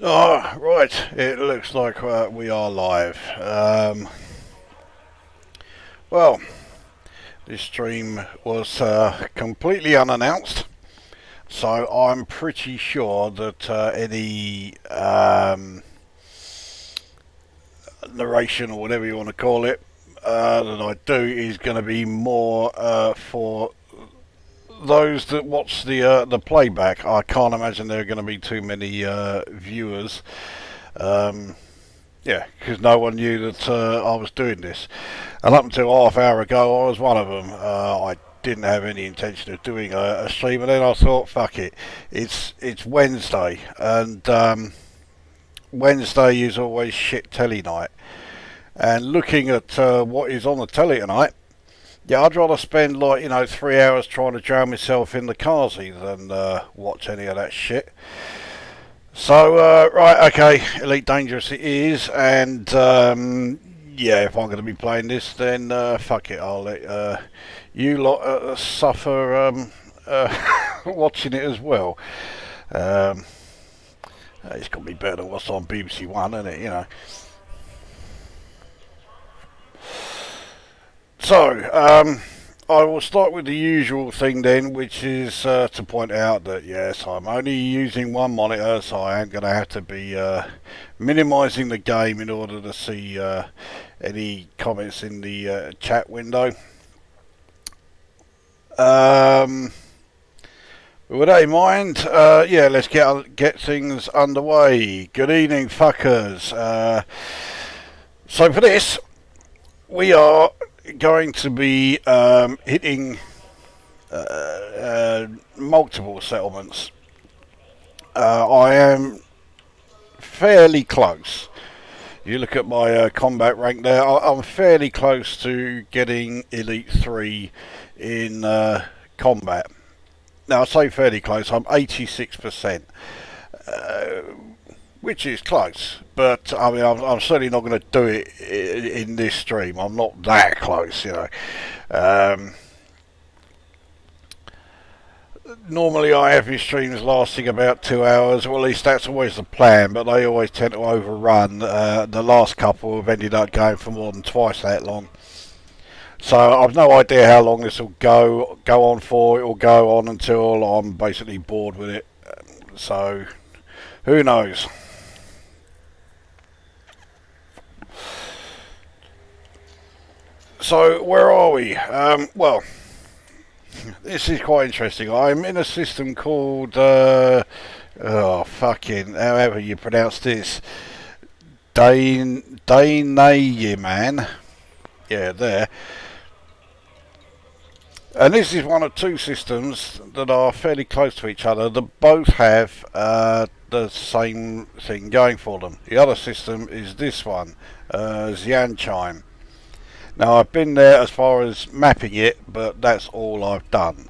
Oh, right, it looks like we are live. Well, this stream was completely unannounced, so I'm pretty sure that any narration or whatever you want to call it that I do is going to be more for those that watch the playback. I can't imagine there are going to be too many viewers. Yeah, because no one knew that I was doing this. And up until half hour ago, I was one of them. I didn't have any intention of doing a stream, and then I thought, fuck it. It's Wednesday, and Wednesday is always shit telly night. And looking at what is on the telly tonight, yeah, I'd rather spend 3 hours trying to drown myself in the Kazi than watch any of that shit. So, right, okay, Elite Dangerous it is, and yeah, if I'm going to be playing this, then fuck it, I'll let you lot suffer watching it as well. It's got to be better than what's on BBC One, isn't it, So, I will start with the usual thing then, which is to point out that yes, I'm only using one monitor, so I am going to have to be minimising the game in order to see any comments in the chat window. With that in mind, yeah, let's get things underway. Good evening, fuckers. So for this, we are going to be hitting multiple settlements. I am fairly close. You look at my combat rank there, I'm fairly close to getting Elite 3 in combat. Now I say fairly close, I'm 86%. Which is close, but I mean, I'm certainly not going to do it in this stream. I'm not that close, Normally I have these streams lasting about 2 hours, or at least that's always the plan, but they always tend to overrun. The last couple have ended up going for more than twice that long. So I've no idea how long this will go on for. It will go on until I'm basically bored with it. So who knows? So where are we? Well, this is quite interesting. I'm in a system called fucking however you pronounce this, Danayaman. Yeah, there. And this is one of two systems that are fairly close to each other that both have the same thing going for them. The other system is this one, Xianchime. Now I've been there as far as mapping it, but that's all I've done.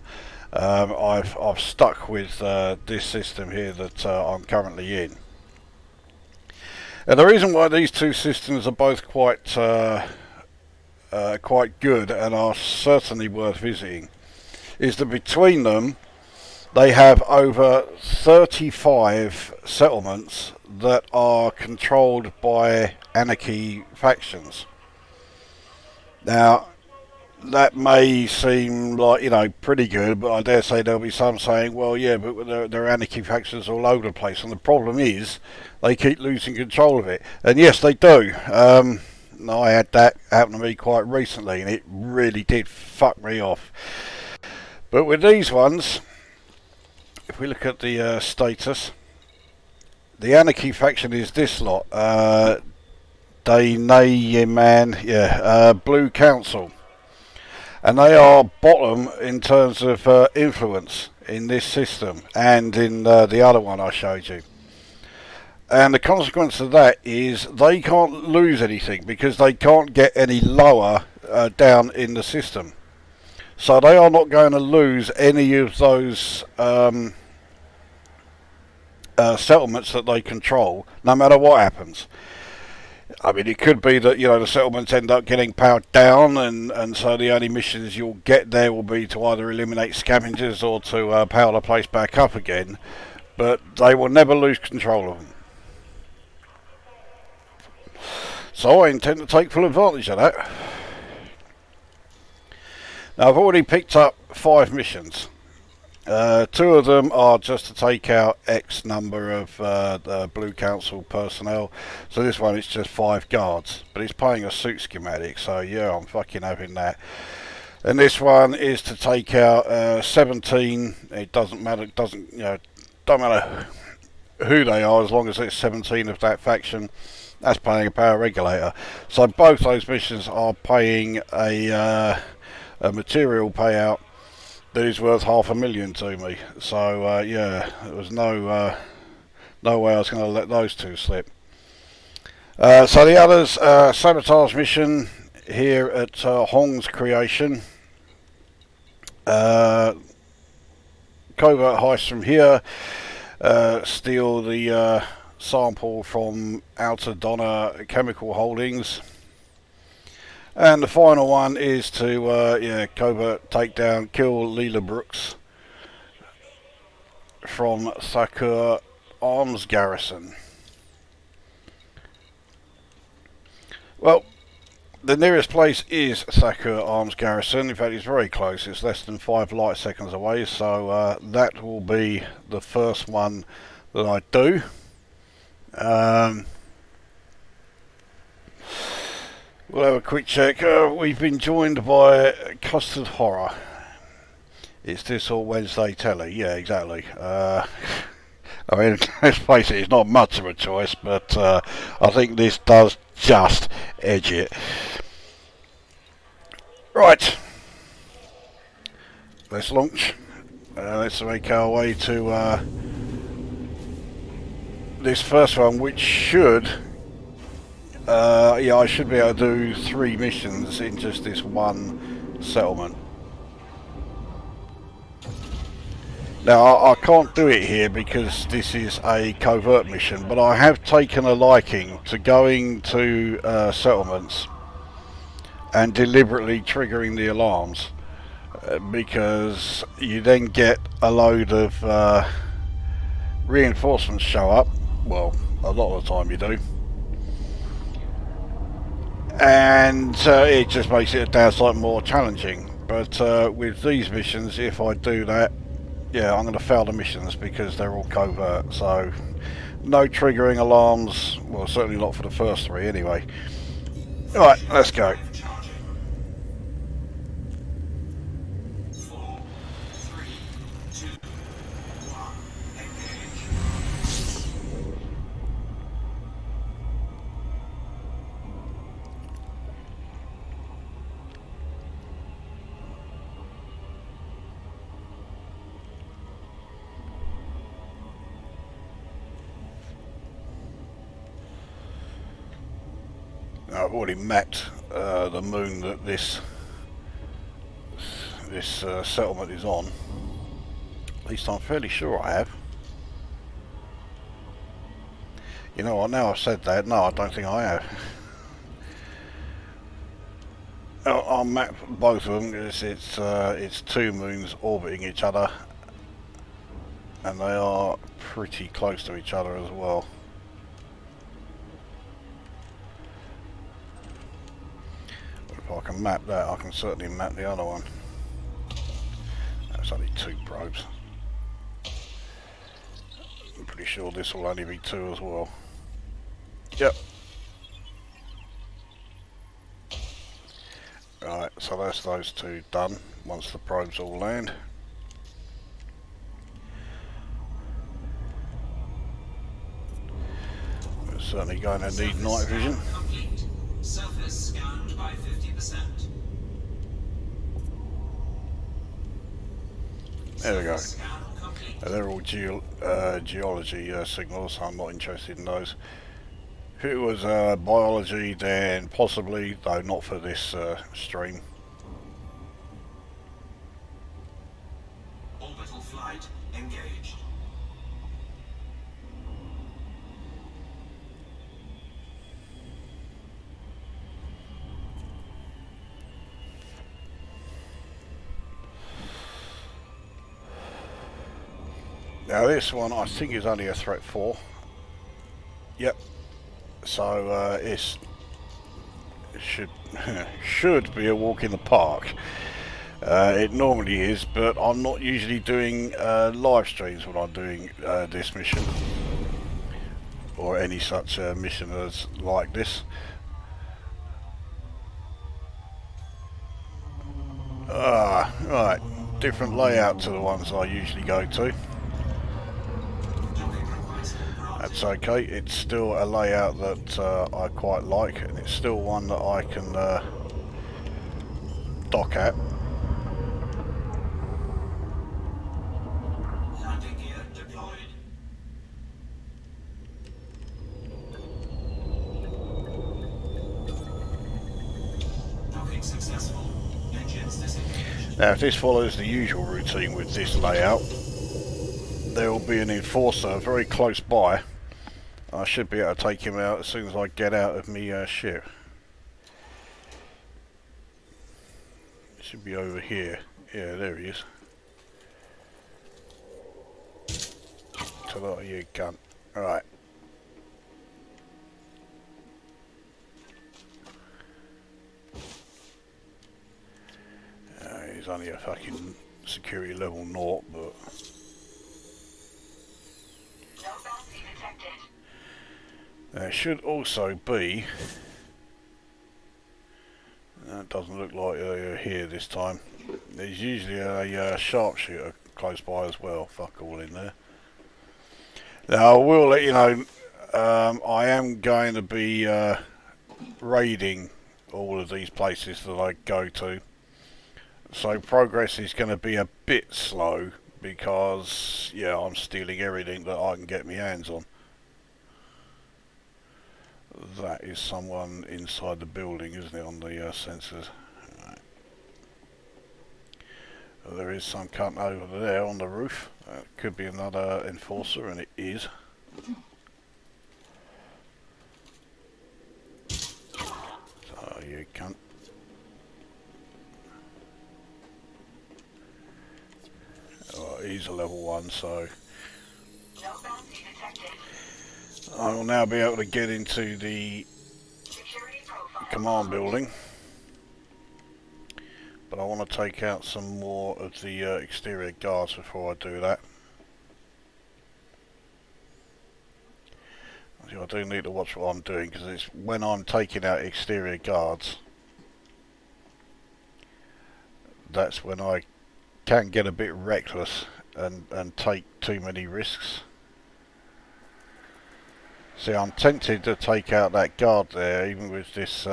I've stuck with this system here that I'm currently in. And the reason why these two systems are both quite good and are certainly worth visiting is that between them they have over 35 settlements that are controlled by anarchy factions. Now, that may seem like, pretty good, but I dare say there'll be some saying, well, yeah, but there are anarchy factions all over the place. And the problem is, they keep losing control of it. And yes, they do. I had that happen to me quite recently, and it really did fuck me off. But with these ones, if we look at the status, the anarchy faction is this lot. Blue Council, and they are bottom in terms of influence in this system and in the other one I showed you. And the consequence of that is they can't lose anything because they can't get any lower down in the system. So they are not going to lose any of those settlements that they control, no matter what happens. I mean, it could be that, the settlements end up getting powered down, and so the only missions you'll get there will be to either eliminate scavengers or to power the place back up again. But they will never lose control of them. So I intend to take full advantage of that. Now I've already picked up 5 missions. 2 of them are just to take out X number of the Blue Council personnel. So this one is just 5 guards, but it's paying a suit schematic, so yeah, I'm fucking having that. And this one is to take out 17. It doesn't matter. It doesn't, you know, don't matter who they are as long as it's 17 of that faction. That's paying a power regulator. So both those missions are paying a material payout that is worth $500,000 to me. So yeah, there was no way I was going to let those 2 slip. So the others, sabotage mission here at Hong's creation. Covert heist from here. Steal the sample from Outer Donna Chemical Holdings. And the final one is to, covert takedown, kill Leela Brooks from Sakura Arms Garrison. Well, the nearest place is Sakura Arms Garrison. In fact, it's very close. It's less than 5 light seconds away. So that will be the first one that I do. We'll have a quick check. We've been joined by Custard Horror. It's this or Wednesday telly. Yeah, exactly. I mean, let's face it, it's not much of a choice, but I think this does just edge it. Right. Let's launch. Let's make our way to this first one, which should... I should be able to do 3 missions in just this one settlement. Now I can't do it here because this is a covert mission, but I have taken a liking to going to settlements and deliberately triggering the alarms, because you then get a load of reinforcements show up. Well, a lot of the time you do. And it just makes it a downside more challenging. But with these missions, if I do that, yeah, I'm going to fail the missions because they're all covert. So no triggering alarms, well, certainly not for the first 3 anyway. Alright, let's go. I've already mapped the moon that this settlement is on. At least I'm fairly sure I have. You know what, now I've said that, no, I don't think I have. I'll map both of them because it's 2 moons orbiting each other, and they are pretty close to each other as well. If I can map that, I can certainly map the other one. That's only 2 probes. I'm pretty sure this will only be 2 as well. Yep. Right, so that's those 2 done once the probes all land. We're certainly going to need night vision. Surface scanned by 50%. There we go. They're all geology signals, so I'm not interested in those. If it was biology, then possibly, though not for this stream. Orbital flight engaged. Now this one I think is only a threat 4. Yep. So it's should should be a walk in the park. It normally is, but I'm not usually doing live streams when I'm doing this mission or any such mission as like this. Right, different layout to the ones I usually go to. That's okay, it's still a layout that I quite like, and it's still one that I can dock at. Landing gear deployed. Docking successful. Engines disengaged. Now if this follows the usual routine with this layout, there will be an enforcer very close by. I should be able to take him out as soon as I get out of me ship. It should be over here. Yeah, there he is. To the lot of you cunt. Alright. He's only a fucking security level 0, but... No bounty detected. There should also be... That doesn't look like they're here this time. There's usually a sharpshooter close by as well. Fuck all in there. Now I will let you know, I am going to be raiding all of these places that I go to. So progress is going to be a bit slow because, yeah, I'm stealing everything that I can get my hands on. That is someone inside the building, isn't it, on the sensors? Right. Well, there is some cunt over there on the roof. Could be another enforcer, and it is. So, you cunt. Oh, he's a level 1, so... No bounty detected. I will now be able to get into the Security profile. command building, but I want to take out some more of the exterior guards before I do that. I do need to watch what I'm doing, because it's when I'm taking out exterior guards, that's when I can get a bit reckless and take too many risks. See, I'm tempted to take out that guard there, even with this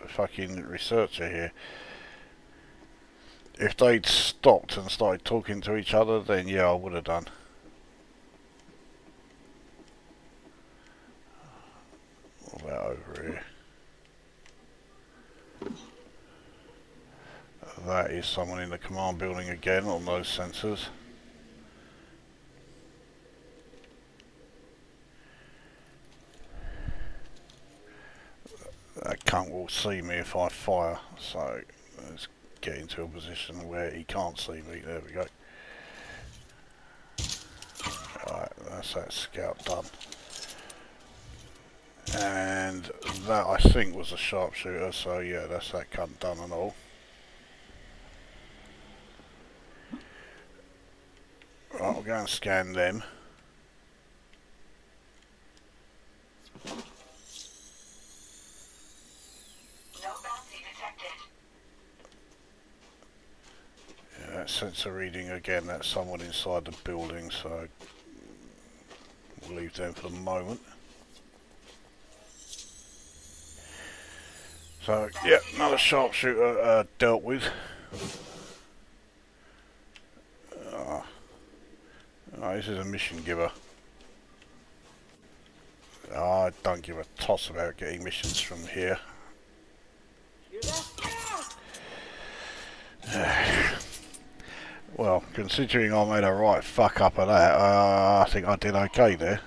fucking researcher here. If they'd stopped and started talking to each other, then yeah, I would have done. What about over here? That is someone in the command building again on those sensors. That cunt will see me if I fire, so let's get into a position where he can't see me. There we go. Alright, that's that scout done. And that I think was a sharpshooter, so yeah, that's that cunt done and all. Right, I'll go and scan them. No bounty detected. Yeah, that sensor reading again, that's someone inside the building, so we'll leave them for the moment. So, yeah, another sharpshooter dealt with. Oh, this is a mission giver. I don't give a toss about getting missions from here. Well, considering I made a right fuck up of that, I think I did okay there.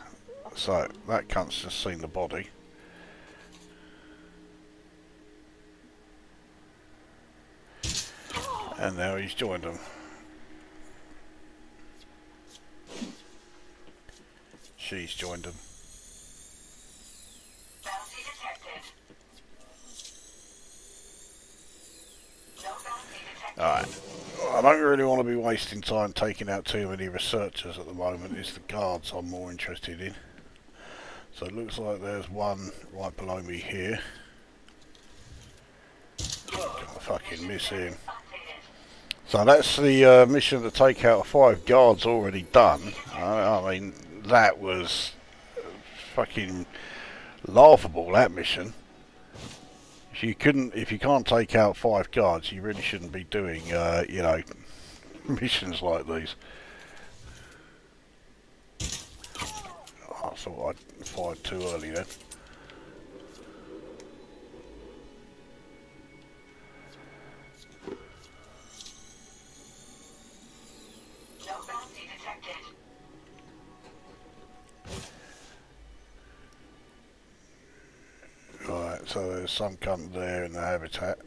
So, that cunt's just seen the body. And now he's joined them. She's joined them. Bounty detected. I don't really want to be wasting time taking out too many researchers at the moment. It's the guards I'm more interested in. So it looks like there's one right below me here. I fucking miss him. So that's the mission to take out 5 guards already done. I mean, that was fucking laughable, that mission. If you can't take out 5 guards, you really shouldn't be doing, you know, missions like these. I thought I'd fired too early then. No bounty detected. Right, so there's some cunt there in the habitat.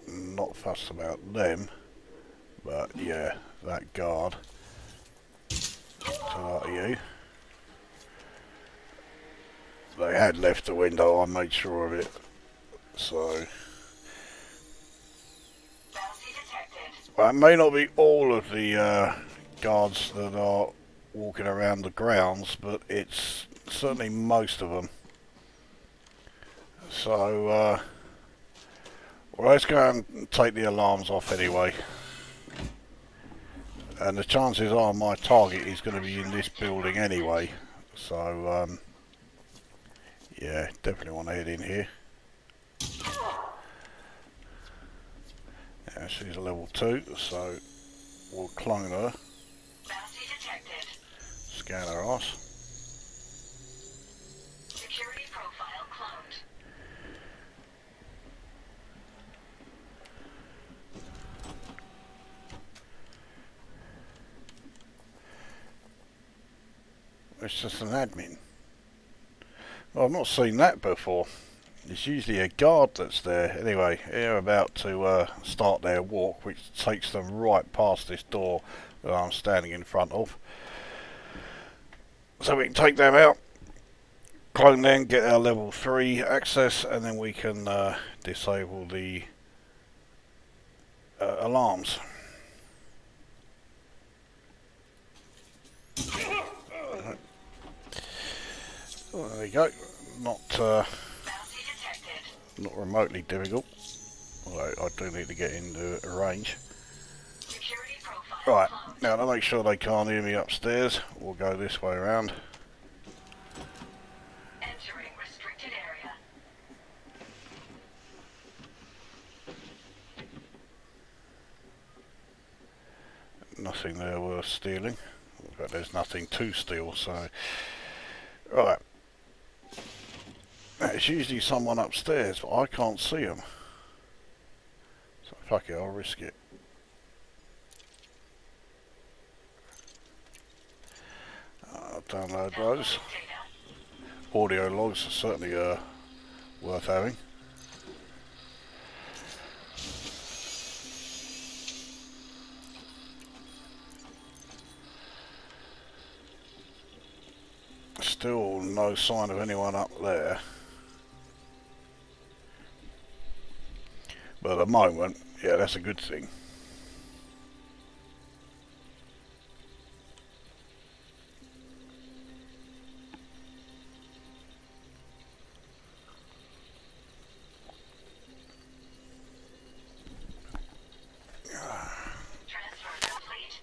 Not fussed about them, but yeah, that guard. So are you? They had left the window, I made sure of it. So, Bounty detected. well, it may not be all of the guards that are walking around the grounds, but it's certainly most of them. So, well, let's go and take the alarms off anyway. And the chances are my target is going to be in this building anyway. So, yeah, definitely want to head in here. Yeah, she's a level 2, so we'll clone her, Bounty detected. scan her ass. Security profile cloned. It's just an admin. Well, I've not seen that before. It's usually a guard that's there. Anyway, they're about to start their walk, which takes them right past this door that I'm standing in front of. So we can take them out, clone them, get our level 3 access, and then we can disable the alarms. Oh, there we go. Not Bounty detected. not remotely difficult. Although I do need to get into range. Security profile Right, cloned. now to make sure they can't hear me upstairs, we'll go this way around. Entering restricted area. Nothing there worth stealing. But there's nothing to steal, so... Right. Now, it's usually someone upstairs, but I can't see them. So fuck it, I'll risk it. I'll download those. Data. Audio logs are certainly worth having. Still no sign of anyone up there. But at the moment, yeah, that's a good thing. Transfer complete.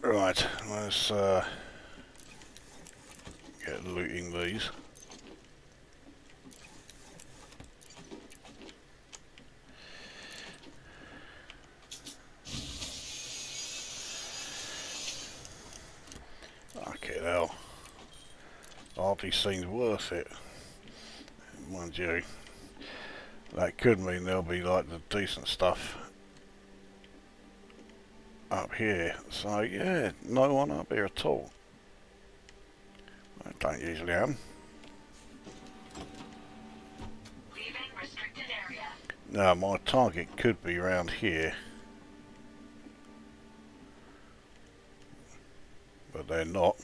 Right, let's get looting these. Fucking hell. Hardly seems worth it. Mind you, that could mean there'll be like the decent stuff up here. So yeah, no one up here at all. I don't usually am. Leaving restricted area. Now my target could be around here. But they're not.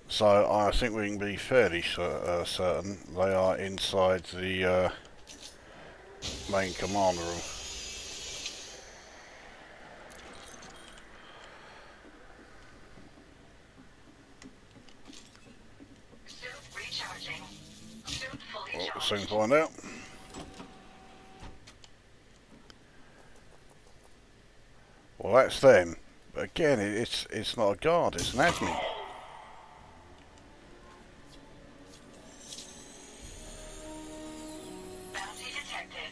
So I think we can be fairly certain they are inside the main commander room. Suit recharging. Suit fully We'll charged. soon find out. Well, that's them. But again, it's not a guard, it's an admin. Bounty detected.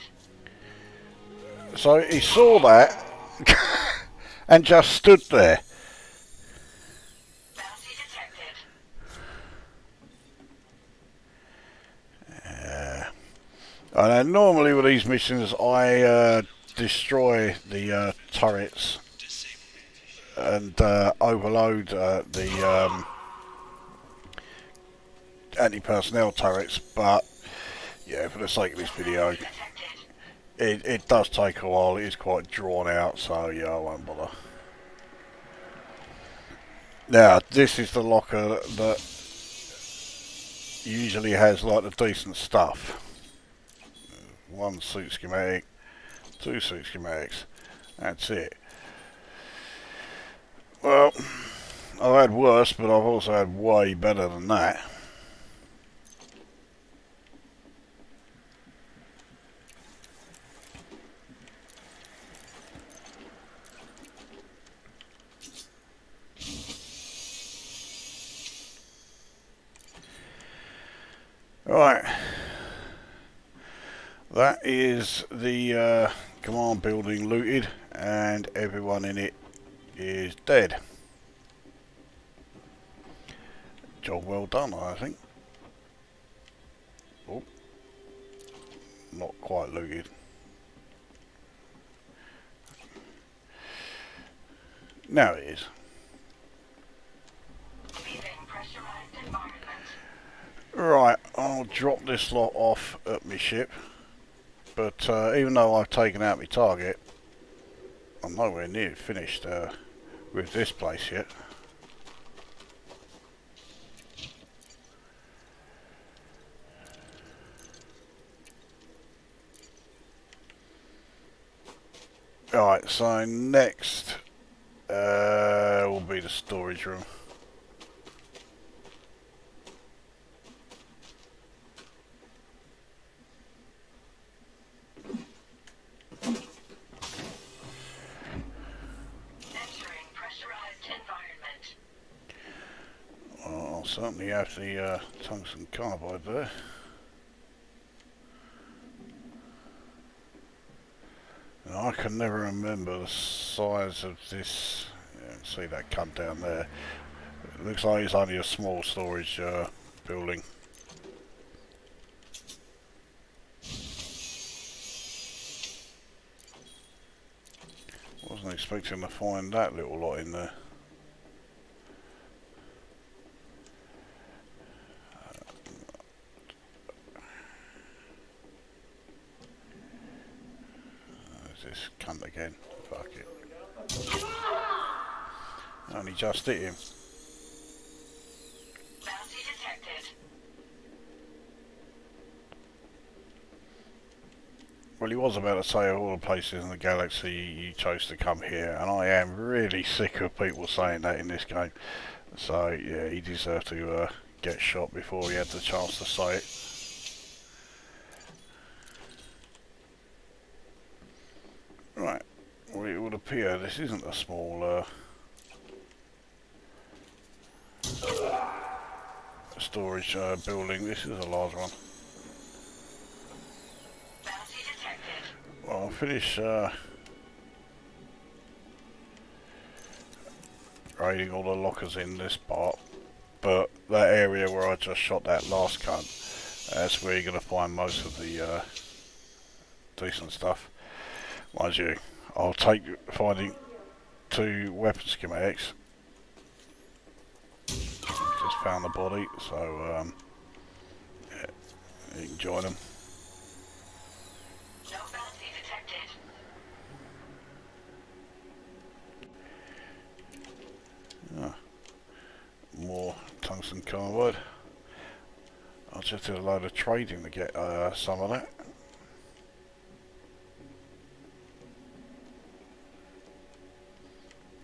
So he saw that and just stood there. Bounty detected. And normally with these missions, I destroy the turrets and overload the anti-personnel turrets, but yeah, for the sake of this video, Detected. it does take a while. It is quite drawn out, so yeah, I won't bother. Now, this is the locker that usually has like the decent stuff. One suit schematic, two suit schematics, that's it. Well, I've had worse, but I've also had way better than that. Right, that is the command building looted, and everyone in it is dead. Job well done, I think. Oh, not quite looted. Now it is. Leaving pressurized environment. Right, I'll drop this lot off at my ship, but even though I've taken out my target, I'm nowhere near finished with this place yet. Alright, so next will be the storage room. Entering pressurized environment. Well, I'll certainly have the tungsten carbide there. And I can never remember the size of this. Yeah, see that cunt down there. It looks like it's only a small storage building. Wasn't expecting to find that little lot in there. There's this cunt again. Fuck it. Only just hit him. Bounty detected. Well, he was about to say of all the places in the galaxy you chose to come here, and I am really sick of people saying that in this game. So yeah, he deserved to get shot before he had the chance to say it. Right, well, it would appear this isn't a small storage building. This is a large one. Bounty detected. Well, I'll finish raiding all the lockers in this part, but that area where I just shot that last cunt, that's where you're going to find most of the decent stuff. Mind you, I'll take finding 2 weapon schematics. Just found the body, so yeah, you can join them. No bounty detected. More tungsten carbide. I'll just do a load of trading to get some of that.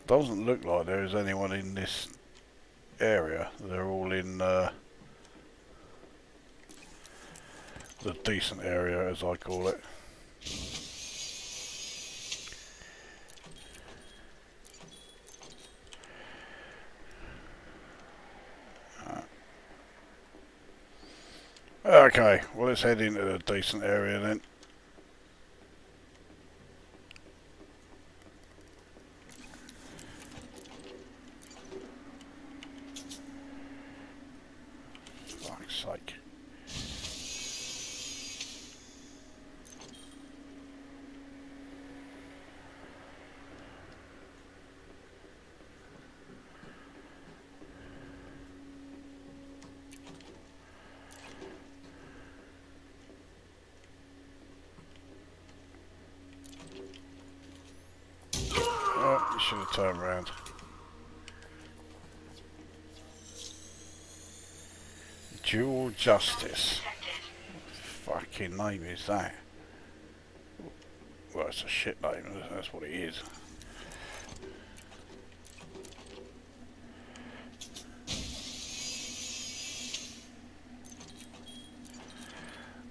Doesn't look like there is anyone in this area. They're all in the decent area, as I call it. Okay, well, let's head into the decent area then. Fuck's sake. Oh, you should have turned around. Dual Justice. Fucking name is that? Well, it's a shit name, that's what it is.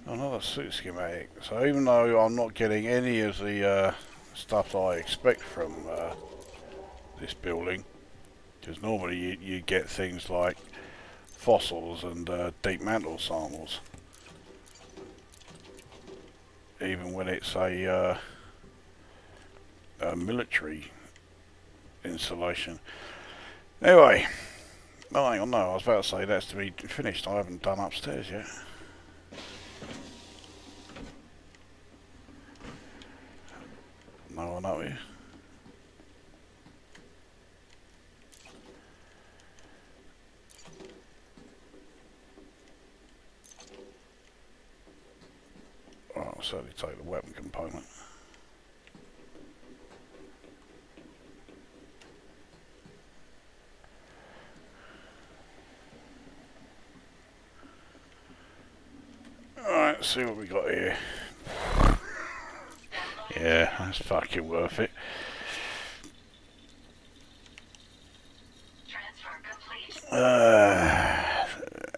Another suit schematic. So even though I'm not getting any of the stuff that I expect from this building, because normally you get things like fossils and deep mantle samples, even when it's a military installation. Anyway, oh, hang on, no, I was about to say that's to be finished. I haven't done upstairs yet. No one up here. I'll certainly take the weapon component. Alright, let's see what we got here. Yeah, that's fucking worth it. Transfer complete.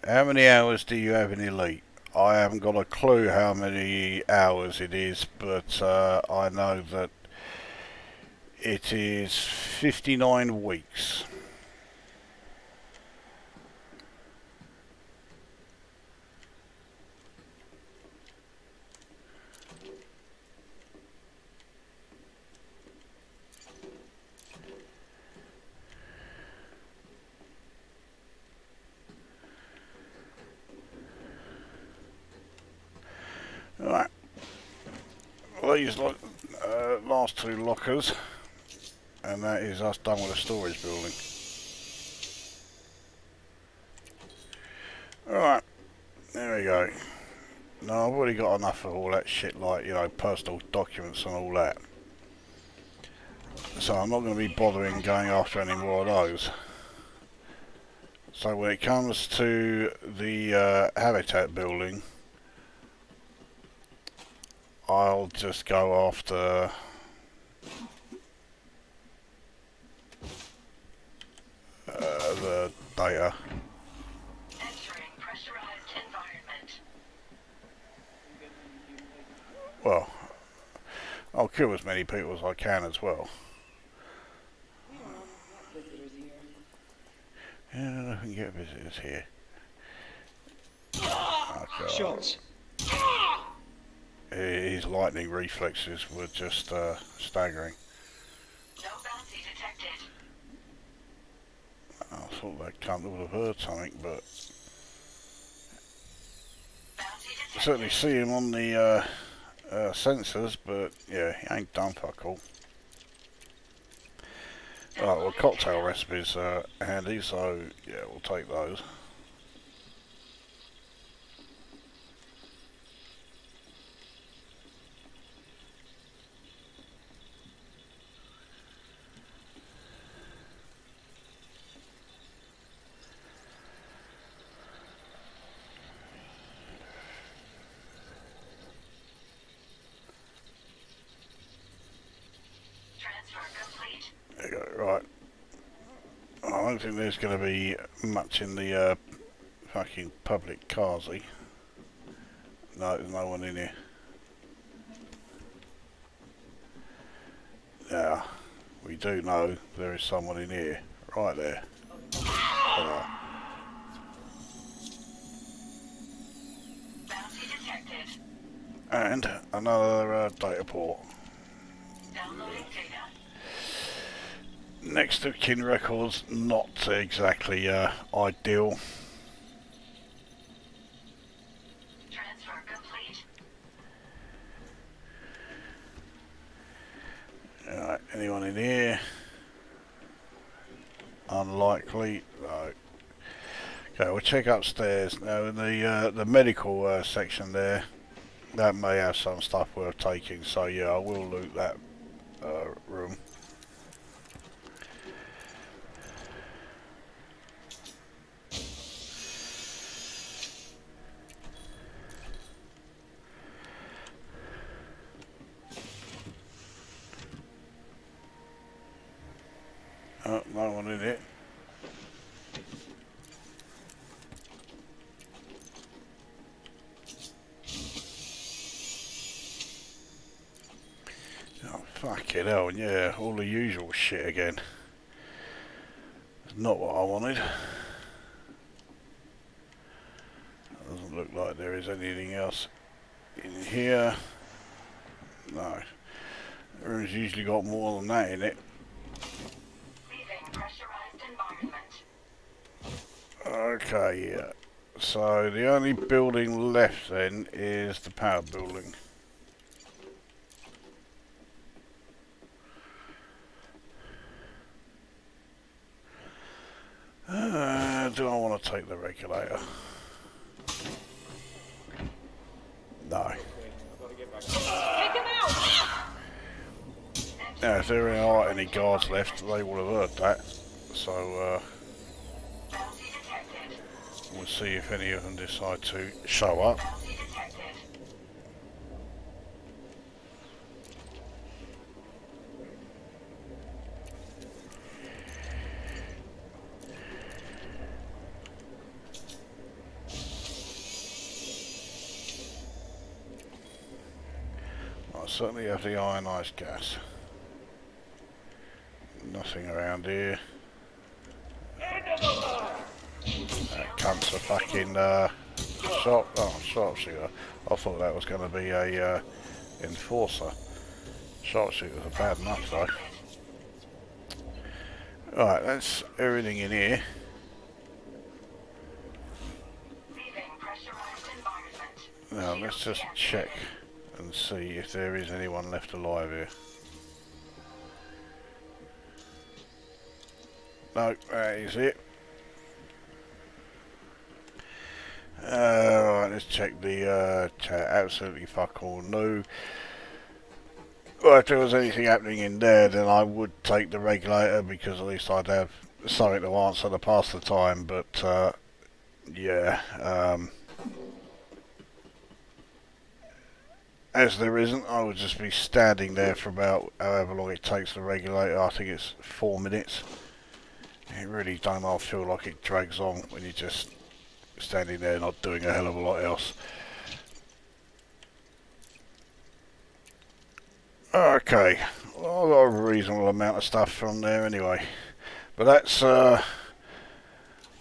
How many hours do you have in Elite? I haven't got a clue how many hours it is, but I know that it is 59 weeks. Right, well, these last two lockers, and that is us done with the storage building. Alright, there we go. Now I've already got enough of all that shit, like, you know, personal documents and all that. So I'm not going to be bothering going after any more of those. So when it comes to the habitat building, I'll just go after the data. Entering pressurized environment. Well, I'll kill as many people as I can as well. Yeah, I can get visitors here. Okay. Shots. His lightning reflexes were just staggering. No bounty detected. I thought that cunt would have heard something, but Bounty I detected. certainly see him on the sensors, but yeah, he ain't done fuck all. Right, well, cocktail recipes are handy, so yeah, we'll take those. Transfer complete. There you go. Right. I don't think there's going to be much in the fucking public cars, eh? No, there's no one in here. Yeah, we do know there is someone in here. Right there. Bounty detected. And another data port. Downloading data. Next of kin records, not exactly ideal. Transfer complete. Alright, anyone in here? Unlikely. No. Okay, we'll check upstairs. Now in the medical section there, that may have some stuff worth taking, so yeah, I will loot that room. Oh, no one in it. Oh, fucking hell, yeah, all the usual shit again. Not what I wanted. Doesn't look like there is anything else in here. No. The room's usually got more than that in it. Leaving pressurized environment. Okay, yeah. So the only building left then is the power building. Do I want to take the regulator? No. Now, if there are any guards left, they will have heard that. So, Bounty detected. we'll see if any of them decide to show up. Bounty detected. I certainly have the ionized gas. Nothing around here. That cunt's a fucking sharpshooter. I thought that was going to be a enforcer. Sharpshooters are bad enough though. Right, that's everything in here. Leaving pressurized environment. Now let's just check and see if there is anyone left alive here. No, that is it. Right, let's check the chat. Absolutely fuck all. No. Well, if there was anything happening in there, then I would take the regulator because at least I'd have something to answer to pass the time. But yeah, as there isn't, I would just be standing there for about however long it takes the regulator. I think it's 4 minutes. It really don't I feel like it drags on when you're just standing there not doing a hell of a lot else. Okay, well, I've got a reasonable amount of stuff from there anyway. But that's at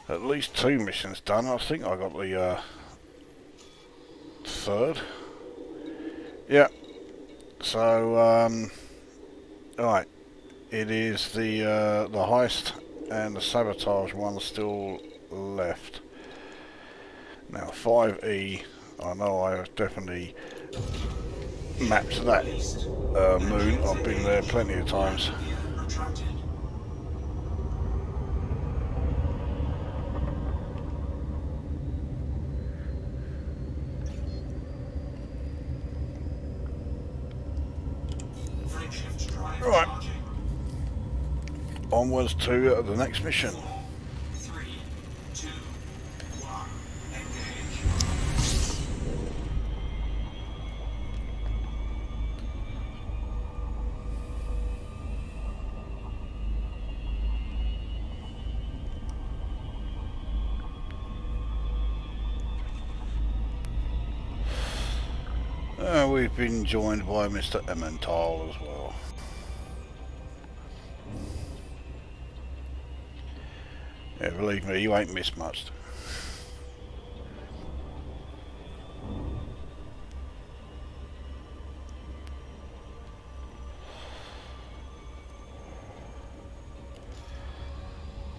least 2 missions done. I think I got the third. Yeah. So, right. It is the heist and the sabotage one still left. Now 5E, I know I have definitely mapped that moon. I've been there plenty of times. Retracted. Frameshift drive Right. charging. Onwards to the next mission. 3, 2, 1, engage. We've been joined by Mr. Emmental as well. Yeah, believe me, you ain't missed much.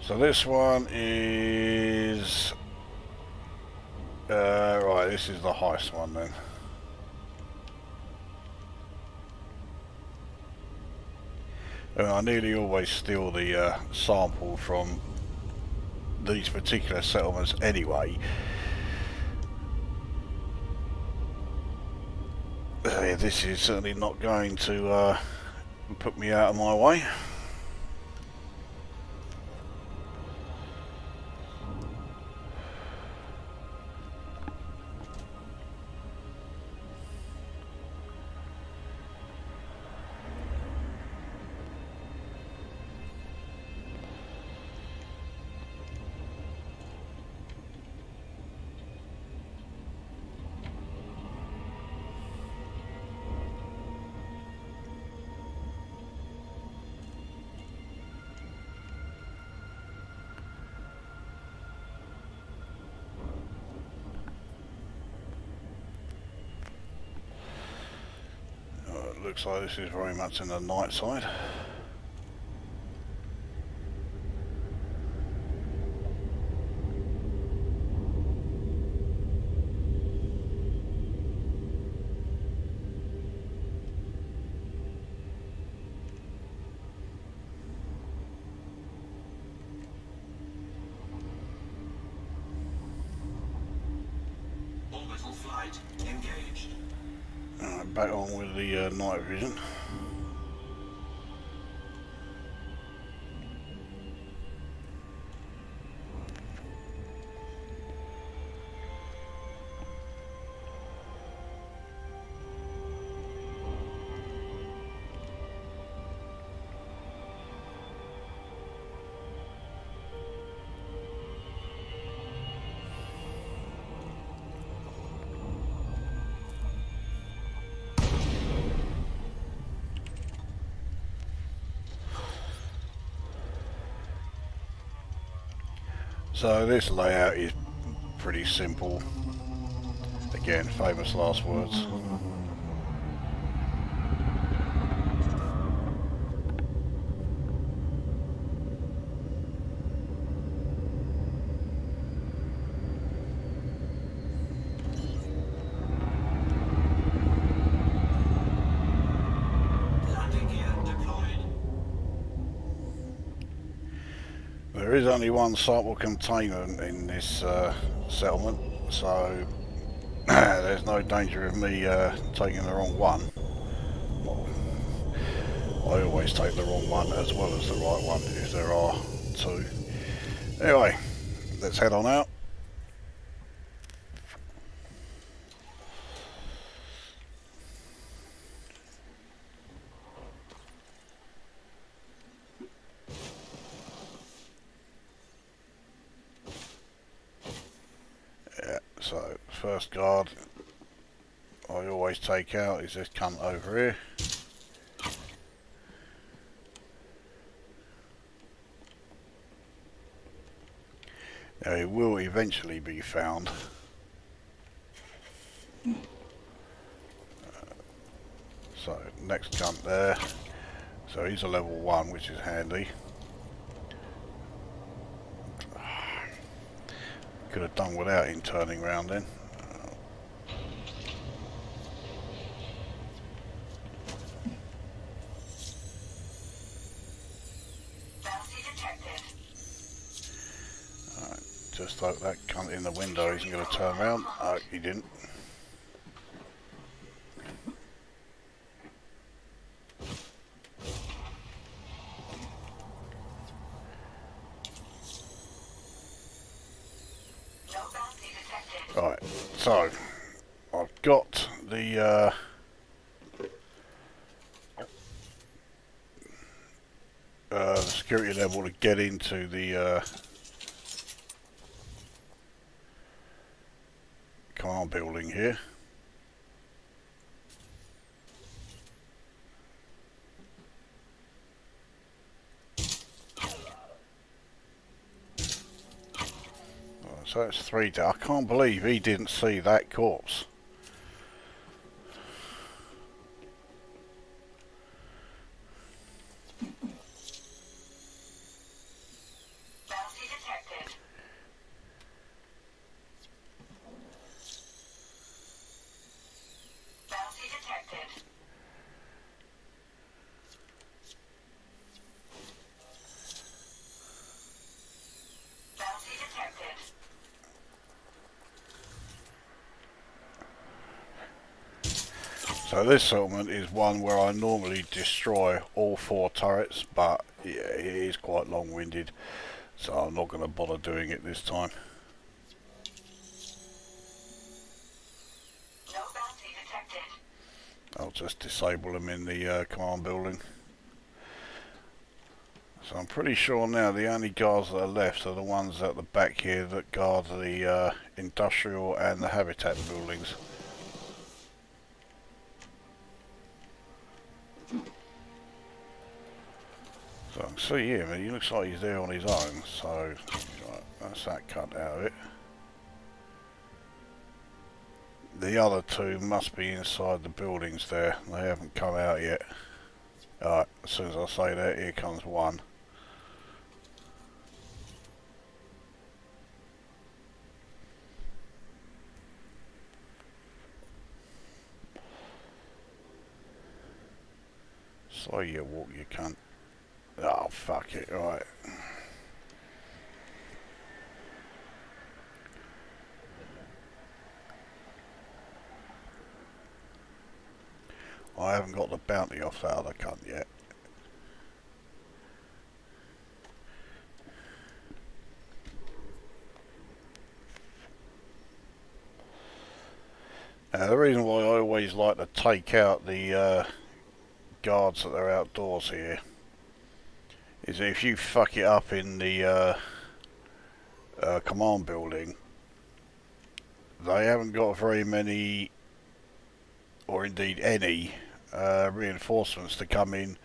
So this one is... right, this is the heist one then. I nearly always steal the sample from these particular settlements anyway. This is certainly not going to put me out of my way. Looks like this is very much in the night side. Orbital flight engaged. Back on with the night vision. So this layout is pretty simple. Again, famous last words. Landing gear deployed. There is only one sample container in this settlement, so there's no danger of me taking the wrong one. Well, I always take the wrong one as well as the right one if there are two. Anyway, let's head on out. So, first guard I always take out is this cunt over here. Now he will eventually be found. So, next cunt there. So he's a level 1, which is handy. Could have done without him turning round then. Bounty detected. Alright, just hope that cunt in the window isn't going to turn round. Oh, he didn't. No bounty detected. Right, so I've got the security level to get into the command building here. So it's 3 down. I can't believe he didn't see that corpse. Bounty detected. Bounty detected. Bounty detected. So this settlement is one where I normally destroy all 4 turrets, but yeah, it is quite long-winded, so I'm not going to bother doing it this time. No bounty detected. I'll just disable them in the command building. So I'm pretty sure now the only guards that are left are the ones at the back here that guard the industrial and the habitat buildings. So I can see him, and he looks like he's there on his own, so right, that's that cut out of it. The other 2 must be inside the buildings there, they haven't come out yet. Alright, as soon as I say that, here comes one. So you walk, you cunt. Oh, fuck it, right. I haven't got the bounty off that other cunt yet. The reason why I always like to take out the guards that are outdoors here is that if you fuck it up in the command building, they haven't got very many, or indeed any, reinforcements to come in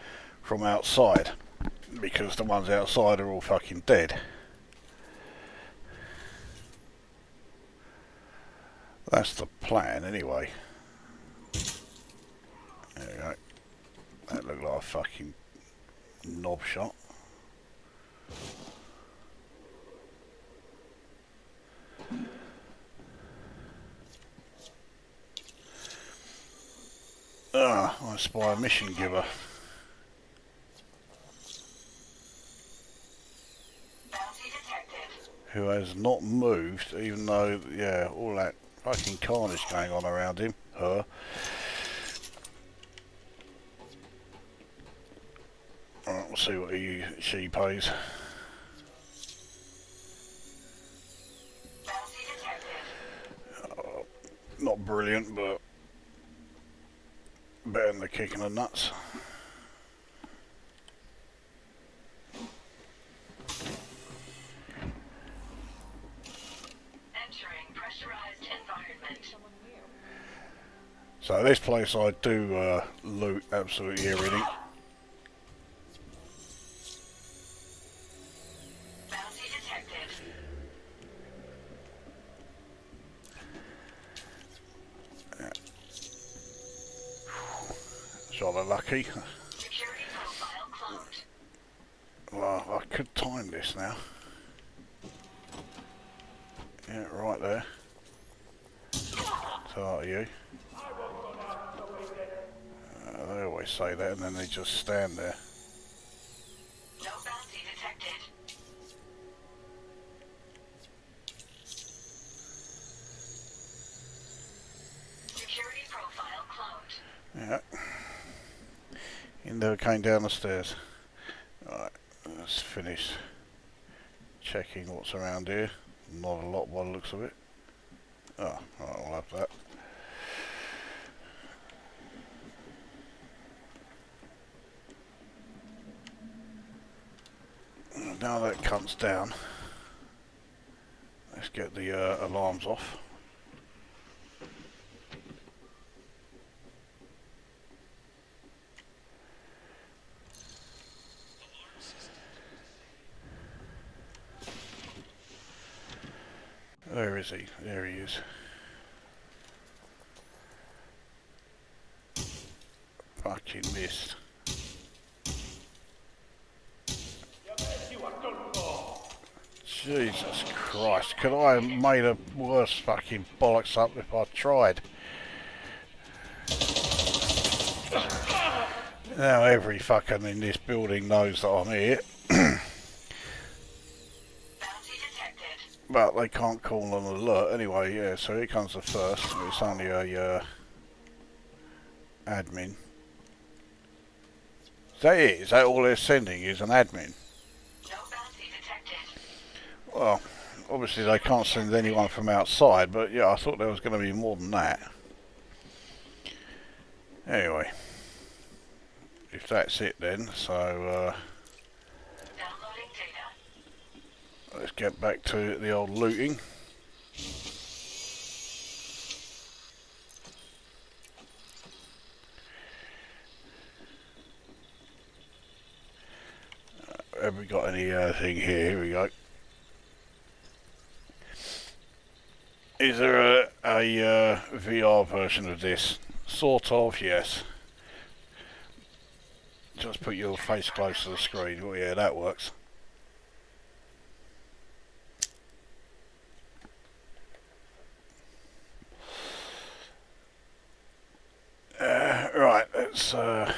from outside, because the ones outside are all fucking dead. That's the plan anyway. There we go. That looked like a fucking knob shot. Ah, I spy a mission giver. Bounty detected. Who has not moved, even though, yeah, all that fucking carnage going on around him. Her. Alright, we'll see what she pays. Bounty detected. Not brilliant, but better than the kick in the nuts. Entering pressurized environment. So this place I do loot absolutely everything. Bounty detected. Sort of lucky. Security profile cloned. Well, I could time this now. Yeah, right there. So are you. They always say that and then they just stand there. No bounty detected. Security profile cloned. Yeah. He never came down the stairs. Right, let's finish checking what's around here. Not a lot by the looks of it. Oh, right, we'll have that. Now that comes down, let's get the alarms off. Where is he? There he is. Fucking missed. Jesus Christ, could I have made a worse fucking bollocks up if I tried? Now every fucking in this building knows that I'm here. Bounty detected. But they can't call an alert anyway, yeah, so here comes the first. It's only a admin. Is that it? Is that all they're sending is an admin? No bounty detected. Well, obviously they can't send anyone from outside, but yeah, I thought there was going to be more than that. Anyway, if that's it then, so Downloading data. let's get back to the old looting. Have we got any thing here? Here we go. Is there a VR version of this? Sort of, yes. Just put your face close to the screen. Oh yeah, that works. Right, let's right,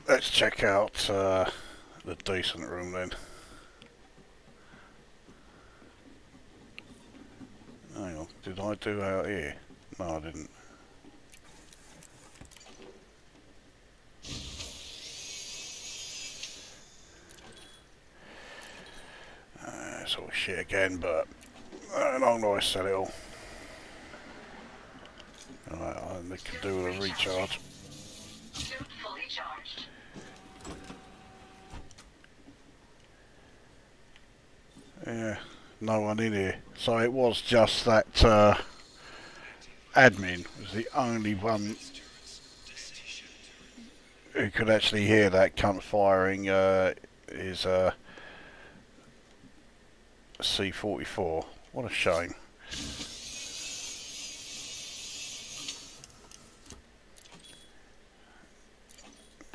let's check out the decent room then. Hang on, did I do out here? No, I didn't. It's all shit again, but long do I sell it all. Alright, I can do with a recharge. Suit fully charged. Yeah, no one in here. So it was just that admin was the only one who could actually hear that cunt firing his C-44. What a shame.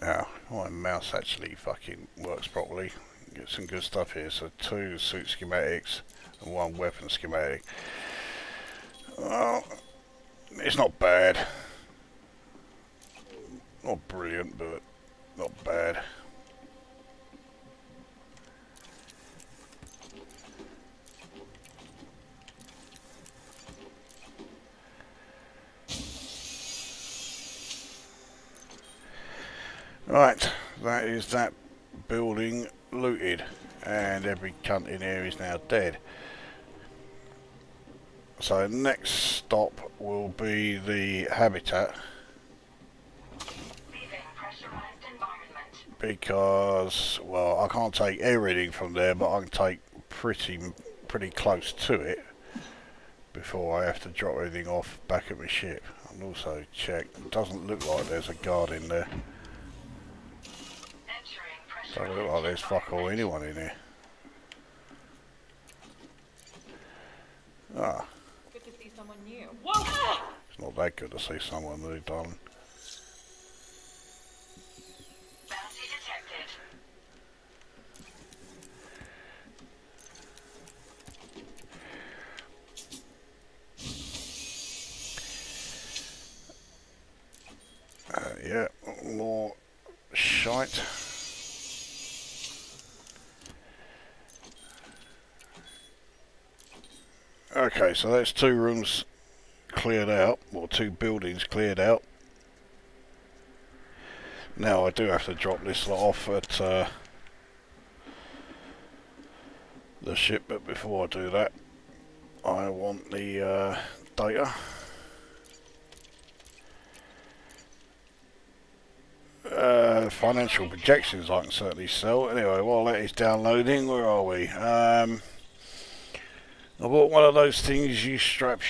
Now, my mouse actually fucking works properly. Get some good stuff here. So 2 suit schematics and 1 weapon schematic. Well, it's not bad. Not brilliant, but not bad. Right, that is that building looted, and every cunt in here is now dead. So next stop will be the habitat, Leaving pressurized environment. because, well, I can't take everything from there, but I can take pretty close to it before I have to drop everything off back at my ship. And also check, it doesn't look like there's a guard in there. Entering pressurized Doesn't look like there's fuck all anyone in here. Ah, Good to see someone new. Whoa! it's not that good to see someone new, darling. Bounty detected. Yeah, more shite. Okay, so that's 2 rooms cleared out, or 2 buildings cleared out. Now I do have to drop this lot off at the ship, but before I do that, I want the data. financial projections I can certainly sell. Anyway, while that is downloading, where are we? I bought one of those things you strap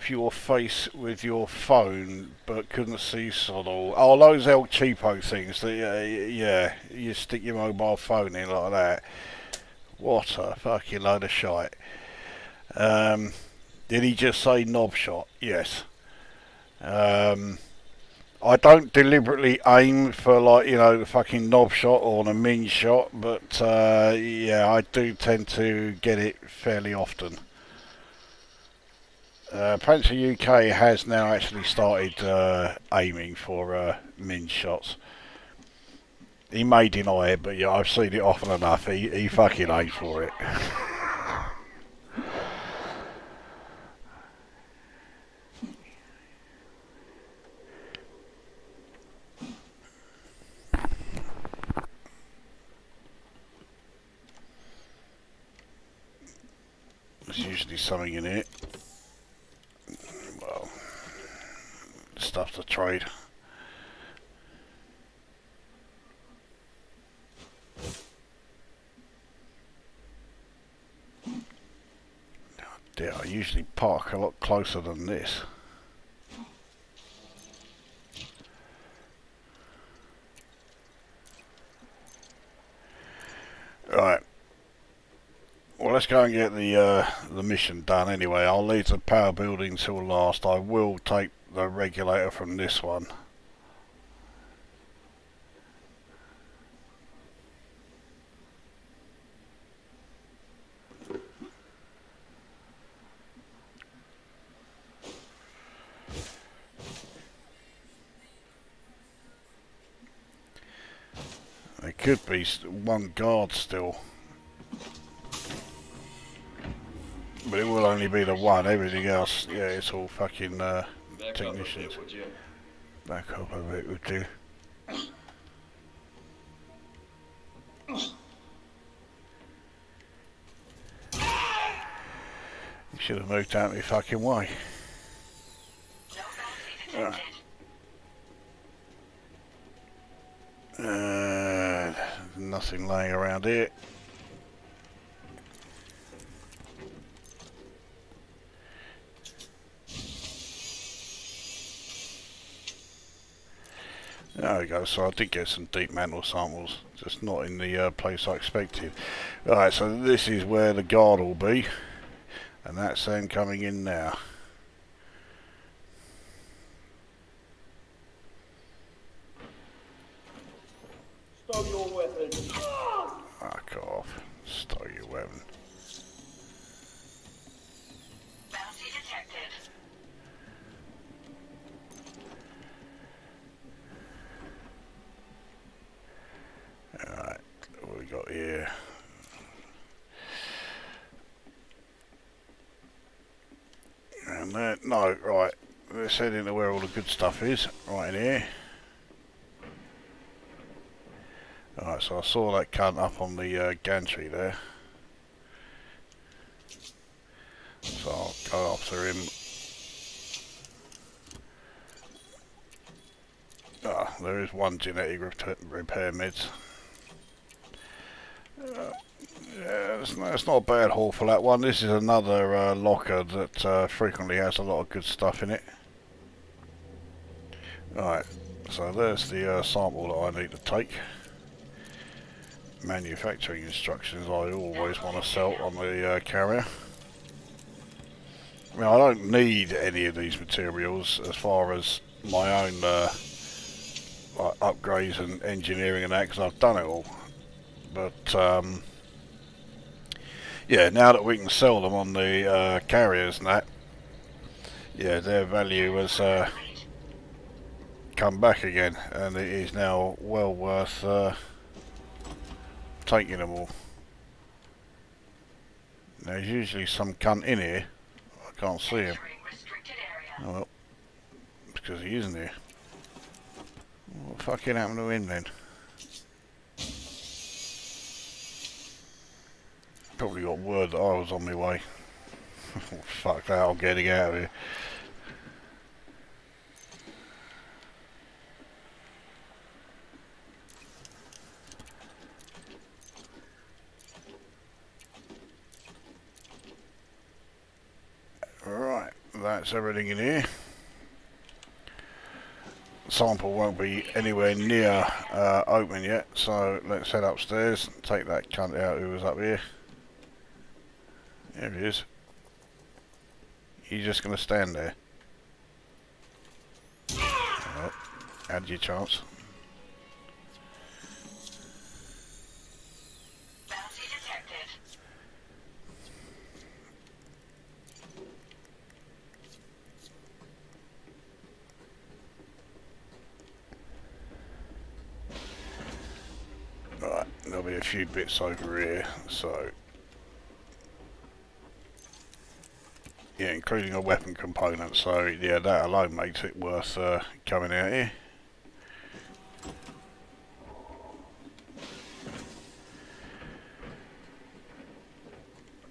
your face with your phone, but couldn't see sod all. Oh, those El Cheapo things. That, yeah, you stick your mobile phone in like that. What a fucking load of shite. Did he just say knob shot? Yes. I don't deliberately aim for, like, you know, the fucking knob shot or the min shot, but yeah, I do tend to get it fairly often. Apparently UK has now actually started aiming for min shots. He may deny it, but yeah, I've seen it often enough. He fucking aims for it. There's usually something in it. Well, stuff to trade. Yeah, I usually park a lot closer than this. Right. Well, let's go and get the mission done anyway. I'll leave the power building till last. I will take the regulator from this one. There could be one guard still. But it will only be the one. Everything else, yeah, it's all fucking technicians. Back up a bit, would you? You should have moved out of my fucking way. No bounty detected. Nothing laying around here. There we go, so I did get some deep mantle samples, just not in the place I expected. Alright, so this is where the guard will be, and that's them coming in now. Stow your weapon. Fuck off. Stow your weapon. Bounty detected. Alright, what we got here? And that, no, right. Let's head into where all the good stuff is, right in here. Alright, so I saw that cunt up on the gantry there. So I'll go after him. Ah, there is one genetic repair meds. Yeah, it's not a bad haul for that one. This is another locker that frequently has a lot of good stuff in it. Alright, so there's the sample that I need to take. Manufacturing instructions I always want to sell on the carrier. I mean, I don't need any of these materials as far as my own like upgrades and engineering and that, because I've done it all. But yeah, now that we can sell them on the carriers and that, yeah, their value has come back again, and it is now well worth taking them all. There's usually some cunt in here. I can't see him. Entering restricted area. Oh well, because he isn't here. What fucking happened to him then? Probably got word that I was on my way. Fuck that, I'm getting out of here. that's everything in here. Sample won't be anywhere near open yet, so let's head upstairs and take that cunt out who was up here. There he is. You're just going to stand there. Well, had your chance. Bounty detected. Right, there'll be a few bits over here, so yeah, including a weapon component, so yeah, that alone makes it worth coming out here.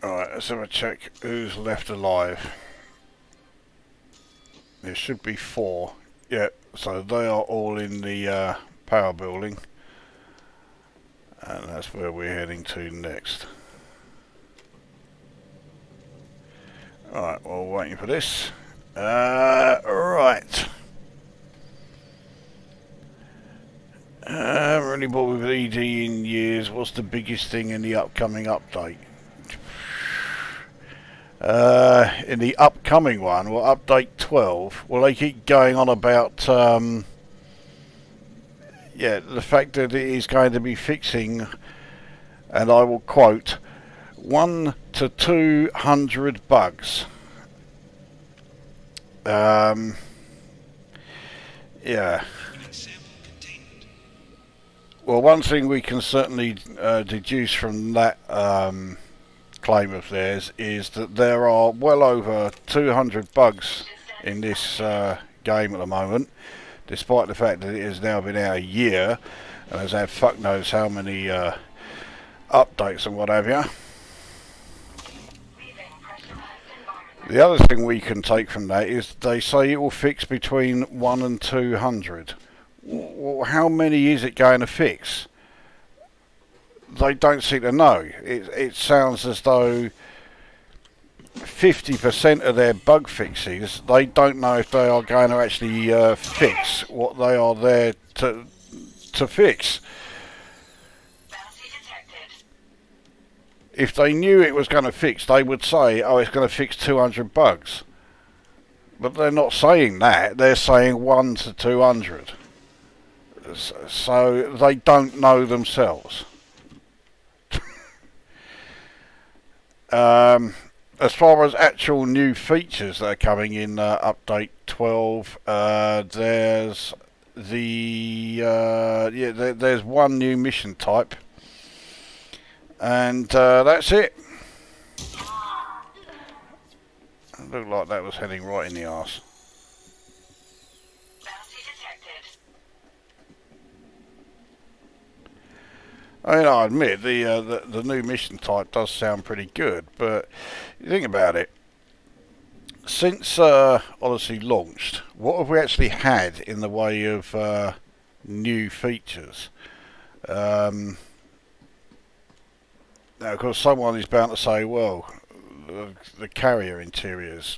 Alright, let's have a check who's left alive. There should be 4. Yeah, so they are all in the power building. And that's where we're heading to next. Alright, well, waiting for this. Right. Haven't really bought with ED in years. What's the biggest thing in the upcoming update? In the upcoming one, well, update 12, well, they keep going on about yeah, the fact that it is going to be fixing, and I will quote, 1 to 200 bugs. Yeah. Well, one thing we can certainly deduce from that claim of theirs is that there are well over 200 bugs in this game at the moment, despite the fact that it has now been out a year and has had fuck knows how many updates and what have you. The other thing we can take from that is they say it will fix between 1 and 200. Well, how many is it going to fix? They don't seem to know. It sounds as though 50% of their bug fixes, they don't know if they are going to actually fix what they are there to fix. Bounty detected. If they knew it was going to fix, they would say, oh, it's going to fix 200 bugs. But they're not saying that. They're saying 1 to 200. So they don't know themselves. As far as actual new features that are coming in update 12, there's the there's one new mission type, and that's it. It looked like that was heading right in the arse. Bounty detected. I mean, I admit the new mission type does sound pretty good, but you think about it. Since Odyssey launched, what have we actually had in the way of new features? Now, of course, someone is bound to say, well, the carrier interiors.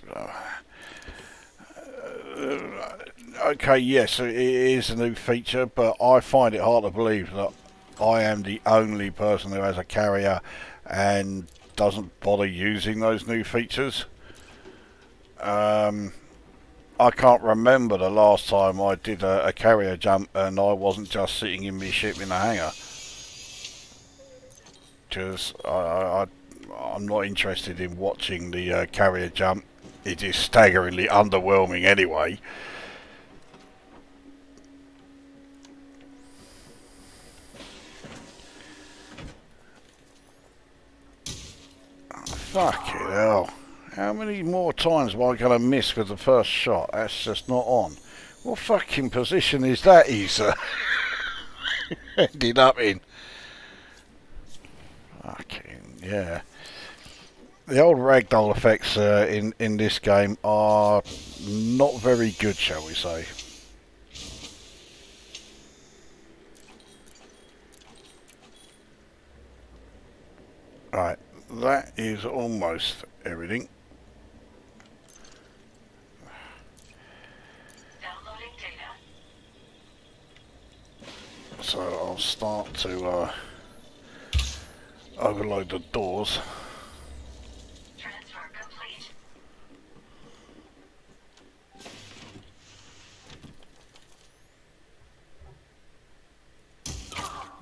Okay, yes, it is a new feature, but I find it hard to believe that I am the only person who has a carrier and doesn't bother using those new features. I can't remember the last time I did a carrier jump and I wasn't just sitting in my ship in a hangar. Because I'm not interested in watching the carrier jump. It is staggeringly underwhelming anyway. Fucking hell. How many more times am I going to miss with the first shot? That's just not on. What fucking position is that he's ended up in? Fucking, yeah. The old ragdoll effects in this game are not very good, shall we say. Right, that is almost everything. So I'll start to overload the doors. Transfer complete.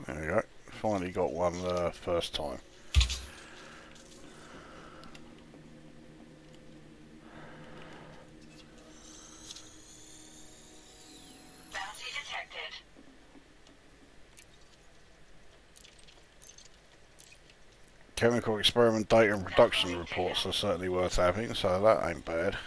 There we go. Finally got one first time. Bounty detected. Chemical experiment data and production reports are certainly worth having, so that ain't bad.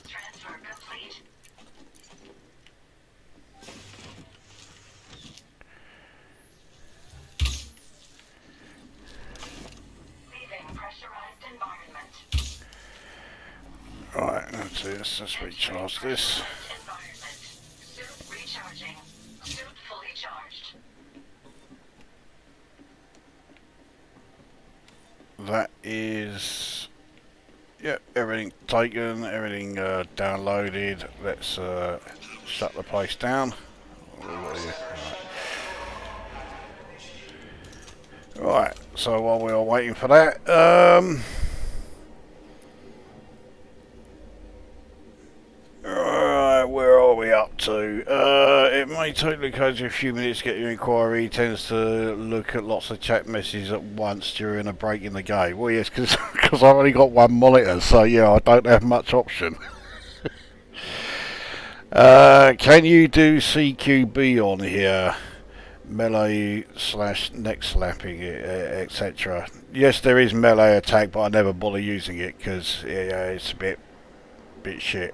Transfer complete. Leaving pressurized environment. Right, that's it. Let's just recharge this. Environment. Suit recharging. Suit fully charged. That is... Yep, everything taken, everything downloaded. Let's shut the place down. Right, so while we are waiting for that, right, where are we up to? It may take Lukozer a few minutes to get your inquiry. He tends to look at lots of chat messages at once during a break in the game. Well, yes, because I've only got one monitor, so yeah, I don't have much option. Can you do CQB on here? Melee / neck slapping, etc. Yes, there is melee attack, but I never bother using it because it's a bit shit.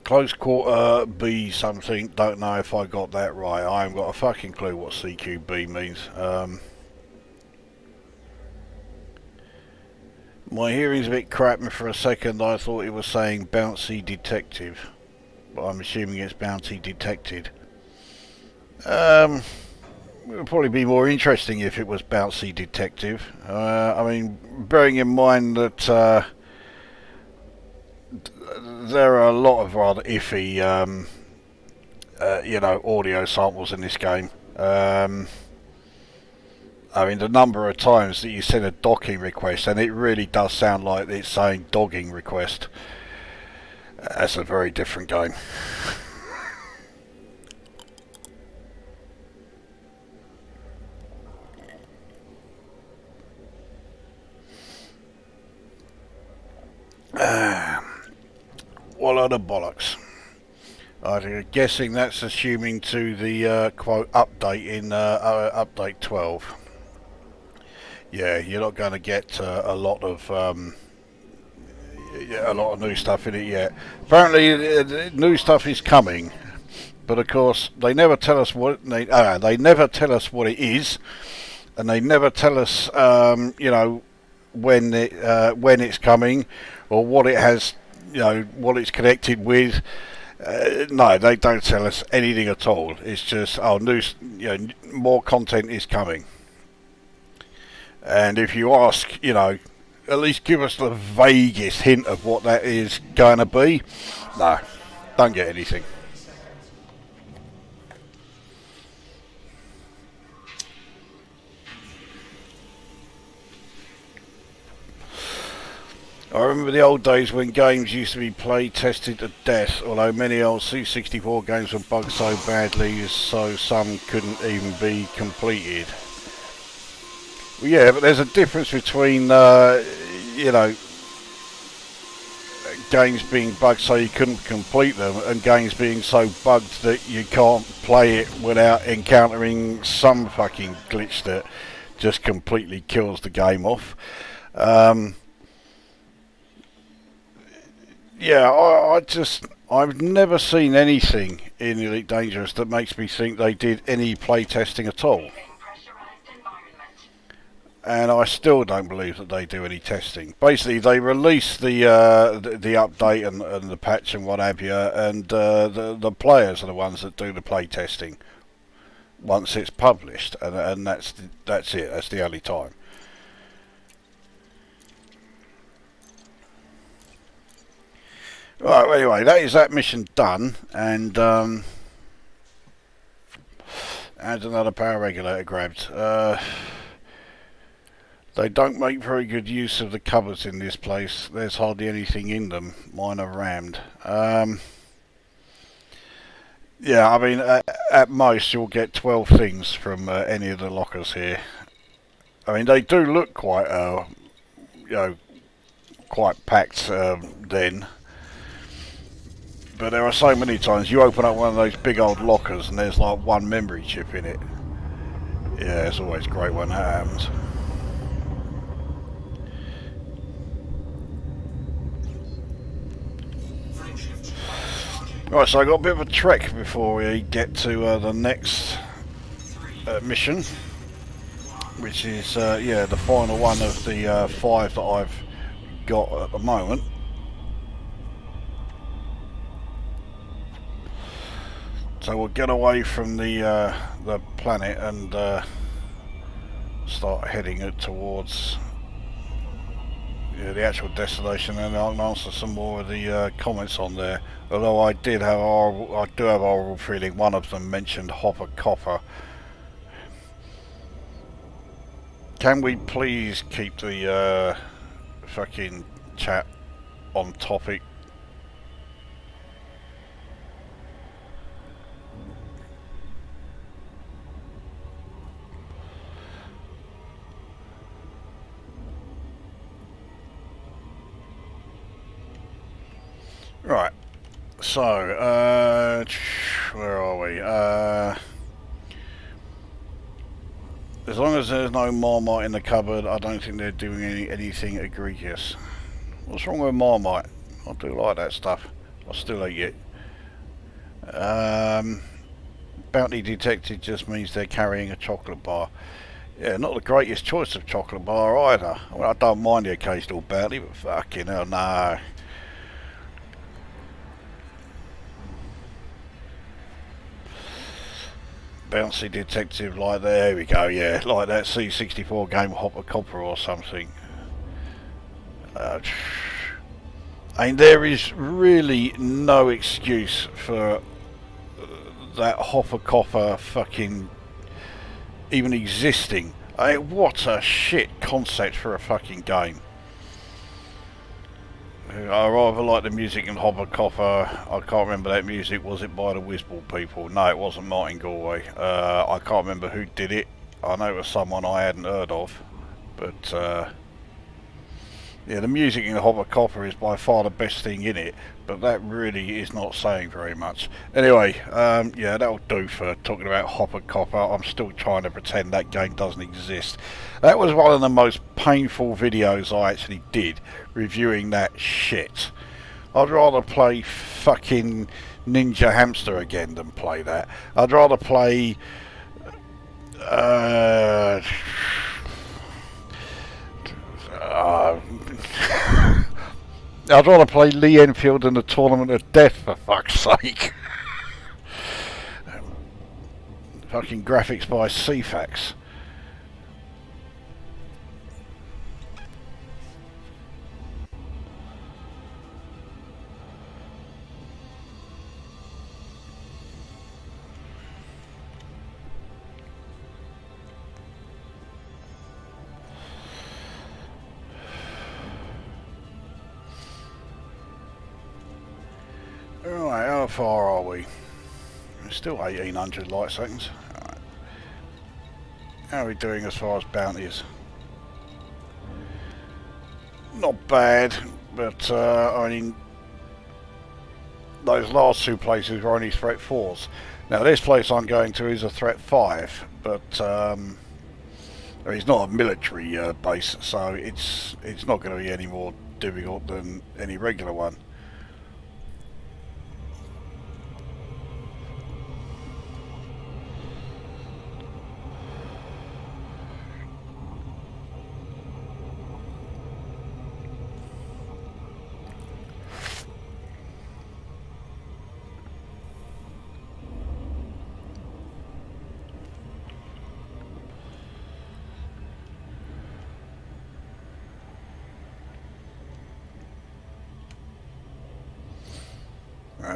Close quarter B something. Don't know if I got that right. I haven't got a fucking clue what CQB means. My hearing's a bit crap, and for a second I thought it was saying bouncy detective. But I'm assuming it's bounty detected. It would probably be more interesting if it was bouncy detective. I mean, bearing in mind that there are a lot of rather iffy, audio samples in this game. I mean, the number of times that you send a docking request, and it really does sound like it's saying dogging request. That's a very different game. What are the bollocks? I'm guessing that's assuming to the quote update in update 12. Yeah, you're not going to get a lot of new stuff in it yet. Apparently, new stuff is coming, but of course they never tell us what they never tell us what it is, and they never tell us when it's coming or what it has, what it's connected with. No, they don't tell us anything at all. It's just more content is coming, and if you ask, at least give us the vaguest hint of what that is going to be. No, don't get anything. I remember the old days when games used to be played, tested to death, although many old C64 games were bugged so badly so some couldn't even be completed. Well, yeah, but there's a difference between, games being bugged so you couldn't complete them and games being so bugged that you can't play it without encountering some fucking glitch that just completely kills the game off. Yeah, I've never seen anything in Elite Dangerous that makes me think they did any play testing at all. and I still don't believe that they do any testing. Basically, they release the update and the patch and what have you, and the players are the ones that do the play testing once it's published, and that's it. That's the only time. Right. Well, anyway, that is that mission done, and another power regulator grabbed. They don't make very good use of the cupboards in this place. There's hardly anything in them. Mine are rammed. Yeah, I mean, at most you'll get 12 things from any of the lockers here. I mean, they do look quite, quite packed then. But there are so many times you open up one of those big old lockers and there's like one memory chip in it. Yeah, it's always great when that happens. Right, so I got a bit of a trek before we get to the next mission, which is yeah, the final one of the 5 that I've got at the moment. So we'll get away from the planet and start heading it towards the actual destination, and I'll answer some more of the comments on there. Although I do have a horrible feeling one of them mentioned Hopper Copper. Can we please keep the fucking chat on topic? Right, so, where are we? As long as there's no Marmite in the cupboard, I don't think they're doing anything egregious. What's wrong with Marmite? I do like that stuff. I still eat it. Bounty detected just means they're carrying a chocolate bar. Yeah, not the greatest choice of chocolate bar either. Well, I don't mind the occasional bounty, but fucking hell, no. Bouncy detective like there we go, yeah, like that C64 game Hopper Copper or something. I mean, there is really no excuse for that Hopper Copper fucking even existing. I mean, what a shit concept for a fucking game. I rather like the music in Hopper Copper. I can't remember that music. Was it by the Whizball people? No, it wasn't Martin Galway. I can't remember who did it. I know it was someone I hadn't heard of. But yeah, the music in Hopper Copper is by far the best thing in it. But that really is not saying very much. Anyway, yeah, that'll do for talking about Hopper Copper. I'm still trying to pretend that game doesn't exist. That was one of the most painful videos I actually did, reviewing that shit. I'd rather play fucking Ninja Hamster again than play that. I'd rather play I'd rather play Lee Enfield in the Tournament of Death, for fuck's sake. Fucking graphics by CFAX. Alright, how far are we? Still 1800 light seconds. Right. How are we doing as far as bounties? Not bad, but I mean, those last two places were only threat 4s. Now this place I'm going to is a threat 5, but it's not a military base, so it's not going to be any more difficult than any regular one.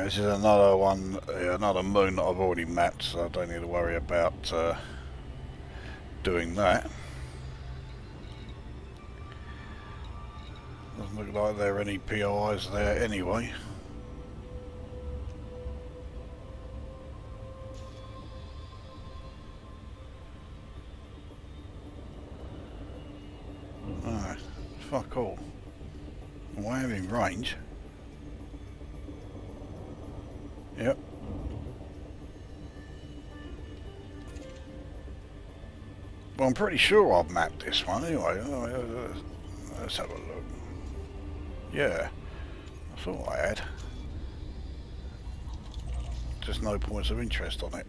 This is another one, another moon that I've already mapped, so I don't need to worry about doing that. Doesn't look like there are any POIs there anyway. Alright, fuck all. Way out in range. Yep. Well, I'm pretty sure I've mapped this one anyway. Let's have a look. Yeah, I thought I had. Just no points of interest on it.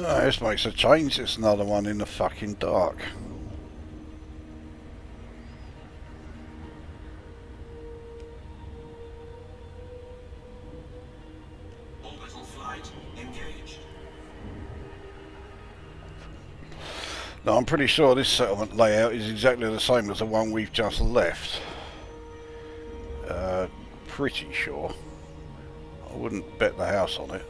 Oh, this makes a change. It's another one in the fucking dark. Orbital flight engaged. Now, I'm pretty sure this settlement layout is exactly the same as the one we've just left. Pretty sure. I wouldn't bet the house on it.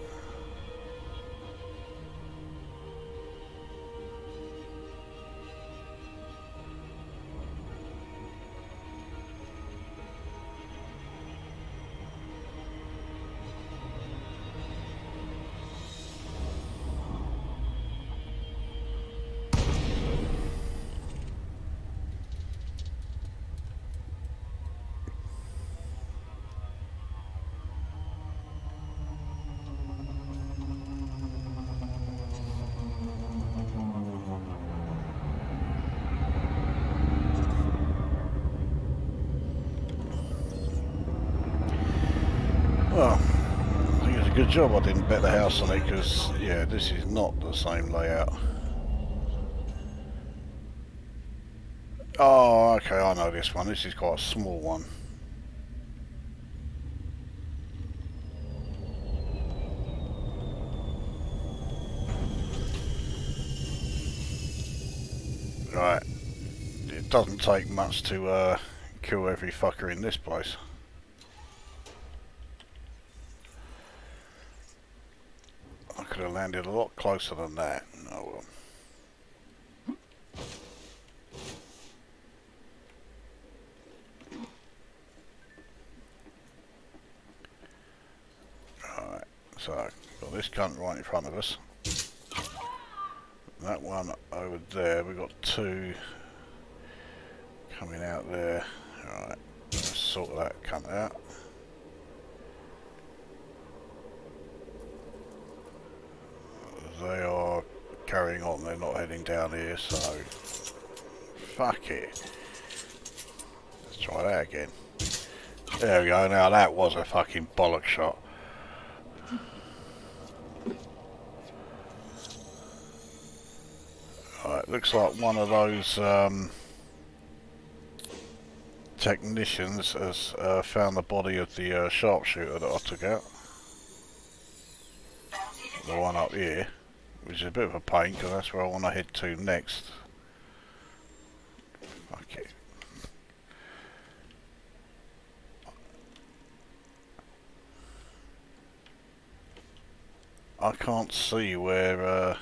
Well, I think it's a good job I didn't bet the house on it, because, yeah, this is not the same layout. Oh, okay, I know this one. This is quite a small one. Right. It doesn't take much to kill every fucker in this place. I could have landed a lot closer than that. Oh well. Alright, so got this cunt right in front of us. That one over there, we've got two coming out there. Alright, let's sort that cunt out. They are carrying on, they're not heading down here, so fuck it. Let's try that again. There we go, now that was a fucking bollock shot. Alright, looks like one of those technicians has found the body of the sharpshooter that I took out. The one up here. Which is a bit of a pain, because that's where I want to head to next. Fuck it. I can't see where...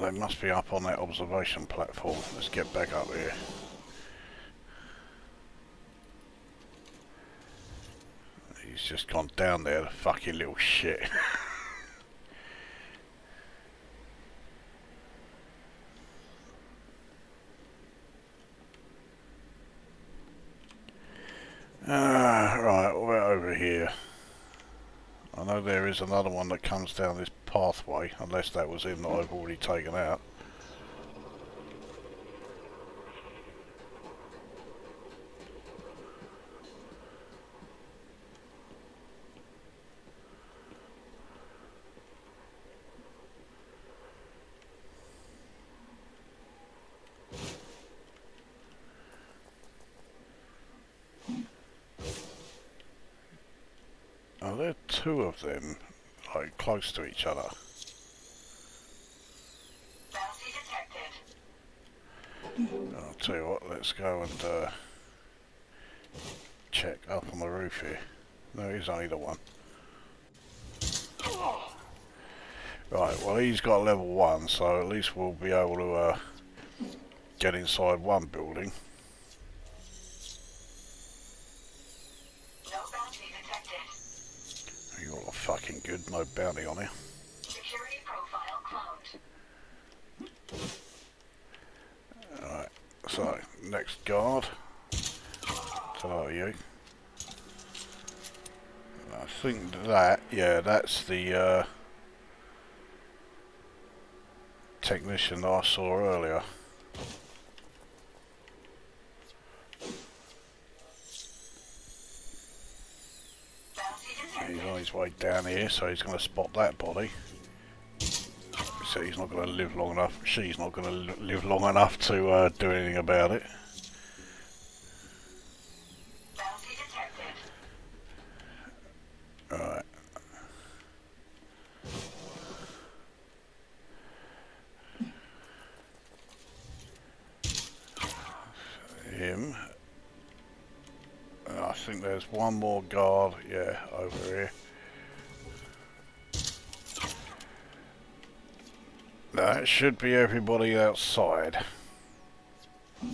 they must be up on that observation platform. Let's get back up here. He's just gone down there, the fucking little shit. Right, we're over here. I know there is another one that comes down this pathway, unless that was him that I've already taken out. Oh, there are two of them, like, close to each other. Bounty detected. I'll tell you what, let's go and check up on the roof here. No, he's only the one. Right, well he's got level 1, so at least we'll be able to get inside one building. No bounty detected. You're all fucking good, no bounty on you. Security profile cloned. Alright, so, next guard. So you. I think that, yeah, that's the technician that I saw earlier. He's on his way down here, so he's going to spot that body. So he's not going to live long enough. She's not going to live long enough to do anything about it. Bounty detected. Alright. Him. I think there's one more guard, yeah, over here. That should be everybody outside. No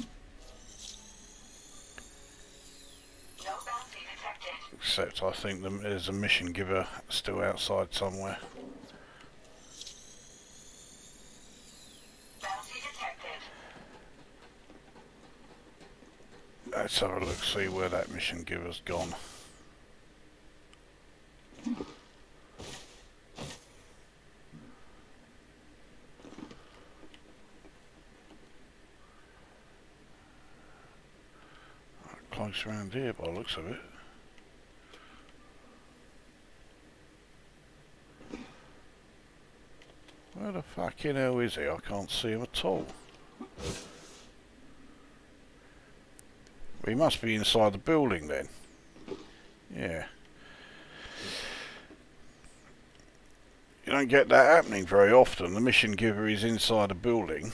bounty detected. Except I think there's a mission giver still outside somewhere. Bounty detected. Let's have a look, see where that mission giver's gone. Close around here by the looks of it. Where the fucking hell is he? I can't see him at all. He must be inside the building then. Yeah. You don't get that happening very often. The mission giver is inside a building.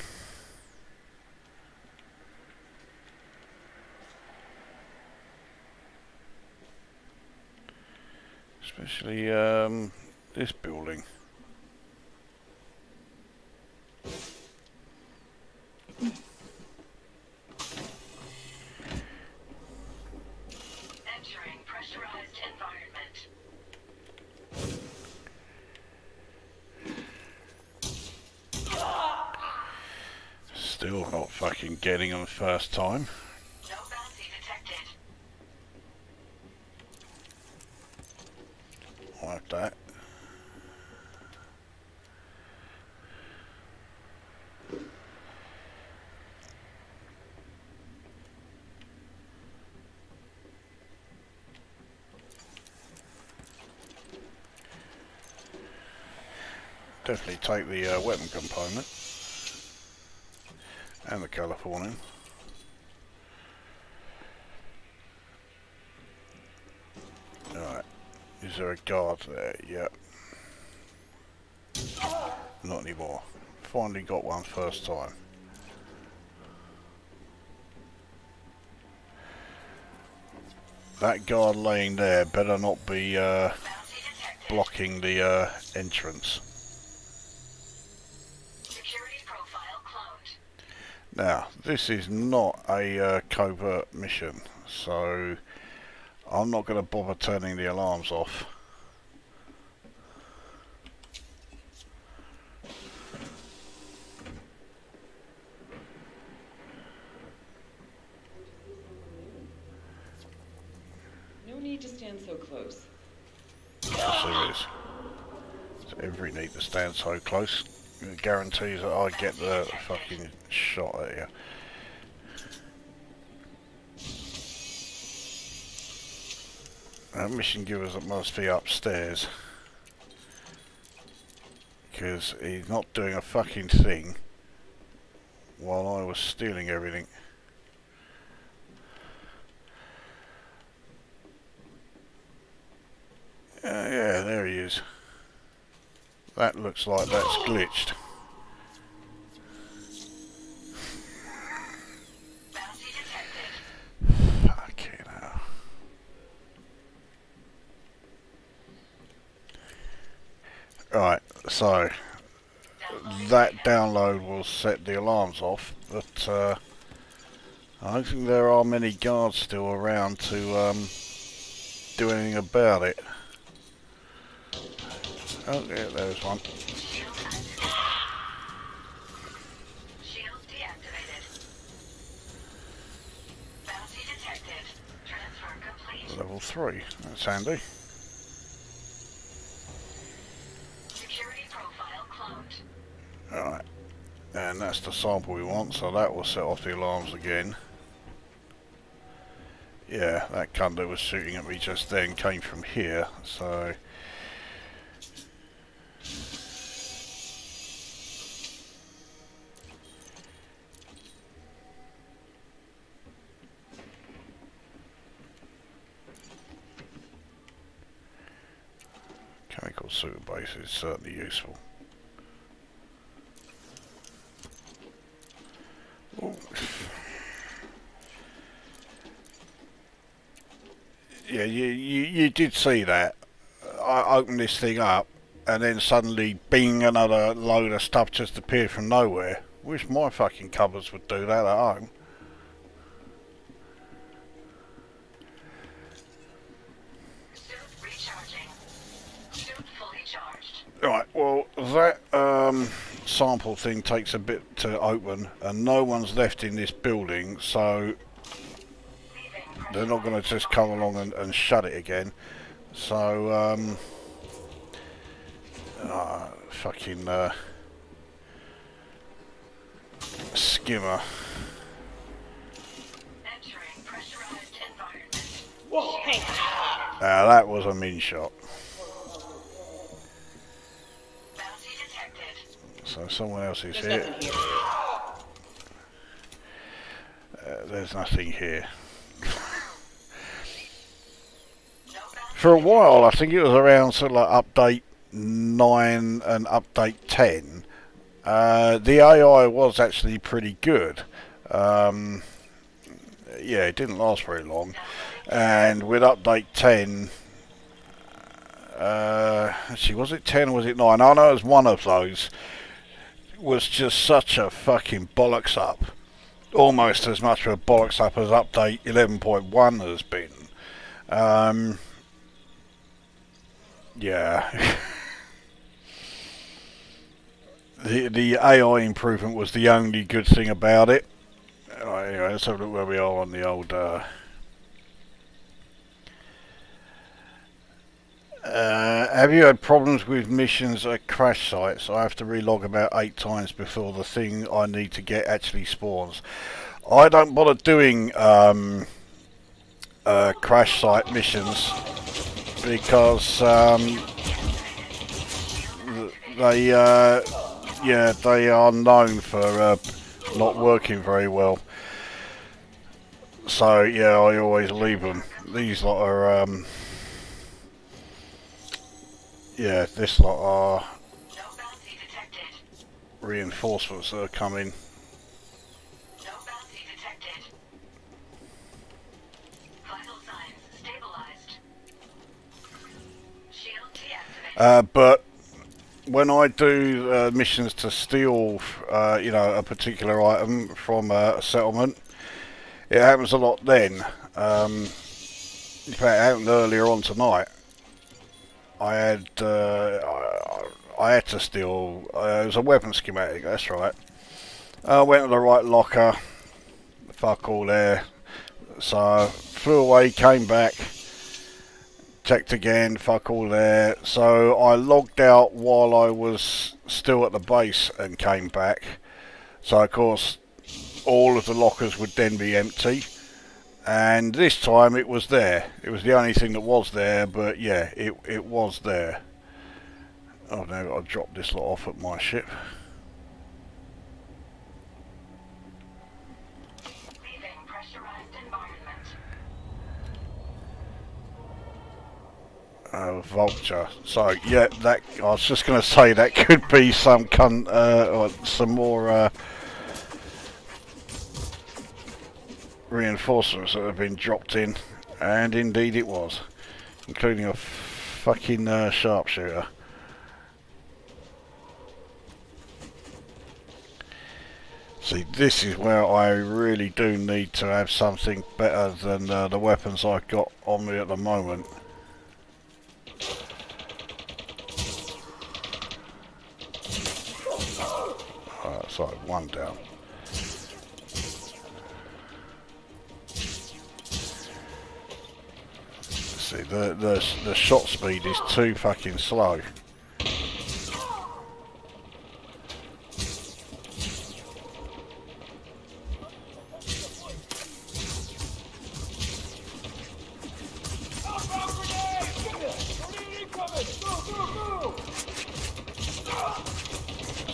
Especially this building. Entering pressurized environment. Still not fucking getting him the first time. No bounty detected. Like that. Definitely take the weapon component and the Californian. Alright, is there a guard there? Yep. Not anymore. Finally got one first time. That guard laying there better not be blocking the entrance. Security profile cloned. Now, this is not a covert mission, so I'm not going to bother turning the alarms off. No need to stand so close. Yes, there is. There's every need to stand so close. It guarantees that I get the fucking shot at you. That mission givers that must be upstairs. Because he's not doing a fucking thing while I was stealing everything. Yeah, there he is. That looks like that's glitched. Bounty detected. Fucking hell. Right, so that download will set the alarms off, but I don't think there are many guards still around to do anything about it. Oh, yeah, there's one. Shield activated. Shield deactivated. Bounty detected. Transfer complete. Level 3. That's handy. Security profile cloned. Alright. And that's the sample we want, so that will set off the alarms again. Yeah, that cunt that was shooting at me just then came from here, so... Chemical suit base is certainly useful. Ooh. Yeah, you did see that. I opened this thing up and then suddenly bing, another load of stuff just appeared from nowhere. Wish my fucking cupboards would do that at home. Suit recharging. Suit fully charged. Right, well that sample thing takes a bit to open and no one's left in this building, so they're not going to just come along and shut it again. So fucking skimmer. Entering pressurized environment. Whoa, hey. That was a min shot. Bounty detected. So someone else is There's here. nothing here. There's nothing here. No bounty. For a while, I think it was around sort of like update 9 and update 10. The AI was actually pretty good. Yeah, it didn't last very long. And with update 10, actually, was it 10 or was it 9? I know it was one of those. It was just such a fucking bollocks up. Almost as much of a bollocks up as update 11.1 has been. Yeah. The AI improvement was the only good thing about it. Right, anyway, let's have a look where we are on the old... have you had problems with missions at crash sites? I have to relog about 8 times before the thing I need to get actually spawns. I don't bother doing crash site missions because they are known for not working very well. So yeah, I always leave them. These lot are yeah, this lot are No bounty detected. reinforcements that are coming. No bounty detected. Vital signs stabilized. Shield deactivated. But when I do missions to steal, you know, a particular item from a settlement, it happens a lot then. In fact, it happened earlier on tonight. I had to steal. It was a weapon schematic. That's right. I went to the right locker. Fuck all there. So flew away, came back, checked again. Fuck all there. So I logged out while I was still at the base and came back. So of course, all of the lockers would then be empty. And this time it was there. It was the only thing that was there, but yeah, it was there. Oh, now I've got to drop this lot off at my ship. Leaving pressurized environment. Vulture. So yeah, that I was just going to say that could be some or some more reinforcements that have been dropped in, and indeed it was, including a fucking sharpshooter. See, this is where I really do need to have something better than the weapons I've got on me at the moment. Sorry, one down. See, the shot speed is too fucking slow.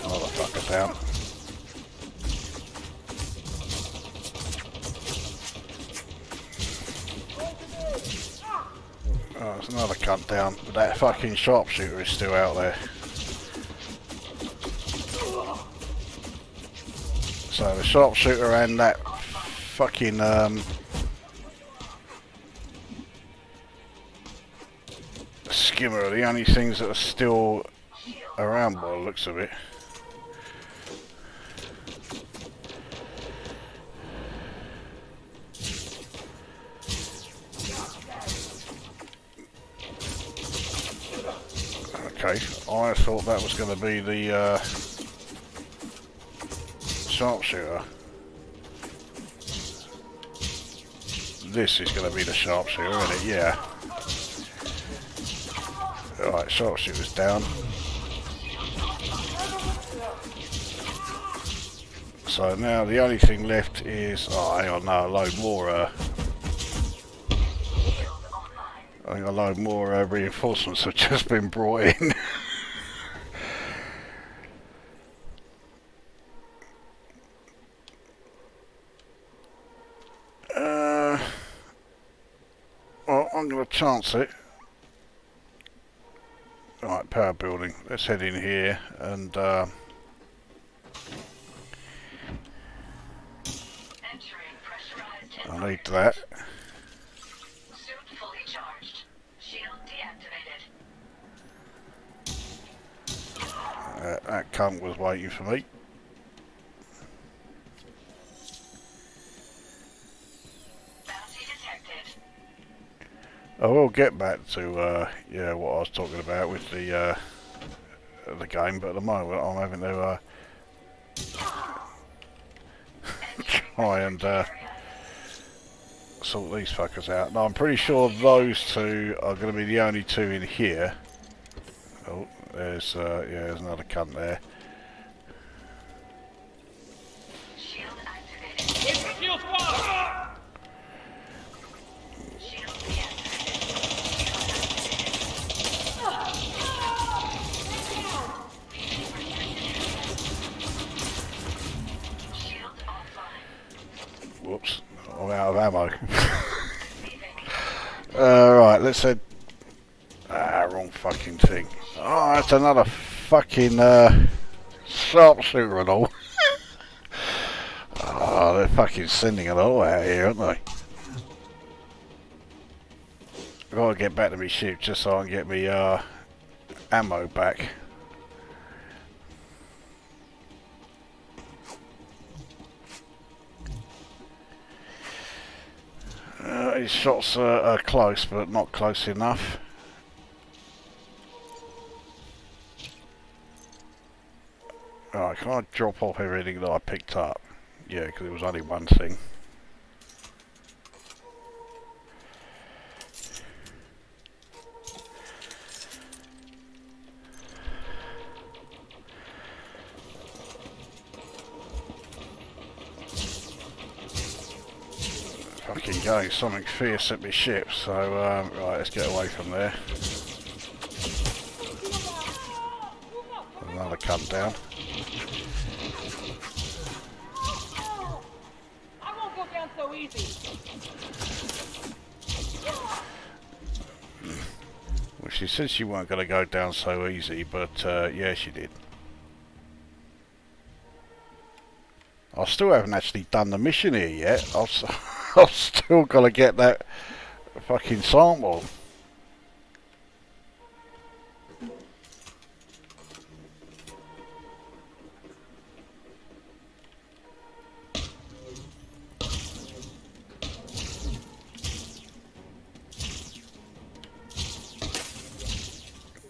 Motherfucker down. Oh, there's another cunt down, but that fucking sharpshooter is still out there. So the sharpshooter and that fucking skimmer are the only things that are still around by the looks of it. Okay, I thought that was going to be the sharpshooter. This is going to be the sharpshooter, isn't it? Yeah. Alright, sharpshooter's down. So now the only thing left is... oh, hang on, no, a load more... I think a load more reinforcements have just been brought in. Well, I'm going to chance it. Right, power building. Let's head in here and Entering pressurized hit I need that. Suit fully charged. Shield deactivated. That cunt was waiting for me. Bounty detected. I will get back to yeah, what I was talking about with the game, but at the moment I'm having to try and sort these fuckers out. Now I'm pretty sure those two are going to be the only two in here. Oh, there's yeah, there's another cunt there. Shield activated. Shield squad! Shield deactivated. Shield offline. Whoops, I'm out of ammo. Right, let's head... wrong fucking thing. Oh, that's another fucking sharpshooter and all. Oh, they're fucking sending it all out here, aren't they? I've got to get back to my ship just so I can get me ammo back. His shots are close, but not close enough. Alright, can I drop off everything that I picked up? Yeah, because it was only one thing. Fucking going something fierce at my ship, so right, let's get away from there. Another cunt down. I won't go down so easy. Well, she said she weren't going to go down so easy, but yeah, she did. I still haven't actually done the mission here yet. I've still got to get that fucking sample.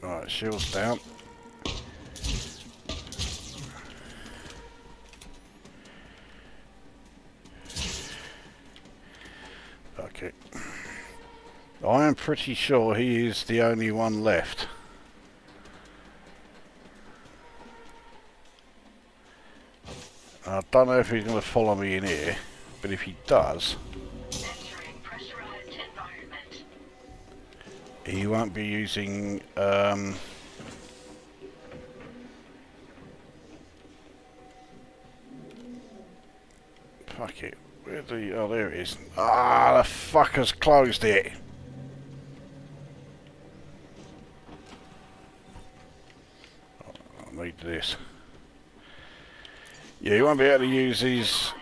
Right, shields down. Okay. I am pretty sure he is the only one left. I don't know if he's going to follow me in here, but if he does, Entering pressurized environment. he won't be using fuck it. Where the oh there it is. Ah, the fuckers closed it. I need this. Yeah, he won't be able to use his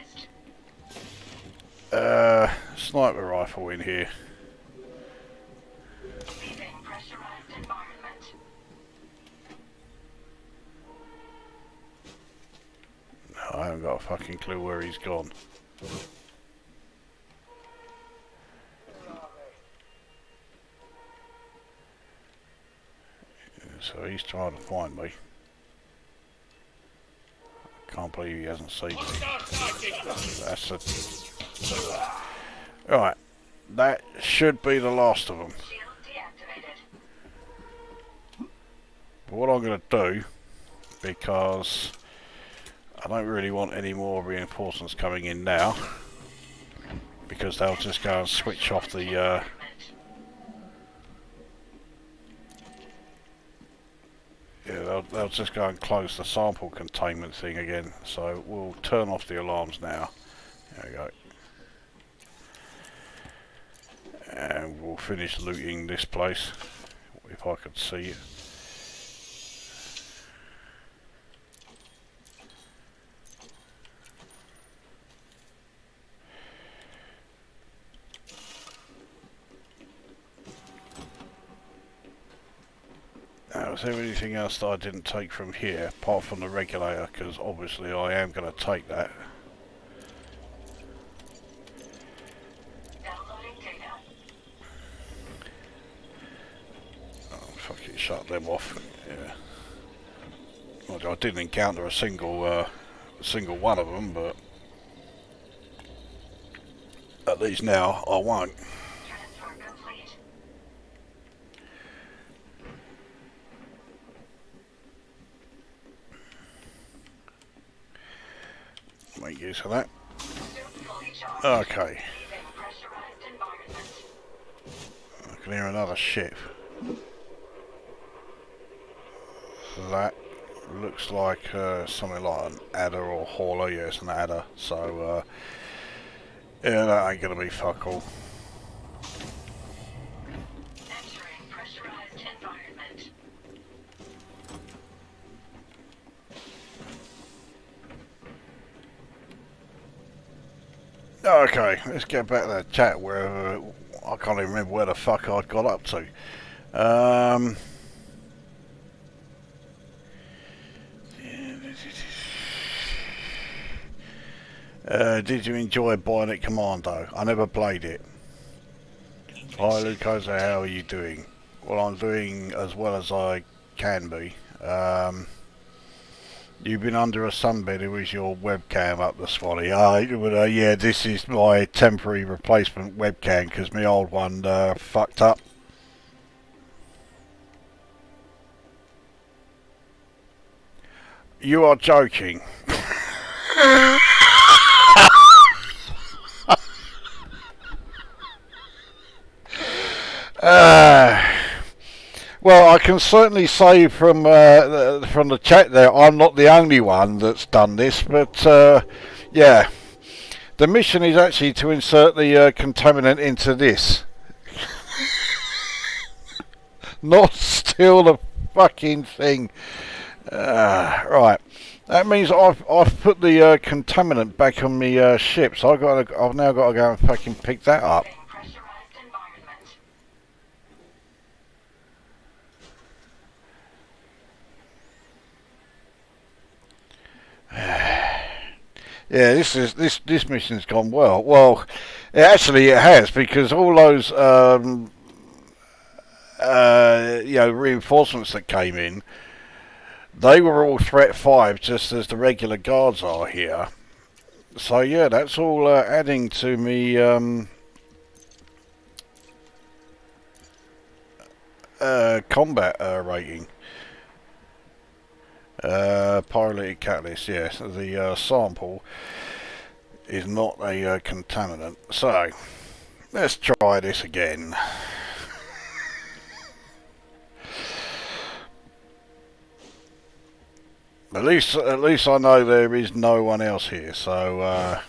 sniper rifle in here. Leaving pressurized environment. No, I haven't got a fucking clue where he's gone. So he's trying to find me. Can't believe he hasn't seen me. That's a... Right, that should be the last of them. Shield deactivated. But what I'm going to do, because I don't really want any more reinforcements coming in now, because they'll just go and switch off the yeah, they'll just go and close the sample containment thing again. So we'll turn off the alarms now. There we go. And we'll finish looting this place, if I could see it. Now, is there anything else that I didn't take from here, apart from the regulator, because obviously I am going to take that. Downloading data. Oh, fuck it, shut them off. Yeah. Well, I didn't encounter a single one of them, but at least now I won't. Transfer complete. Make use of that. Suit fully charged. Okay. Leaving pressurized environment. I can hear another ship. That looks like something like an adder or hauler. Yeah, it's an adder. So, yeah, that ain't gonna be fuck all. Entering pressurized environment. Okay, let's get back to that chat where I can't even remember where the fuck I got up to. Did you enjoy Bionic Commando? I never played it. Hi Lukozer, how are you doing? Well, I'm doing as well as I can be. You've been under a sunbed with your webcam up this morning. Yeah, this is my temporary replacement webcam because my old one fucked up. You are joking. Well, I can certainly say from the chat there, I'm not the only one that's done this, but yeah, the mission is actually to insert the contaminant into this. not steal the fucking thing. Right. That means I've put the contaminant back on the ship, so I've now got to go and fucking pick that up. Pressurized environment. Yeah, this mission's gone well. Well, actually it has, because all those reinforcements that came in, they were all threat 5, just as the regular guards are here. So yeah, that's all adding to me combat rating. Pyrolytic catalyst, yes. The sample is not a contaminant. So, let's try this again. At least I know there is no one else here. So,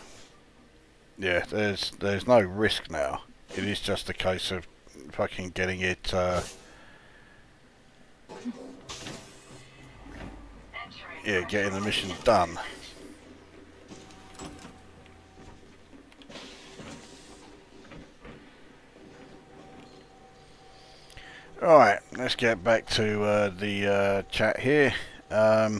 yeah, there's no risk now. It is just a case of fucking getting it. Yeah, getting the mission done. Alright, let's get back to the chat here. I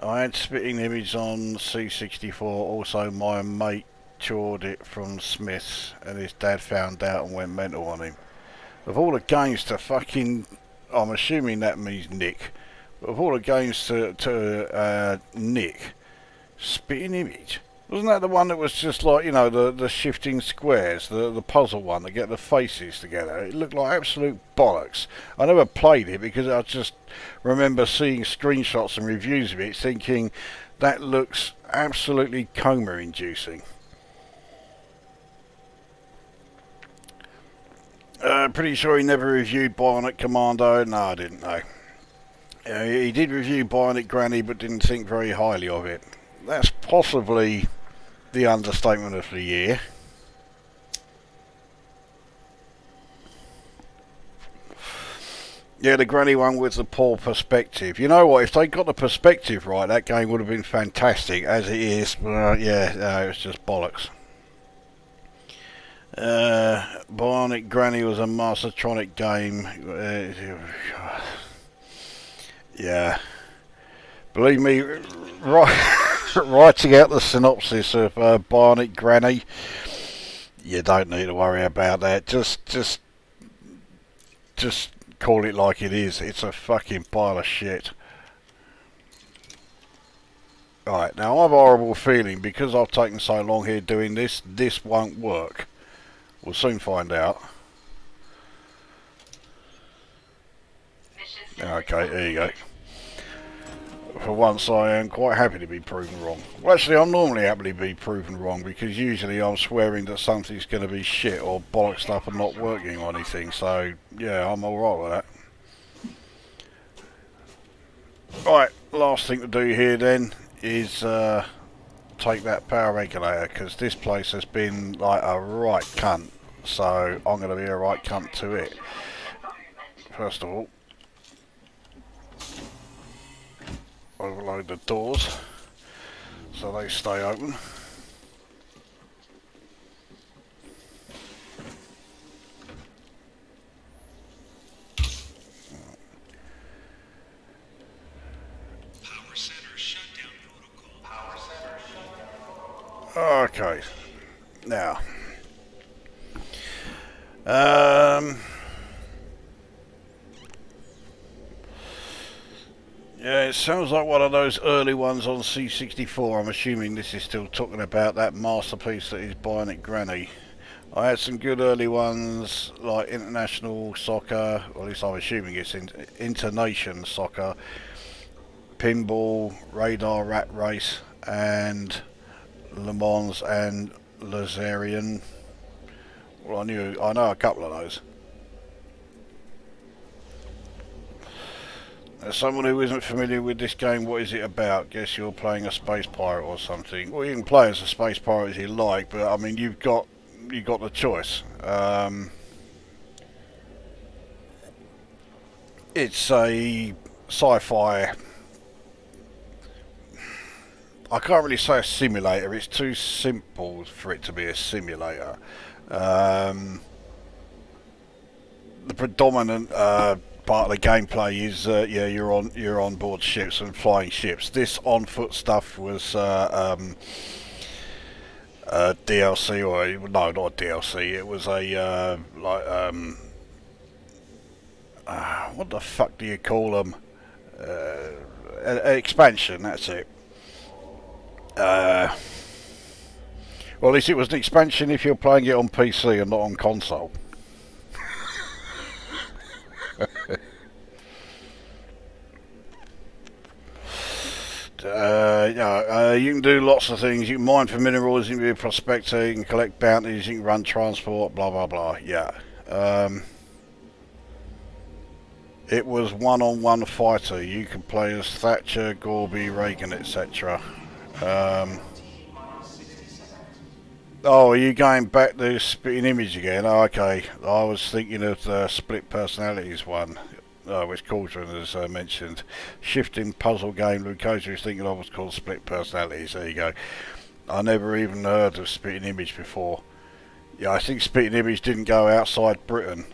had spitting image on C64, also my mate chored it from Smith's and his dad found out and went mental on him. Of all the games to fucking, I'm assuming that means Nick. Of all the games to nick, spitting image. Wasn't that the one that was just like, you know, the shifting squares, the puzzle one that get the faces together? It looked like absolute bollocks. I never played it because I just remember seeing screenshots and reviews of it thinking that looks absolutely coma-inducing. Pretty sure he never reviewed Bionic Commando. No, I didn't know. He did review Bionic Granny, but didn't think very highly of it. That's possibly the understatement of the year. Yeah, the Granny one with the poor perspective. You know what? If they got the perspective right, that game would have been fantastic. As it is, yeah, it was just bollocks. Bionic Granny was a Mastertronic game. Yeah, believe me, writing out the synopsis of Bionic Granny, you don't need to worry about that. Just call it like it is. It's a fucking pile of shit. Right, now I've a horrible feeling because I've taken so long here doing this won't work. We'll soon find out. Okay, there you go. For once I am quite happy to be proven wrong. Well, actually I'm normally happy to be proven wrong because usually I'm swearing that something's going to be shit or bollocks up and not working or anything, so yeah, I'm alright with that. Right, last thing to do here then is take that power regulator, because this place has been like a right cunt, so I'm going to be a right cunt to it. First of all, overload the doors so they stay open. Power center shutdown protocol. Power center shutdown. Okay, now yeah, it sounds like one of those early ones on C64. I'm assuming this is still talking about that masterpiece that is Bionic Granny. I had some good early ones like International Soccer, or at least I'm assuming it's Internation Soccer, Pinball, Radar Rat Race, and Le Mans and Lazarian. Well, I know a couple of those. As someone who isn't familiar with this game, what is it about? Guess you're playing a space pirate or something. Well, you can play as a space pirate as you like, but I mean, you've got the choice. It's a sci-fi. I can't really say a simulator. It's too simple for it to be a simulator. The predominant part of the gameplay is yeah, you're on board ships and flying ships. This on foot stuff was DLC, or no, not DLC. It was a what the fuck do you call them? An expansion. That's it. Well, at least it was an expansion if you're playing it on PC and not on console. You can do lots of things. You can mine for minerals, you can be a prospector, you can collect bounties, you can run transport, blah blah blah. Yeah. It was one-on-one fighter. You could play as Thatcher, Gorby, Reagan, etc. Oh, are you going back to Spitting Image again? Oh, okay. I was thinking of the Split Personalities one, which Cauldron has mentioned. Shifting puzzle game. Lukozer is thinking of was called Split Personalities. There you go. I never even heard of Spitting Image before. Yeah, I think Spitting Image didn't go outside Britain.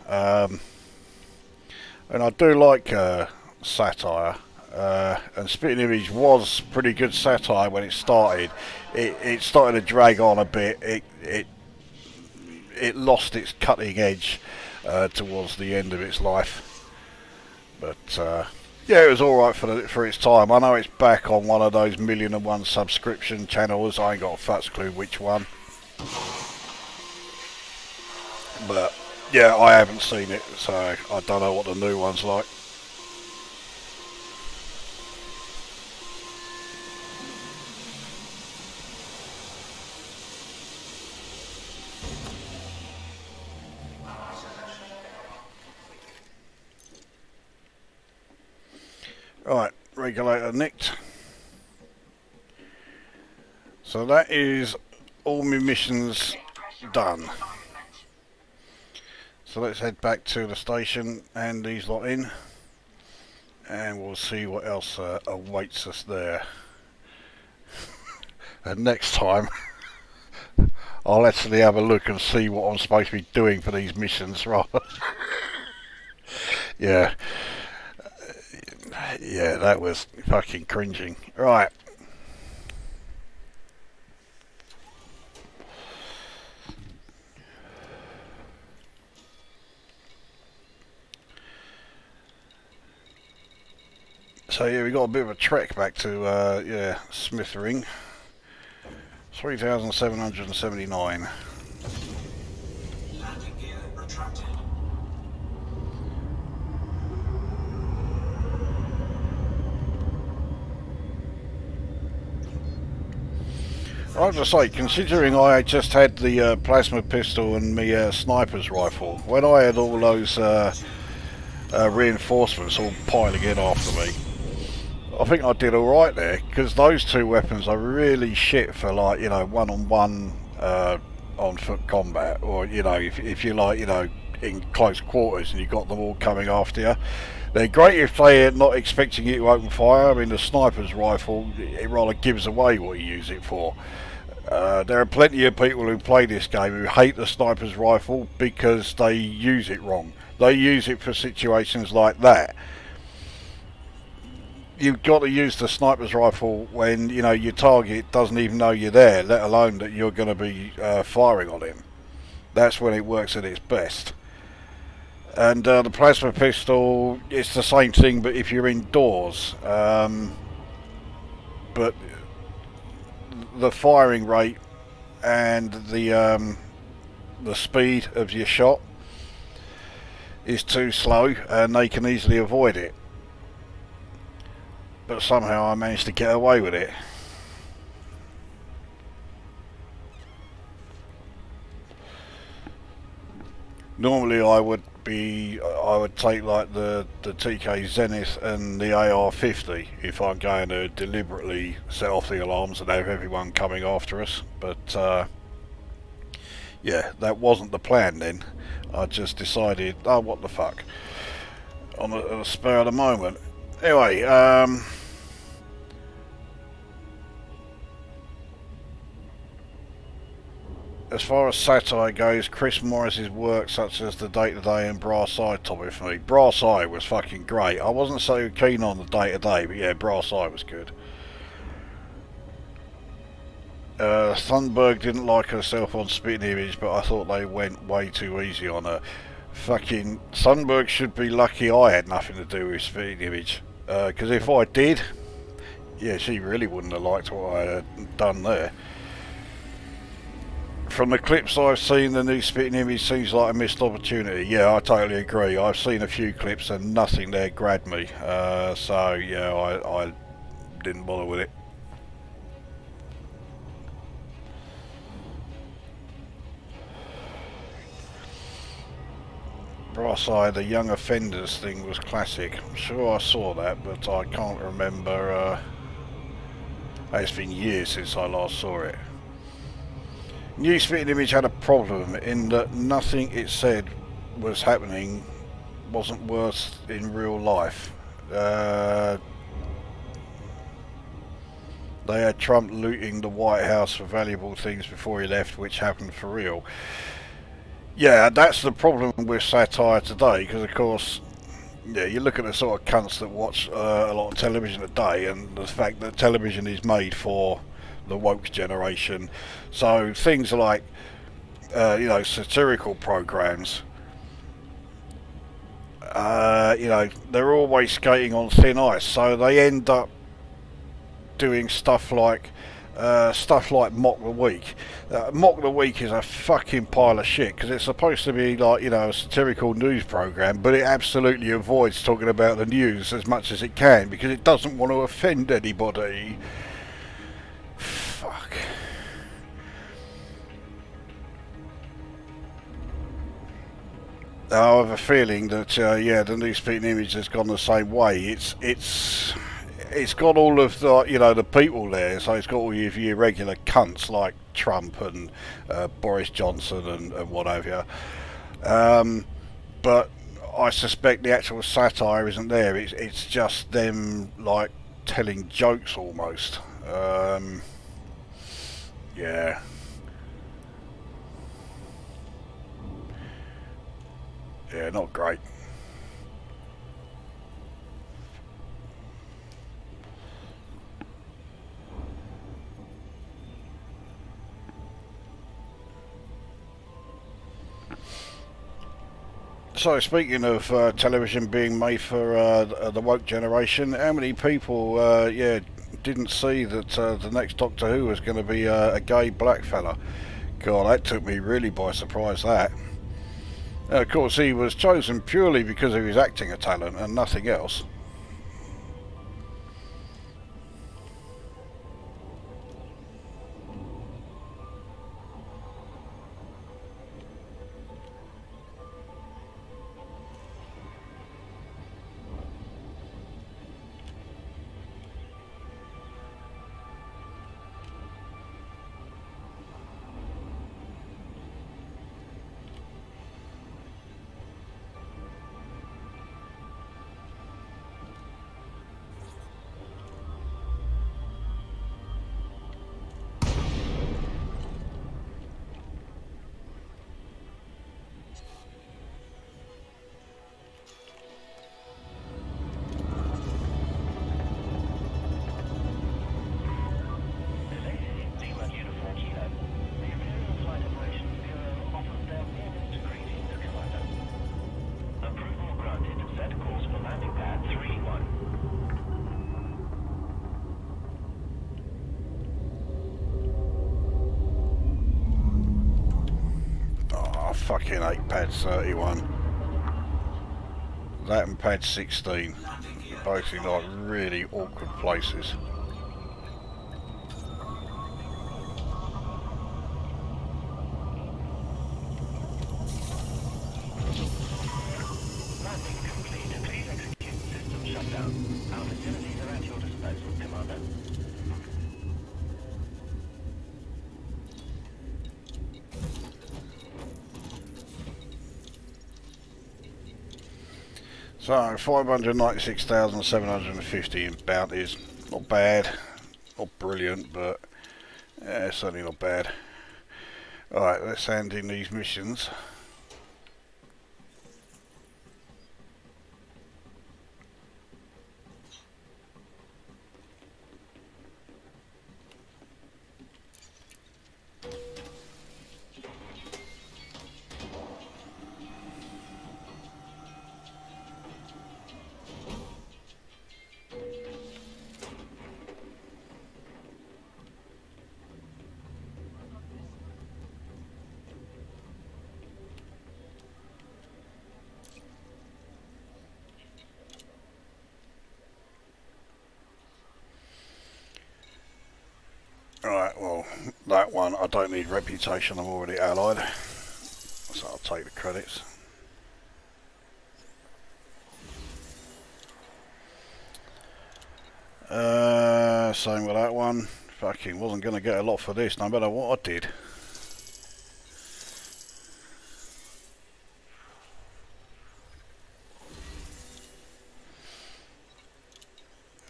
And I do like satire. And Spitting Image was pretty good satire when it started. It started to drag on a bit. It lost its cutting edge towards the end of its life. But yeah, it was alright for its time. I know it's back on one of those 1,000,001 subscription channels. I ain't got a fuss clue which one. But yeah, I haven't seen it, so I don't know what the new one's like. Right, regulator nicked. So that is all my missions done. So let's head back to the station and these lot in, and we'll see what else awaits us there. And next time I'll actually have a look and see what I'm supposed to be doing for these missions, right? Yeah. Yeah, that was fucking cringing. Right. So yeah, we got a bit of a trek back to yeah, Smithering. 3,779. Landing gear retracted. I have to say, considering I just had the plasma pistol and my sniper's rifle, when I had all those reinforcements all piling in after me, I think I did alright there, because those two weapons are really shit for, like, you know, one-on-one on foot combat, or, you know, if you're, like, you know, in close quarters and you've got them all coming after you. They're great if they're not expecting you to open fire. I mean, the sniper's rifle, it rather gives away what you use it for. There are plenty of people who play this game who hate the sniper's rifle because they use it wrong. They use it for situations like that. You've got to use the sniper's rifle when, you know, your target doesn't even know you're there, let alone that you're going to be firing on him. That's when it works at its best. And the plasma pistol, it's the same thing, but if you're indoors. But the firing rate and the speed of your shot is too slow, and they can easily avoid it. But somehow I managed to get away with it. Normally I would take like the TK Zenith and the AR-50 if I'm going to deliberately set off the alarms and have everyone coming after us, but yeah, that wasn't the plan then. I just decided, oh, what the fuck. on a spur of the moment. Anyway, as far as satire goes, Chris Morris's work such as The Day-to-Day and Brass Eye top it for me. Brass Eye was fucking great. I wasn't so keen on The Day-to-Day, but yeah, Brass Eye was good. Thunberg didn't like herself on Spitting Image, but I thought they went way too easy on her. Fucking Thunberg should be lucky I had nothing to do with Spitting Image. Because if I did, yeah, she really wouldn't have liked what I had done there. From the clips I've seen, the new Spitting Image seems like a missed opportunity. Yeah, I totally agree. I've seen a few clips and nothing there grabbed me. So yeah, I didn't bother with it. Brass Eye, the young offenders thing was classic. I'm sure I saw that, but I can't remember. It's been years since I last saw it. New Spitting Image had a problem in that nothing it said was happening wasn't worse in real life. They had Trump looting the White House for valuable things before he left, which happened for real. Yeah, that's the problem with satire today, because of course, yeah, you look at the sort of cunts that watch a lot of television today, and the fact that television is made for the woke generation. So things like, you know, satirical programs, you know, they're always skating on thin ice. So they end up doing stuff like Mock the Week. Mock the Week is a fucking pile of shit because it's supposed to be like, you know, a satirical news program, but it absolutely avoids talking about the news as much as it can because it doesn't want to offend anybody. Fuck. I have a feeling that yeah, the new Spitting Image has gone the same way. It's got all of the, you know, the people there, so it's got all of your regular cunts like Trump and Boris Johnson and what have you. But I suspect the actual satire isn't there. It's just them like telling jokes almost. Yeah. Yeah, not great. So speaking of television being made for the woke generation, how many people yeah, didn't see that the next Doctor Who was going to be a gay black fella? God, that took me really by surprise, that. Of course, he was chosen purely because of his acting talent and nothing else. Fucking hate pad 31. That and pad 16. Both in like really awkward places. Landing complete. Please execute system shutdown. Our facilities are at your disposal, Commander. So 596,750 in bounties. Not bad. Not brilliant, but yeah, certainly not bad. Alright, let's hand in these missions. Right, well, that one, I don't need reputation, I'm already allied. So I'll take the credits. Same with that one. Fucking wasn't going to get a lot for this, no matter what I did.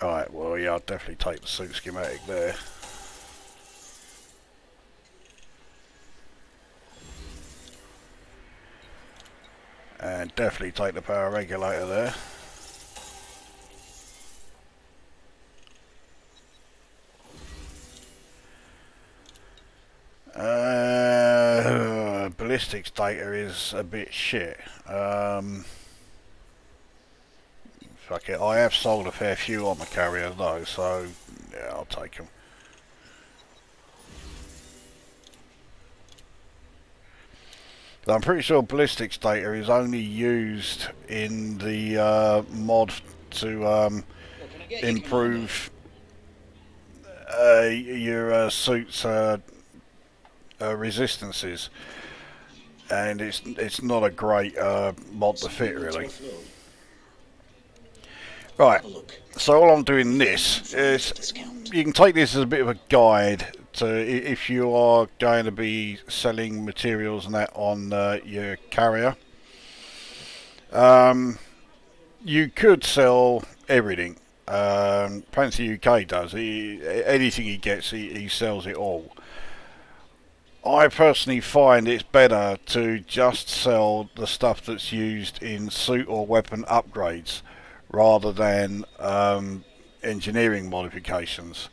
Alright, well, yeah, I'll definitely take the suit schematic there. And definitely take the power regulator there. Ballistics data is a bit shit. Fuck it, I have sold a fair few on the carrier though, so yeah, I'll take them. I'm pretty sure ballistics data is only used in the mod to improve your suit's resistances, and it's not a great mod to fit really. Right, so all I'm doing this is, you can take this as a bit of a guide to if you are going to be selling materials and that on your carrier. You could sell everything. Fancy UK does. Anything he gets, he sells it all. I personally find it's better to just sell the stuff that's used in suit or weapon upgrades rather than engineering modifications.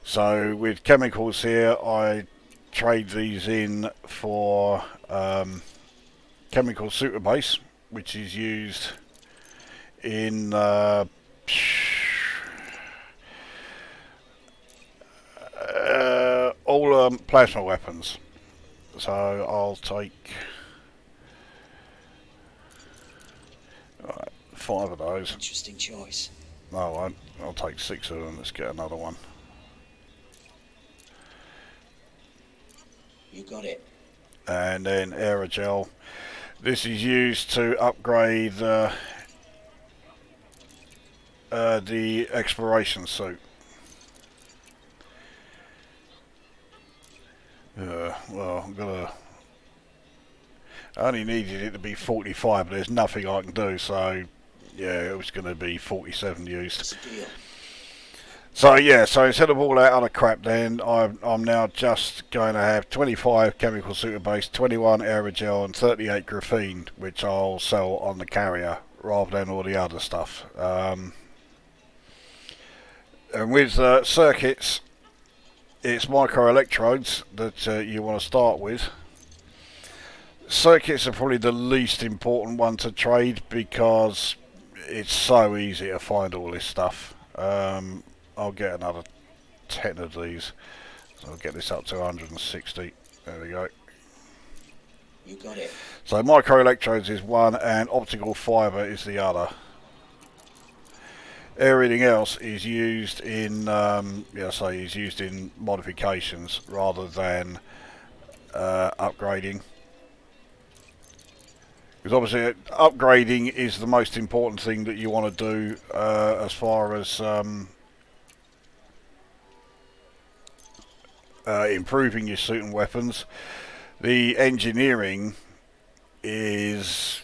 So with chemicals here, I trade these in for chemical suitor base, which is used in all plasma weapons. So I'll take 5 of those. Interesting choice. No, I won't. I'll take 6 of them. Let's get another one. You got it. And then aerogel. This is used to upgrade the exploration suit. Well, I'm gonna. I only needed it to be 45, but there's nothing I can do, so yeah, it was going to be 47 used. So yeah, so instead of all that other crap, then I'm now just going to have 25 chemical suitor base, 21 aerogel, and 38 graphene, which I'll sell on the carrier rather than all the other stuff. And with circuits, it's microelectrodes that you want to start with. Circuits are probably the least important one to trade because it's so easy to find all this stuff. I'll get another 10 of these. So I'll get this up to 160. There we go. You got it. So microelectrodes is one and optical fibre is the other. Everything else is used in is used in modifications rather than upgrading. Because obviously upgrading is the most important thing that you want to do as far as improving your suit and weapons. The engineering is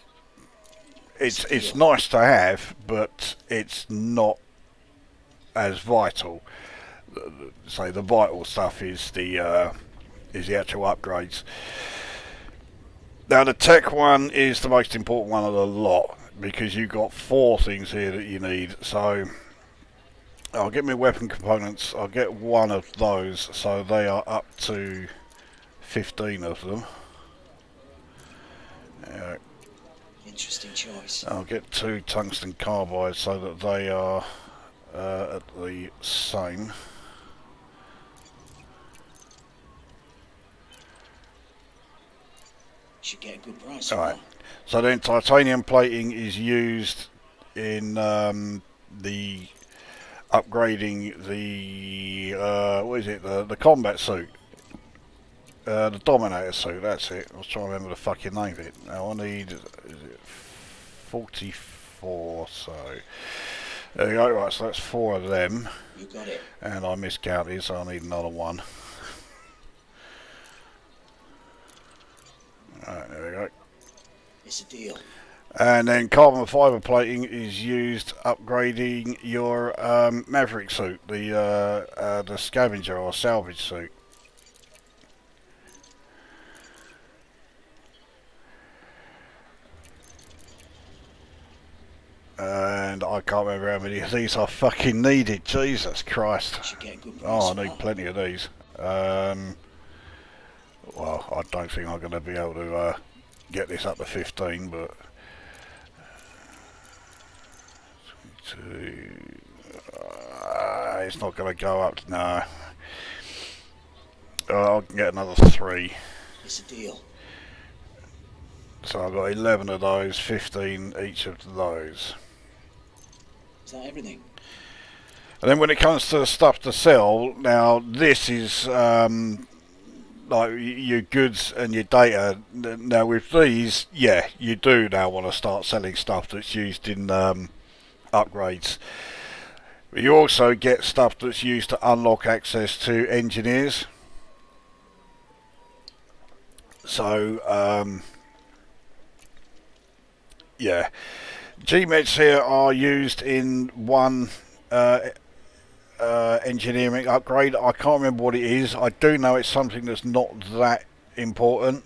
it's nice to have, but it's not as vital. Say the vital stuff is the actual upgrades. Now the tech one is the most important one of the lot because you've got 4 things here that you need. So I'll get my weapon components. I'll get one of those, so they are up to 15 of them. Interesting choice. I'll get 2 tungsten carbides so that they are at the same. Should get a good price. Alright, so then titanium plating is used in the upgrading the what is it, the combat suit, the Dominator suit, that's it. I was trying to remember the fucking name of it. Now I need, is it 44, so there you go. Right, so that's 4 of them. You got it. And I miscounted, so I need another one. Alright, there we go. It's a deal. And then carbon fibre plating is used upgrading your Maverick suit, the scavenger or salvage suit. And I can't remember how many of these I fucking needed. Jesus Christ. Should get a good price. Oh, I need plenty of these. Well, I don't think I'm going to be able to get this up to 15, but... it's not going to go up. No. I can get another 3. It's a deal. So I've got 11 of those, 15 each of those. Is that everything? And then when it comes to the stuff to sell, now this is like your goods and your data. Now with these, yeah, you do now want to start selling stuff that's used in upgrades. You also get stuff that's used to unlock access to engineers. So yeah, G-Meds here are used in one engineering upgrade. I can't remember what it is. I do know it's something that's not that important,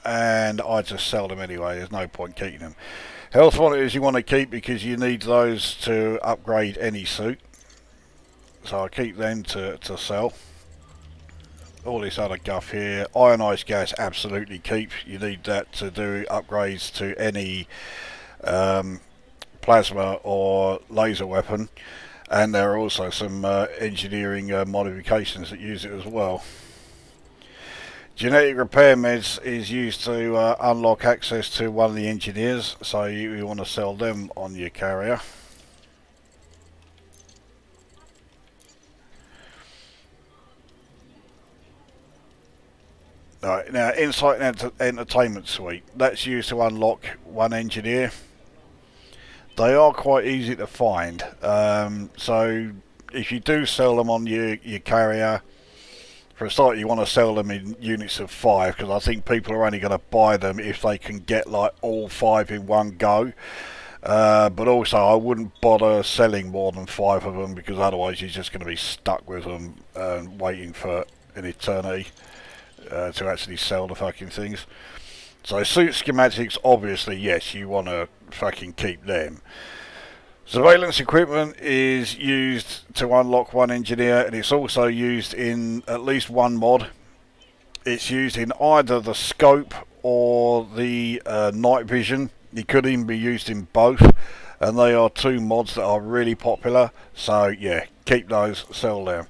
and I just sell them anyway. There's no point keeping them. Health monitors you want to keep because you need those to upgrade any suit. So I keep them to sell. All this other guff here. Ionized gas absolutely keep. You need that to do upgrades to any plasma or laser weapon. And there are also some engineering modifications that use it as well. Genetic repair meds is used to unlock access to one of the engineers, so you want to sell them on your carrier. Alright, now Insight and Entertainment Suite, that's used to unlock one engineer. They are quite easy to find, so if you do sell them on your carrier, for a start you want to sell them in units of 5, because I think people are only going to buy them if they can get like all 5 in one go. But also I wouldn't bother selling more than 5 of them, because otherwise you're just going to be stuck with them waiting for an eternity to actually sell the fucking things. So suit schematics, obviously yes, you want to fucking keep them. Surveillance equipment is used to unlock one engineer, and it's also used in at least one mod. It's used in either the scope or the night vision. It could even be used in both, and they are 2 mods that are really popular. So yeah, keep those, sell them.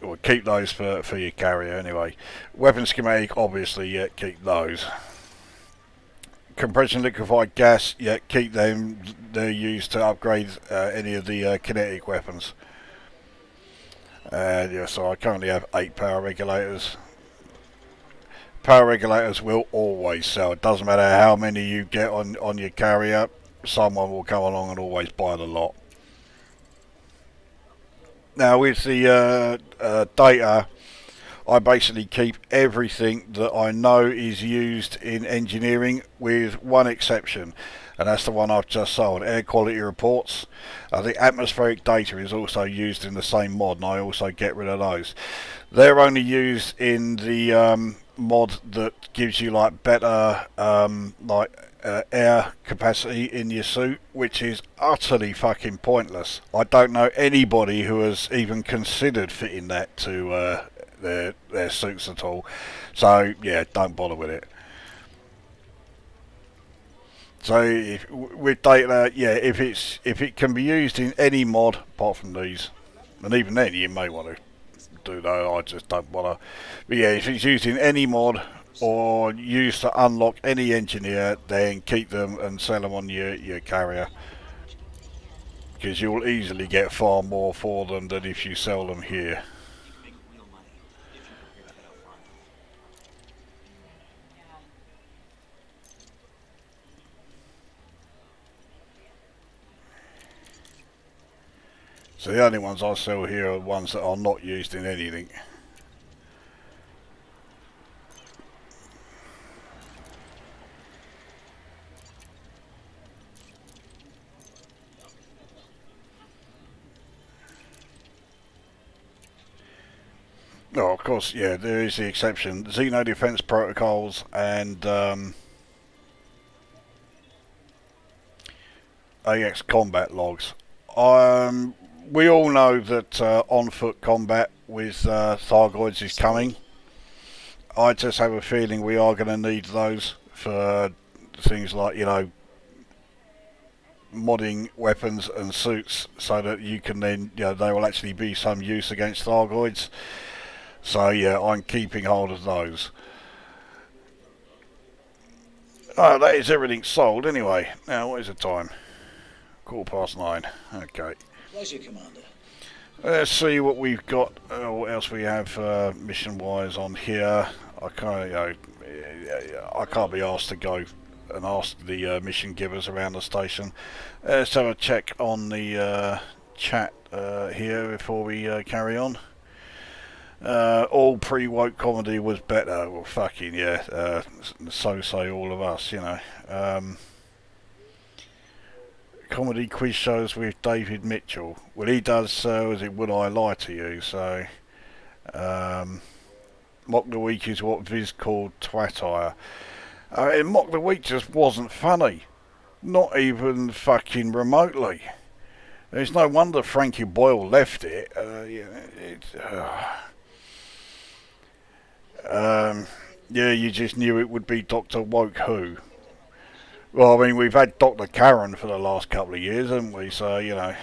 Or keep those for your carrier anyway. Weapon schematic, obviously, yeah, keep those. Compression liquefied gas, yeah, keep them. They're used to upgrade any of the kinetic weapons. Yeah, so I currently have 8 power regulators. Power regulators will always sell. It doesn't matter how many you get on your carrier, someone will come along and always buy the lot. Now with the data, I basically keep everything that I know is used in engineering with one exception, and that's the one I've just sold, air quality reports. I think atmospheric data is also used in the same mod, and I also get rid of those. They're only used in the mod that gives you like better air capacity in your suit, which is utterly fucking pointless. I don't know anybody who has even considered fitting that to their suits at all. So yeah, don't bother with it. So with data, yeah, if it can be used in any mod apart from these, and even then you may want to do that. I just don't bother. But yeah, if it's used in any mod or used to unlock any engineer, then keep them and sell them on your carrier, because you'll easily get far more for them than if you sell them here. So the only ones I sell here are ones that are not used in anything. Oh, of course, yeah, there is the exception. Xeno defense protocols and AX combat logs. We all know that on-foot combat with Thargoids is coming. I just have a feeling we are going to need those for things like, you know, modding weapons and suits, so that you can then, you know, there will actually be some use against Thargoids. So yeah, I'm keeping hold of those. Oh, that is everything sold anyway. Now, what is the time? 9:15. Okay. Pleasure, Commander. Let's see what we've got. What else we have mission-wise on here? I can't be asked to go and ask the mission givers around the station. Let's have a check on the chat here before we carry on. All pre-woke comedy was better. Well, fucking yeah. So say all of us, you know. Comedy quiz shows with David Mitchell. Well, he does, is it Would I Lie to You? So, Mock the Week is what Viz called twatire. Mock the Week just wasn't funny. Not even fucking remotely. There's no wonder Frankie Boyle left it. Yeah, you just knew it would be Dr. Woke Who. Well, I mean, we've had Dr. Karen for the last couple of years, haven't we? So, you know,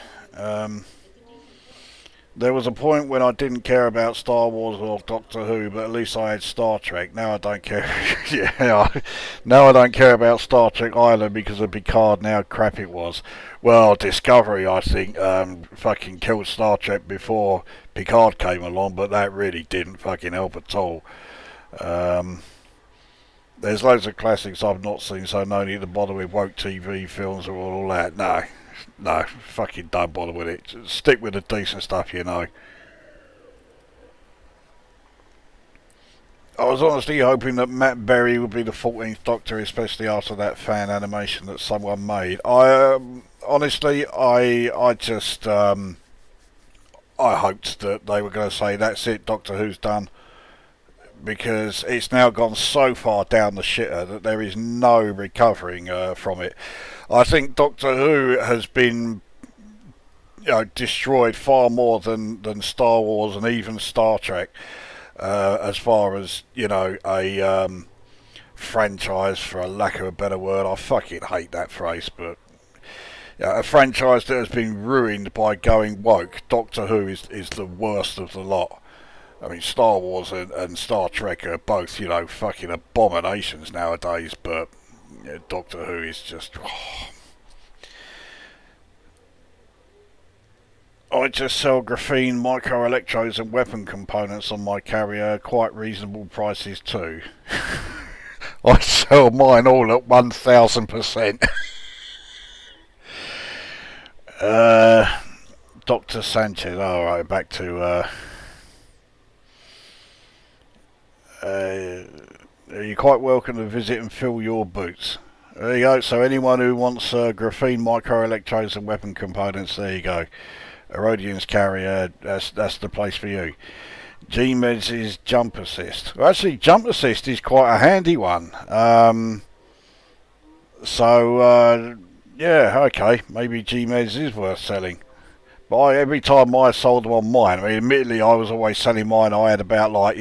there was a point when I didn't care about Star Wars or Doctor Who, but at least I had Star Trek. Now I don't care. Yeah, now I don't care about Star Trek either because of Picard and how crap it was. Well, Discovery, I think, fucking killed Star Trek before Picard came along, but that really didn't fucking help at all. There's loads of classics I've not seen, so no need to bother with woke TV films or all that. No, fucking don't bother with it. Just stick with the decent stuff, you know. I was honestly hoping that Matt Berry would be the 14th Doctor, especially after that fan animation that someone made. I hoped that they were going to say, that's it, Doctor Who's done. Because it's now gone so far down the shitter that there is no recovering from it. I think Doctor Who has been, you know, destroyed far more than Star Wars and even Star Trek, as far as, you know, a franchise, for a lack of a better word. I fucking hate that phrase, but a franchise that has been ruined by going woke. Doctor Who is the worst of the lot. I mean, Star Wars and Star Trek are both, you know, fucking abominations nowadays, but yeah, Doctor Who is just... Oh. I just sell graphene, microelectrodes and weapon components on my carrier, quite reasonable prices too. I sell mine all at 1000%. Dr. Sanchez, alright, back to... You're quite welcome to visit and fill your boots. There you go. So anyone who wants graphene microelectrodes and weapon components, there you go. Erodian's carrier, that's the place for you. G-Meds is jump assist. Well, actually, jump assist is quite a handy one. Yeah, okay, maybe G-Meds is worth selling. But every time I sold them on mine, I mean, admittedly, I was always selling mine. I had about, like,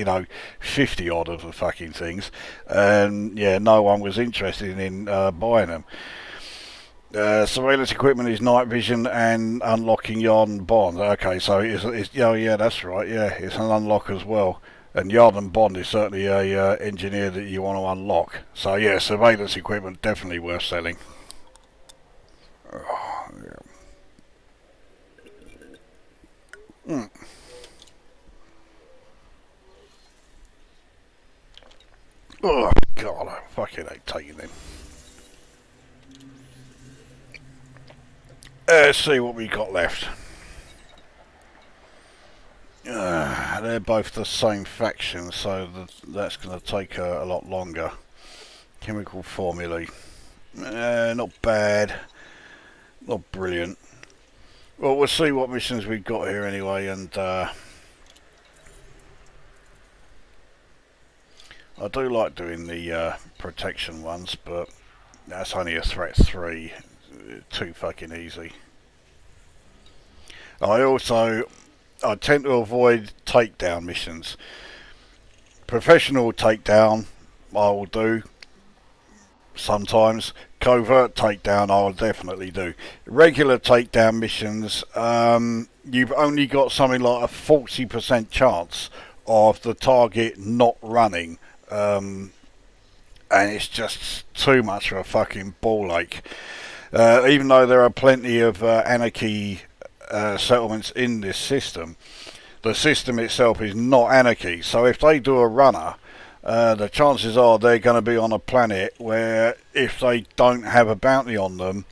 50 odd of the fucking things. And, yeah, no one was interested in buying them. Surveillance equipment is night vision and unlocking yard and bond. Okay, so it's oh yeah, that's right. Yeah, it's an unlock as well. And yard and bond is certainly a engineer that you want to unlock. So yeah, surveillance equipment definitely worth selling. Oh, yeah. Oh God, I fucking hate taking them. Let's see what we got left. They're both the same faction, so that's going to take a lot longer. Chemical formulae. Not bad. Not brilliant. Well, we'll see what missions we've got here anyway, and I do like doing the protection ones, but that's only a threat 3. Too fucking easy. I tend to avoid takedown missions. Professional takedown I will do sometimes. Covert takedown I will definitely do. Regular takedown missions, you've only got something like a 40% chance of the target not running, and it's just too much of a fucking ball ache. Even though there are plenty of anarchy settlements in this system, the system itself is not anarchy. So if they do a runner, the chances are they're going to be on a planet where if they don't have a bounty on them,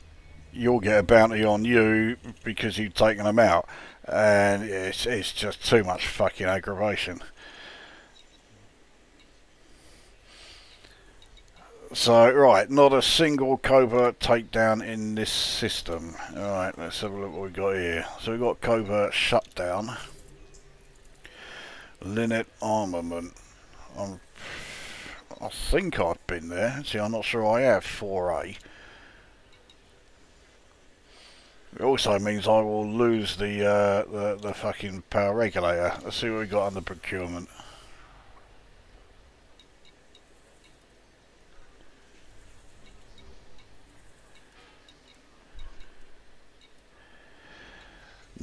you'll get a bounty on you because you've taken them out. And it's just too much fucking aggravation. So, right, not a single covert takedown in this system. Alright, let's have a look what we've got here. So we've got covert shutdown. Linnet armament. I think I've been there. See, I'm not sure I have 4A. It also means I will lose the fucking power regulator. Let's see what we've got under procurement.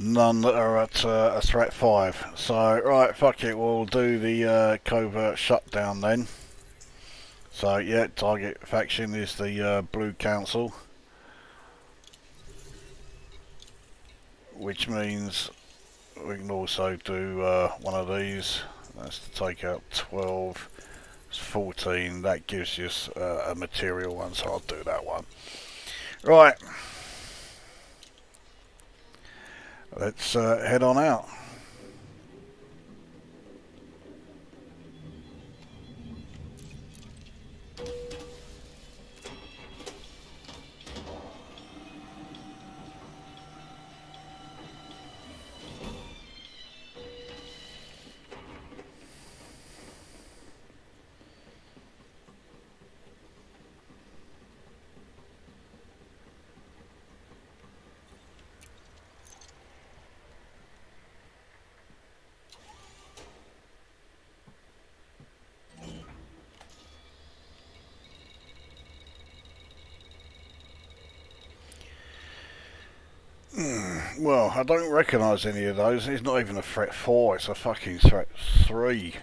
None that are at a threat 5. So, right, fuck it, we'll do the covert shutdown then. So, yeah, target faction is the Blue Council. Which means we can also do one of these. That's to take out 12. It's 14. That gives us a material one, so I'll do that one. Right. Let's head on out. Well, I don't recognise any of those. It's not even a threat 4, it's a fucking threat 3.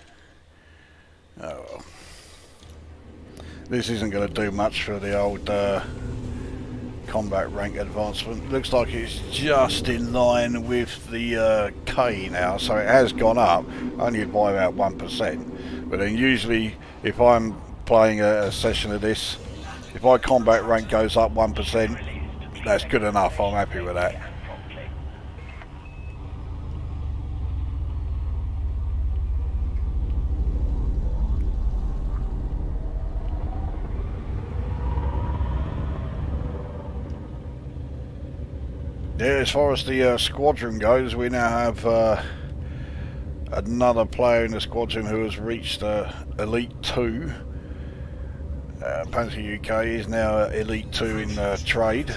Oh well. This isn't going to do much for the old combat rank advancement. Looks like it's just in line with the K now, so it has gone up, only by about 1%. But then usually, if I'm playing a session of this, if my combat rank goes up 1%, that's good enough, I'm happy with that. Yeah, as far as the squadron goes, we now have another player in the squadron who has reached Elite 2. Panzer UK is now Elite 2 in trade.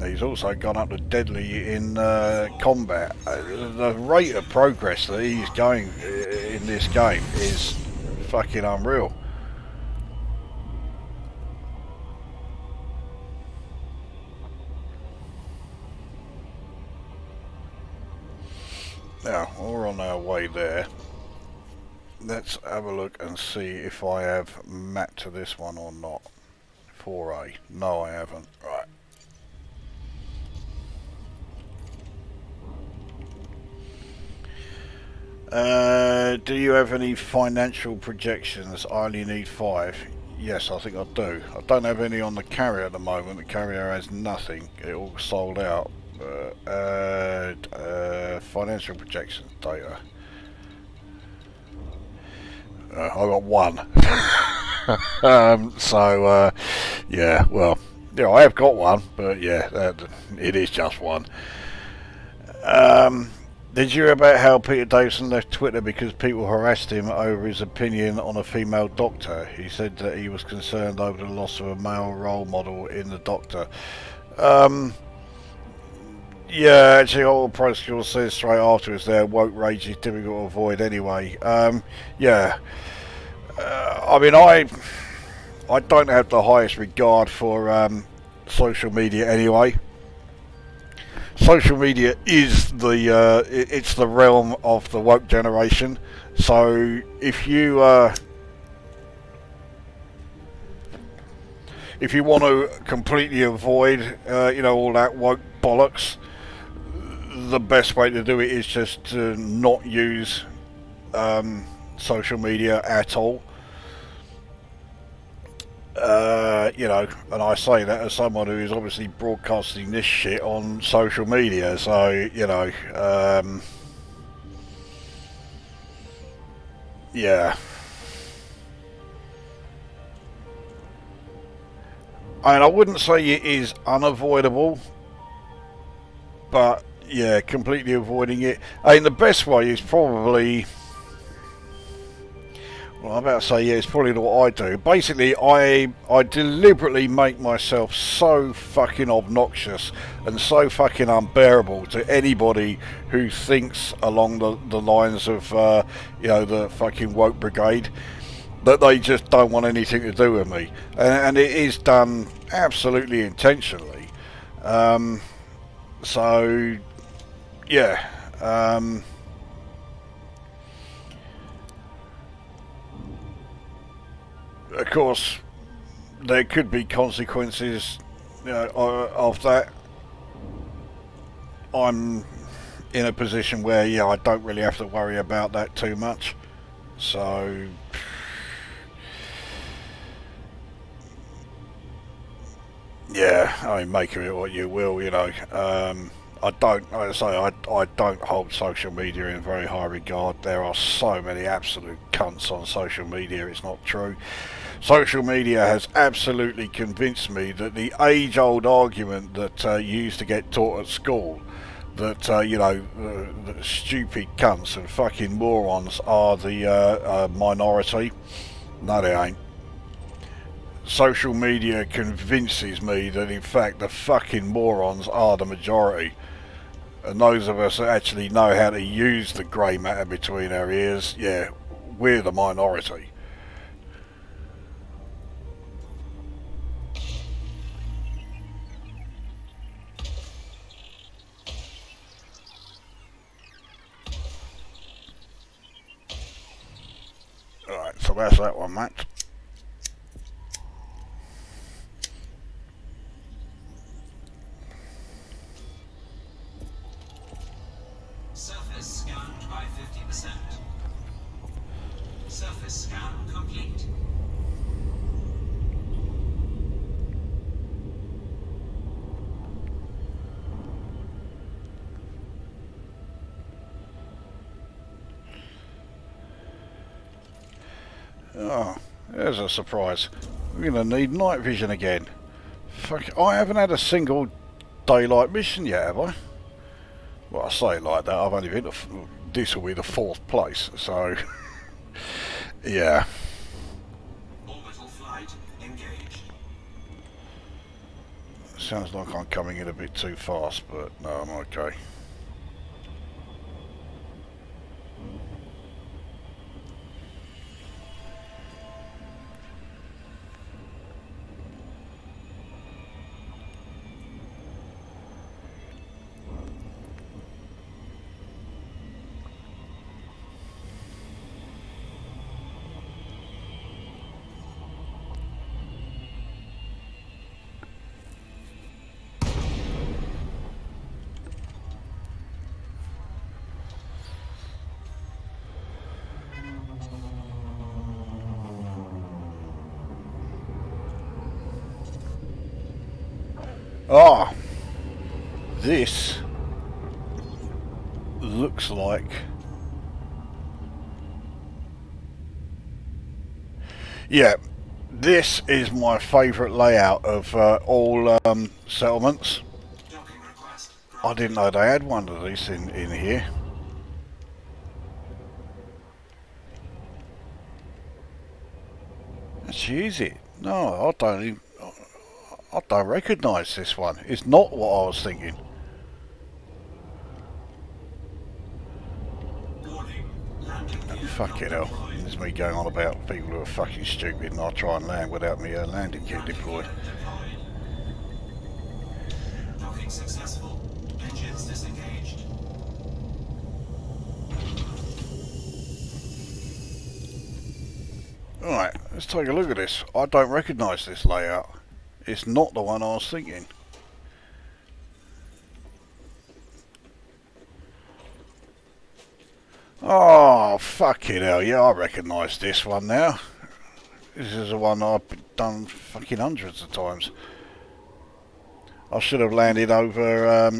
He's also gone up to Deadly in combat. The rate of progress that he's going in this game is fucking unreal. Now, we're on our way there. Let's have a look and see if I have mapped to this one or not. 4A. No, I haven't. Right. Do you have any financial projections? I only need 5. Yes, I think I do. I don't have any on the carrier at the moment. The carrier has nothing. It all sold out. Financial projections data. I got 1. Yeah, well, yeah, I have got 1, but yeah, it is just 1. Did you hear about how Peter Davison left Twitter because people harassed him over his opinion on a female doctor? He said that he was concerned over the loss of a male role model in the Doctor. Yeah, actually, all Proskill says straight afterwards there, woke rage is difficult to avoid anyway. Yeah. I mean, I don't have the highest regard for social media anyway. Social media is it's the realm of the woke generation. So if you want to completely avoid all that woke bollocks, the best way to do it is just to not use social media at all. And I say that as someone who is obviously broadcasting this shit on social media, so yeah. And I wouldn't say it is unavoidable, but yeah, completely avoiding it. I mean, the best way is probably, well, I'm about to say, yeah, it's probably what I do. Basically, I deliberately make myself so fucking obnoxious and so fucking unbearable to anybody who thinks along the lines of, the fucking woke brigade, that they just don't want anything to do with me. And it is done absolutely intentionally. So, yeah. Of course, there could be consequences, of that. I'm in a position where, yeah, I don't really have to worry about that too much. So, yeah, I mean, make of it what you will, I don't, like I say, I don't hold social media in very high regard. There are so many absolute cunts on social media, it's not true. Social media has absolutely convinced me that the age-old argument that you used to get taught at school, that, the stupid cunts and fucking morons are the minority, no they ain't. Social media convinces me that in fact the fucking morons are the majority. And those of us that actually know how to use the grey matter between our ears, yeah, we're the minority. Alright, so that's that one, Matt. Surface scanned by 50%. Surface scan complete. Oh, there's a surprise. We're going to need night vision again. Fuck, I haven't had a single daylight mission yet, have I? Well, I say it like that, I've only been to... This will be the 4th place, so... yeah. Orbital flight engaged. Sounds like I'm coming in a bit too fast, but no, I'm okay. Ah, this looks like this is my favourite layout of all settlements. Docking request. I didn't know they had one of these in here. Actually, is it? No, I don't recognise this one. It's not what I was thinking. Warning. Landing gear Fucking hell. deployed. There's me going on about people who are fucking stupid and I try and land without me landing gear deployed. Docking successful. Engines disengaged. Alright, let's take a look at this. I don't recognise this layout. It's not the one I was thinking. Oh, fucking hell, yeah, I recognise this one now. This is the one I've done fucking hundreds of times. I should have landed over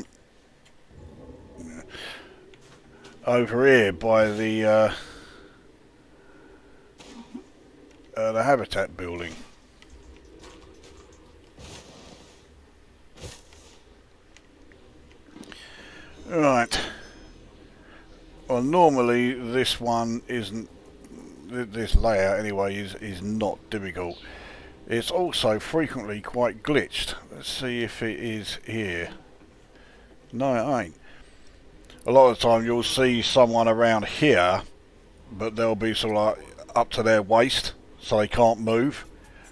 over here by the habitat building. Right. Well, normally this one isn't. This layout anyway is not difficult. It's also frequently quite glitched. Let's see if it is here. No, it ain't. A lot of the time you'll see someone around here, but they'll be sort of like up to their waist, so they can't move.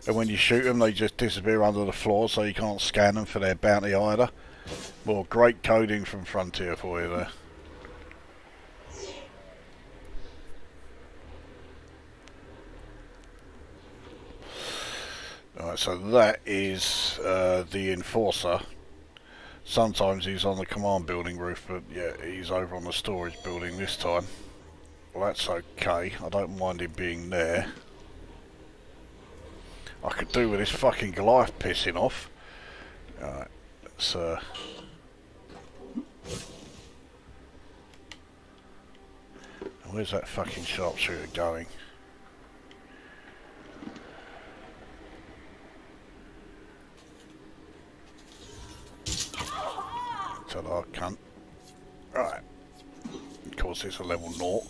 And when you shoot them, they just disappear under the floor, so you can't scan them for their bounty either. Well, great coding from Frontier for you there. Alright, so that is the Enforcer. Sometimes he's on the command building roof, but yeah, he's over on the storage building this time. Well, that's okay. I don't mind him being there. I could do with this fucking Goliath pissing off. Alright, let's where's that fucking sharpshooter going? So I can't. Right. Of course, it's a level 0.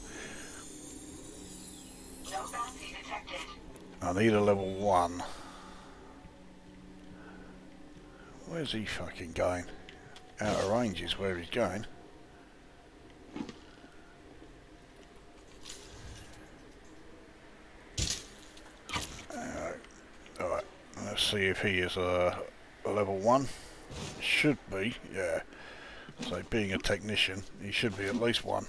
No bounty detected. I need a level 1. Where's he fucking going? Out of range is where he's going. Alright, let's see if he is a level 1. Should be, yeah. So being a technician, he should be at least 1.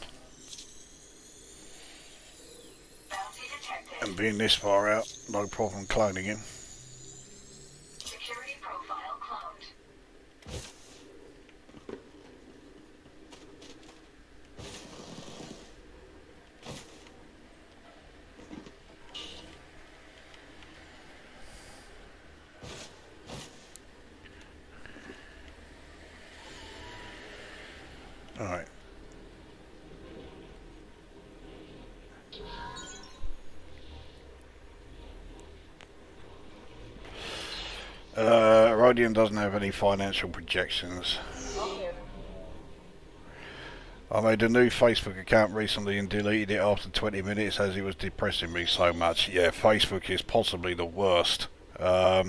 Bounty detected. And being this far out, no problem cloning him. Security profile cloned. Alright. Nickelodeon doesn't have any financial projections. I made a new Facebook account recently and deleted it after 20 minutes as it was depressing me so much. Yeah, Facebook is possibly the worst. Yeah,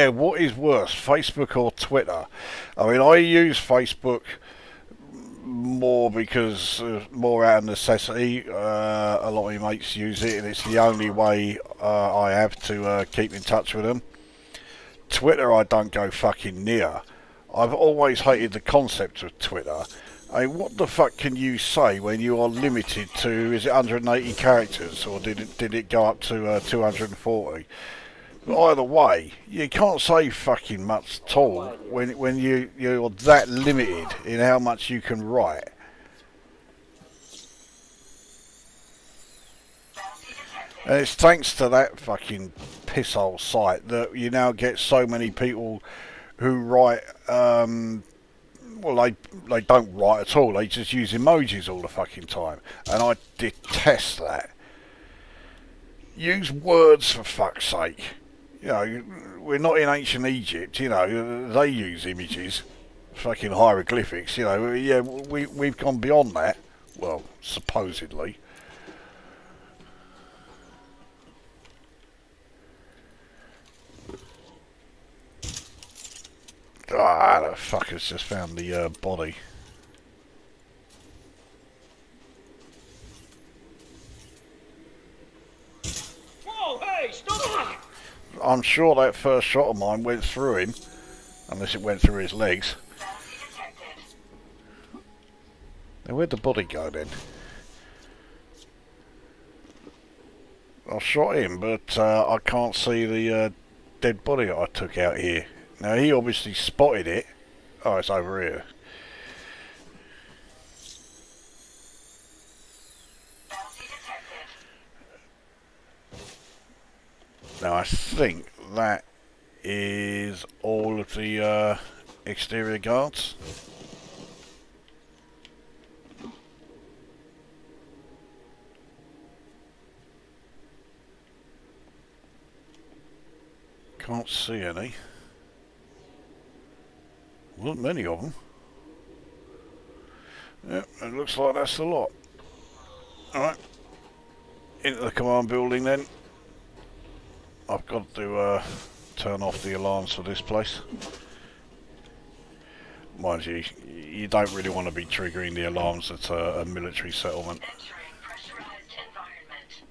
what is worse, Facebook or Twitter? I mean, I use Facebook more because more out of necessity. A lot of my mates use it, and it's the only way I have to keep in touch with them. Twitter I don't go fucking near. I've always hated the concept of Twitter. I mean, what the fuck can you say when you are limited to, is it 180 characters, or did it go up to 240? But either way, you can't say fucking much at all when you're that limited in how much you can write. And it's thanks to that fucking pisshole site that you now get so many people who write, well, they don't write at all, they just use emojis all the fucking time. And I detest that. Use words, for fuck's sake. You know, we're not in ancient Egypt, you know, they use images, fucking hieroglyphics, you know, yeah, we've gone beyond that, well, supposedly. Ah, the fuckers just found the body. Whoa, hey, stop! I'm sure that first shot of mine went through him, unless it went through his legs. Now where'd the body go then? I shot him, but I can't see the dead body that I took out here. Now he obviously spotted it. Oh, it's over here. Now I think that is all of the exterior guards. Can't see any. Wasn't many of them. Yep, it looks like that's the lot. Alright. Into the command building then. I've got to turn off the alarms for this place. Mind you, you don't really want to be triggering the alarms at a military settlement. Entering pressurized environment.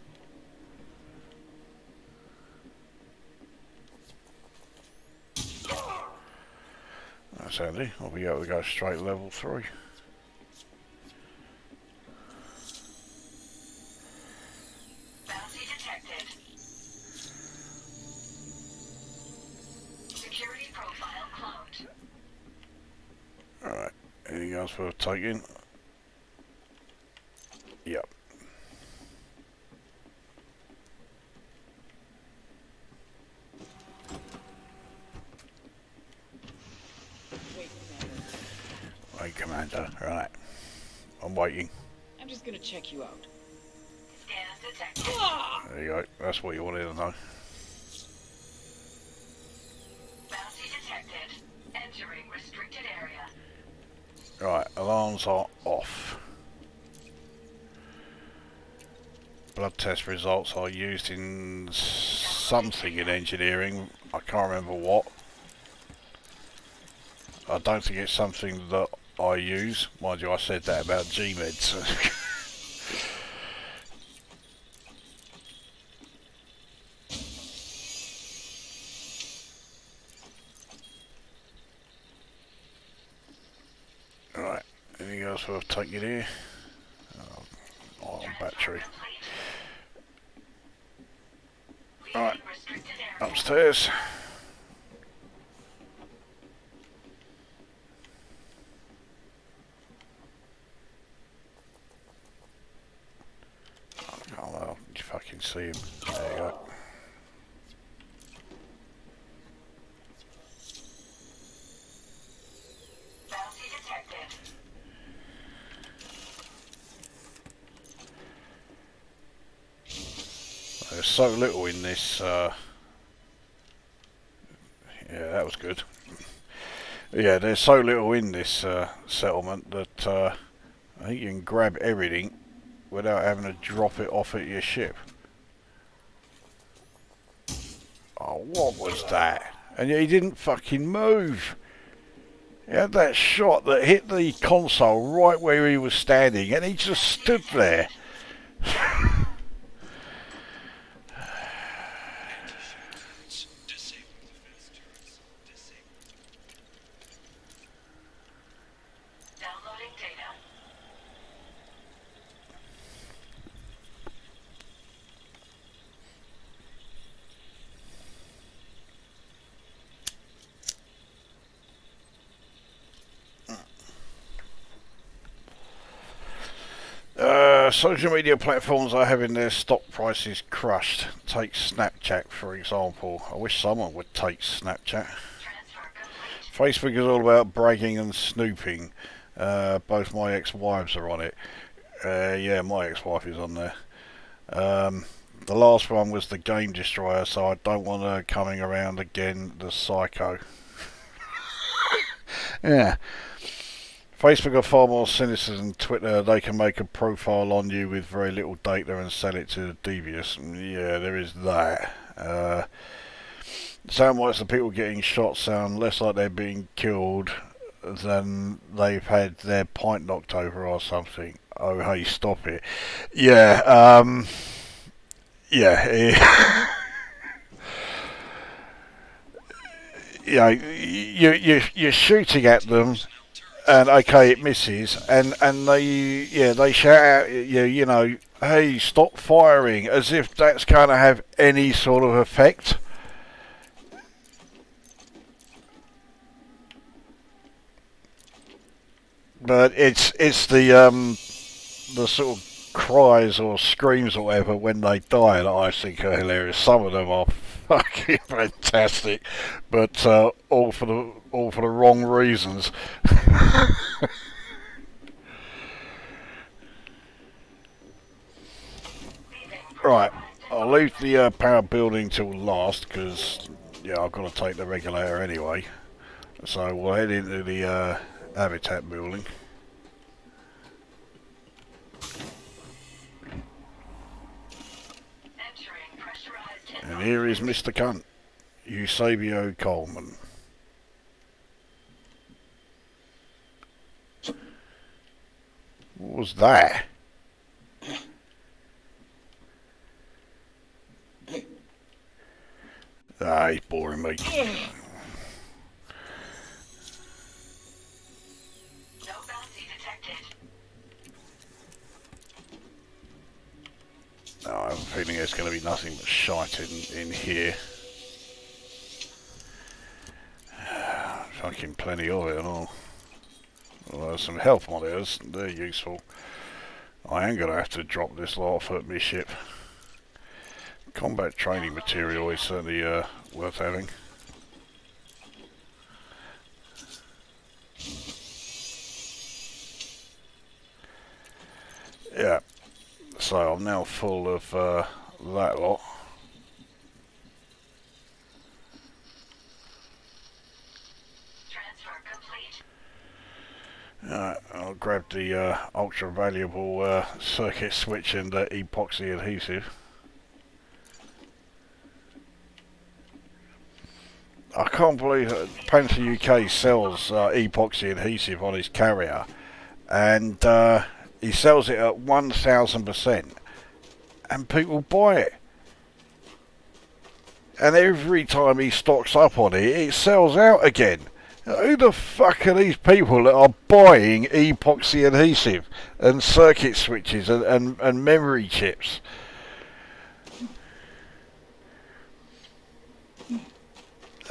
That's handy. I'll be able to go straight level 3. Bounty detected. Security profile cloned. Alright, anything else worth taking? Yep. Wait, Commander. Right. I'm waiting. I'm just gonna check you out. Scans detected. There you go. That's what you wanted to know. Bounty detected. Entering restricted area. Right, alarms are off. Blood test results are used in something in engineering. I can't remember what. I don't think it's something that I use. Mind you, I said that about G-Meds. Right, anything else worth taking here? Oh, battery. Right, Restricted area. upstairs. Oh well, you fucking see him. There you go. Bounty detected. there's so little in this. Yeah, that was good. Yeah, there's so little in this settlement that I think you can grab everything without having to drop it off at your ship. Oh, what was that? And yet he didn't fucking move. He had that shot that hit the console right where he was standing, and he just stood there. Downloading data. Social media platforms are having their stock prices crushed. Take Snapchat, for example. I wish someone would take Snapchat. Transfer complete. Facebook is all about bragging and snooping. Both my ex-wives are on it. Yeah, my ex-wife is on there. The last one was the Game Destroyer, so I don't want her coming around again, the psycho. Yeah. Facebook are far more sinister than Twitter. They can make a profile on you with very little data and sell it to the devious. Yeah, there is that. Sound like the people getting shot sound less like they're being killed than they've had their pint knocked over or something. Oh, hey, stop it. Yeah, yeah. Yeah, you're shooting at them. And okay, it misses, and they shout out at you, you know, hey, stop firing, as if that's going to have any sort of effect. But it's the sort of cries or screams or whatever when they die that I think are hilarious. Some of them are fucking fantastic, but all for the wrong reasons. Right, I'll leave the power building till last because yeah, I've got to take the regulator anyway. So we'll head into the habitat building. Entering pressurized And here is Mr. Cunt, Eusebio Coleman. What was that? Ah, he's boring me. No bounty detected. No, I have a feeling there's going to be nothing but shite in here. Fucking plenty of it and all. Well, there's some health monitors, they're useful. I am going to have to drop this lot off at my ship. Combat training material is certainly worth having. Yeah, so I'm now full of that lot. Transfer complete. I'll grab the ultra valuable circuit switch and epoxy adhesive. I can't believe that Panther UK sells epoxy adhesive on his carrier, and he sells it at 1000%, and people buy it. And every time he stocks up on it, it sells out again. Who the fuck are these people that are buying epoxy adhesive and circuit switches and memory chips?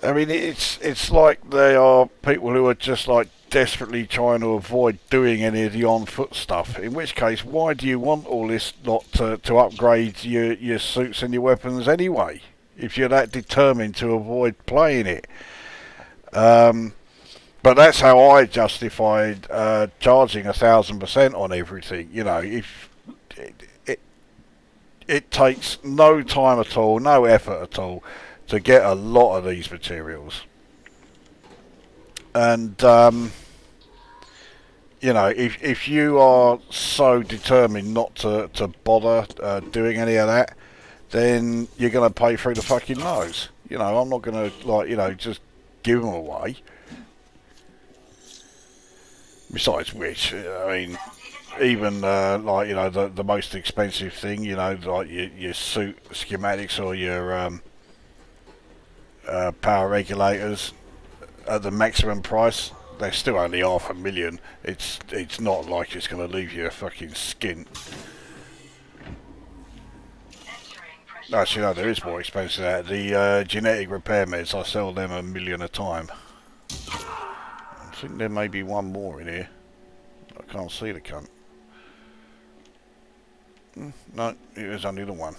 I mean, it's like they are people who are just like desperately trying to avoid doing any of the on-foot stuff. In which case, why do you want all this lot to upgrade your suits and your weapons anyway? If you're that determined to avoid playing it. But that's how I justified charging 1000% on everything. You know, if it takes no time at all, no effort at all, to get a lot of these materials. And you know, if you are so determined not to bother doing any of that, then you're going to pay through the fucking nose. You know, I'm not going to, like, you know, just give them away. Besides which, I mean, even like, you know, the most expensive thing, you know, like your suit schematics or your power regulators at the maximum price, they're still only $500,000. It's not like it's going to leave you a fucking skint. Actually, no, there is more expensive than that. The genetic repair meds, I sell them $1 million a time. I think there may be one more in here. I can't see the cunt. No, it was only the one.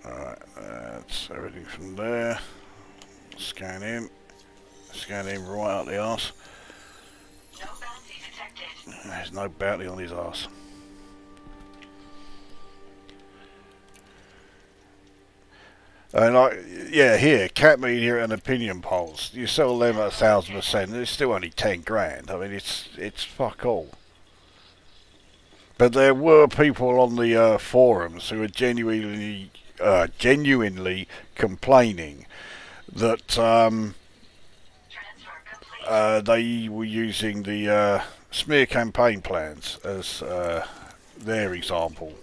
Alright, that's everything from there. Scan him right out the arse. No bounty detected. There's no bounty on his arse. And yeah, here, cat media and opinion polls. You sell them at 1,000%, it's still only 10 grand. I mean, it's fuck all. But there were people on the forums who were genuinely complaining that they were using the smear campaign plans as their example,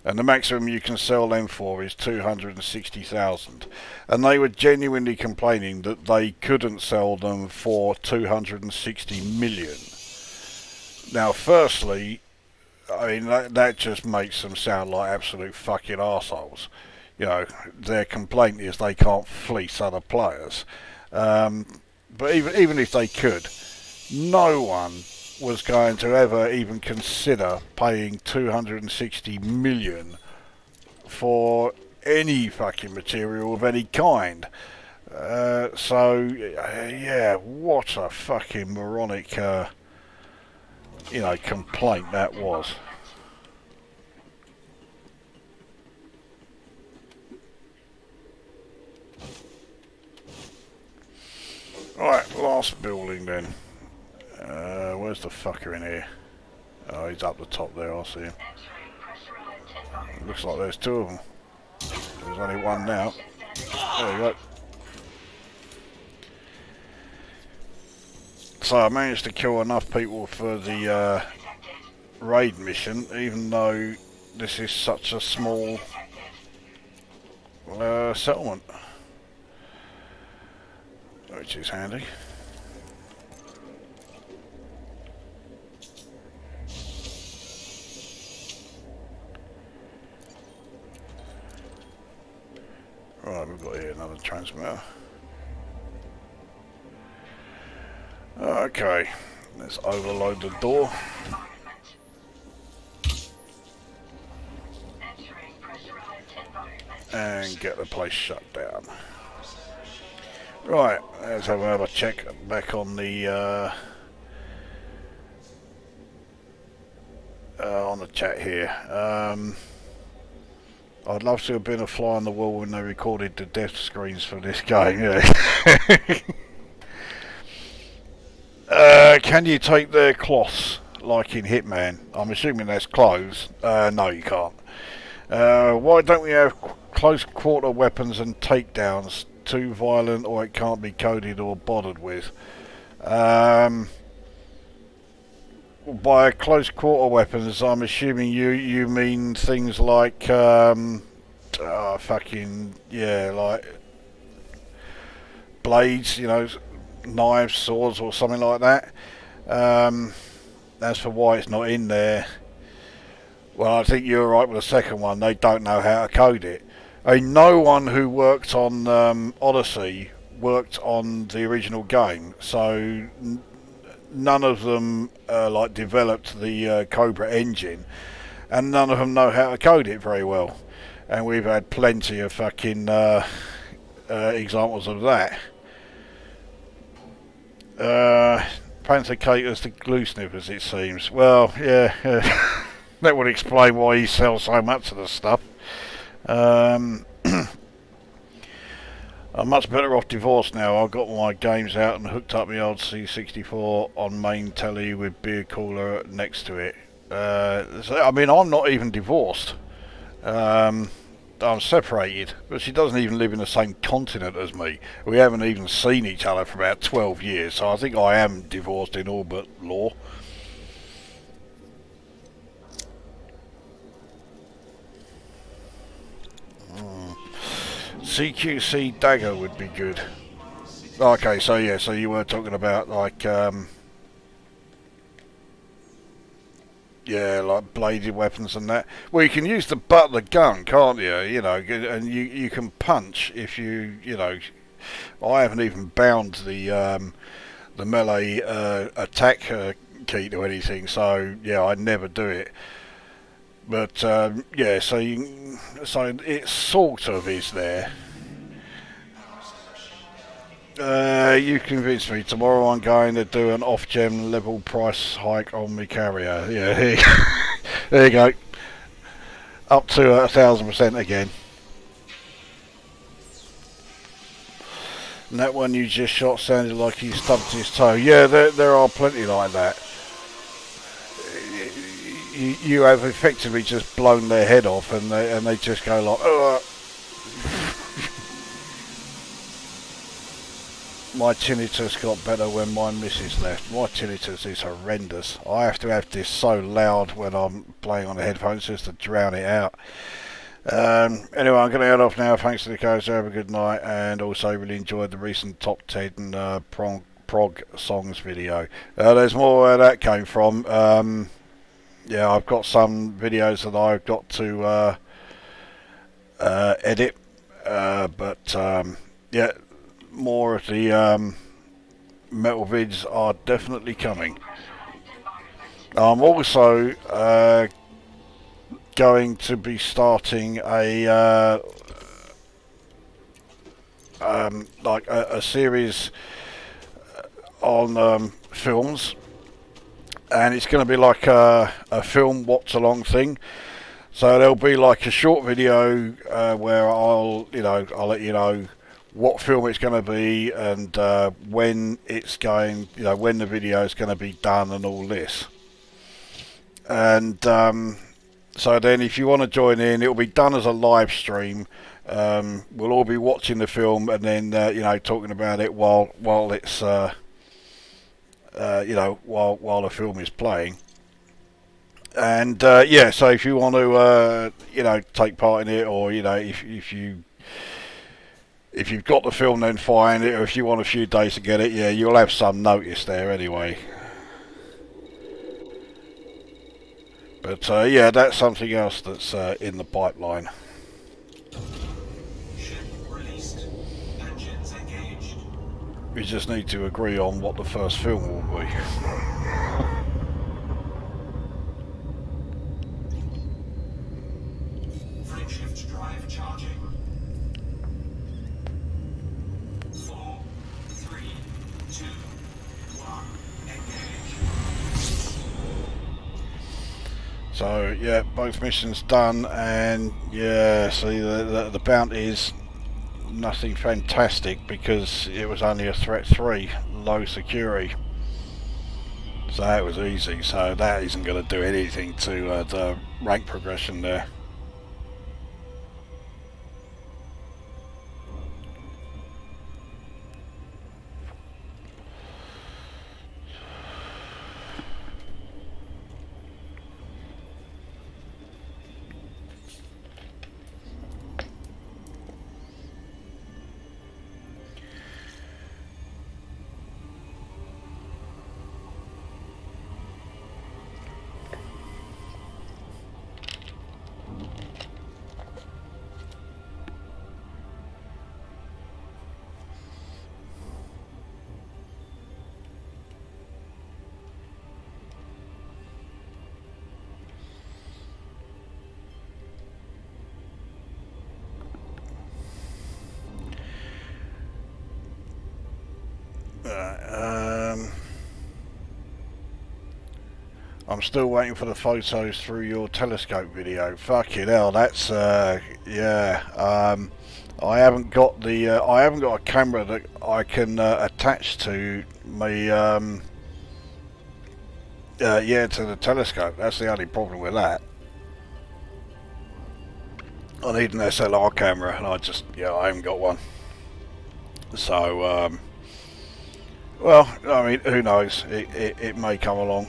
and the maximum you can sell them for is 260,000, and they were genuinely complaining that they couldn't sell them for 260 million. Now, firstly, I mean, that just makes them sound like absolute fucking arseholes. You know, their complaint is they can't fleece other players. But even if they could, no one was going to ever even consider paying 260 million for any fucking material of any kind. Yeah, what a fucking moronic you know, complaint that was. Right, last building then. Where's the fucker in here? Oh, he's up the top there, I see him. Looks like there's two of them. There's only one now. There you go. So I managed to kill enough people for the raid mission, even though this is such a small settlement, which is handy. Right, we've got here another transmitter. Okay, let's overload the door and get the place shut down. Right, let's have another check back on the chat here. I'd love to have been a fly on the wall when they recorded the death screens for this game. Yeah. Can you take their cloths like in Hitman? I'm assuming that's clothes. No, you can't. Why don't we have close quarter weapons and takedowns? Too violent, or it can't be coded or bothered with. By close quarter weapons, I'm assuming you mean things like fucking, yeah, like blades, you know, knives, swords, or something like that. As for why it's not in there, well, I think you're right with the second one. They don't know how to code it. I mean, no one who worked on Odyssey worked on the original game, so none of them like developed the Cobra engine, and none of them know how to code it very well. And we've had plenty of fucking examples of that. Panther caters to glue snippers, it seems. Well, yeah, that would explain why he sells so much of the stuff. I'm much better off divorced now. I've got my games out and hooked up my old C64 on main telly with beer cooler next to it. I mean, I'm not even divorced. I'm separated, but she doesn't even live in the same continent as me. We haven't even seen each other for about 12 years, so I think I am divorced in all but law. CQC dagger would be good. Okay, so yeah, so you were talking about like yeah, like bladed weapons and that. Well, you can use the butt of the gun, can't you? You know, and you can punch if you know. I haven't even bound the melee attack key to anything, so yeah, I never do it. But yeah, so it sort of is there. You convinced me. Tomorrow I'm going to do an off-gem level price hike on my carrier. Yeah, there you go. Up to 1,000% again. And that one you just shot sounded like he stubbed his toe. Yeah, there are plenty like that. You have effectively just blown their head off, and they just go like, ugh. My tinnitus got better when my missus left. My tinnitus is horrendous. I have to have this so loud when I'm playing on the headphones just to drown it out. Anyway, I'm going to head off now. Thanks to the coach. Have a good night, and also really enjoyed the recent top 10 prog songs video. There's more where that came from. Yeah, I've got some videos that I've got to edit, but yeah, more of the metal vids are definitely coming. I'm also going to be starting a like a series on films, and it's going to be like a film watch along thing. So there'll be like a short video where I'll let you know what film it's going to be, and when it's going, when the video is going to be done and all this. And so then if you want to join in, it'll be done as a live stream. We'll all be watching the film and then talking about it while it's while the film is playing. And yeah, so if you want to take part in it, or if you've got the film, then fine. Or if you want a few days to get it, yeah, you'll have some notice there anyway. But yeah, that's something else that's in the pipeline. Ship released. Engines engaged. We just need to agree on what the first film will be. Frameshift drive charging. 4, 3, 2, 1. Engage. So yeah, both missions done, and yeah, see the bounty is nothing fantastic because it was only a threat 3, low security. So that was easy. So that isn't going to do anything to the rank progression there. I'm still waiting for the photos through your telescope video. Fucking hell, that's yeah. I haven't got a camera that I can attach to me. Yeah, to the telescope. That's the only problem with that. I need an SLR camera, and I haven't got one. So, well, I mean, who knows? It may come along.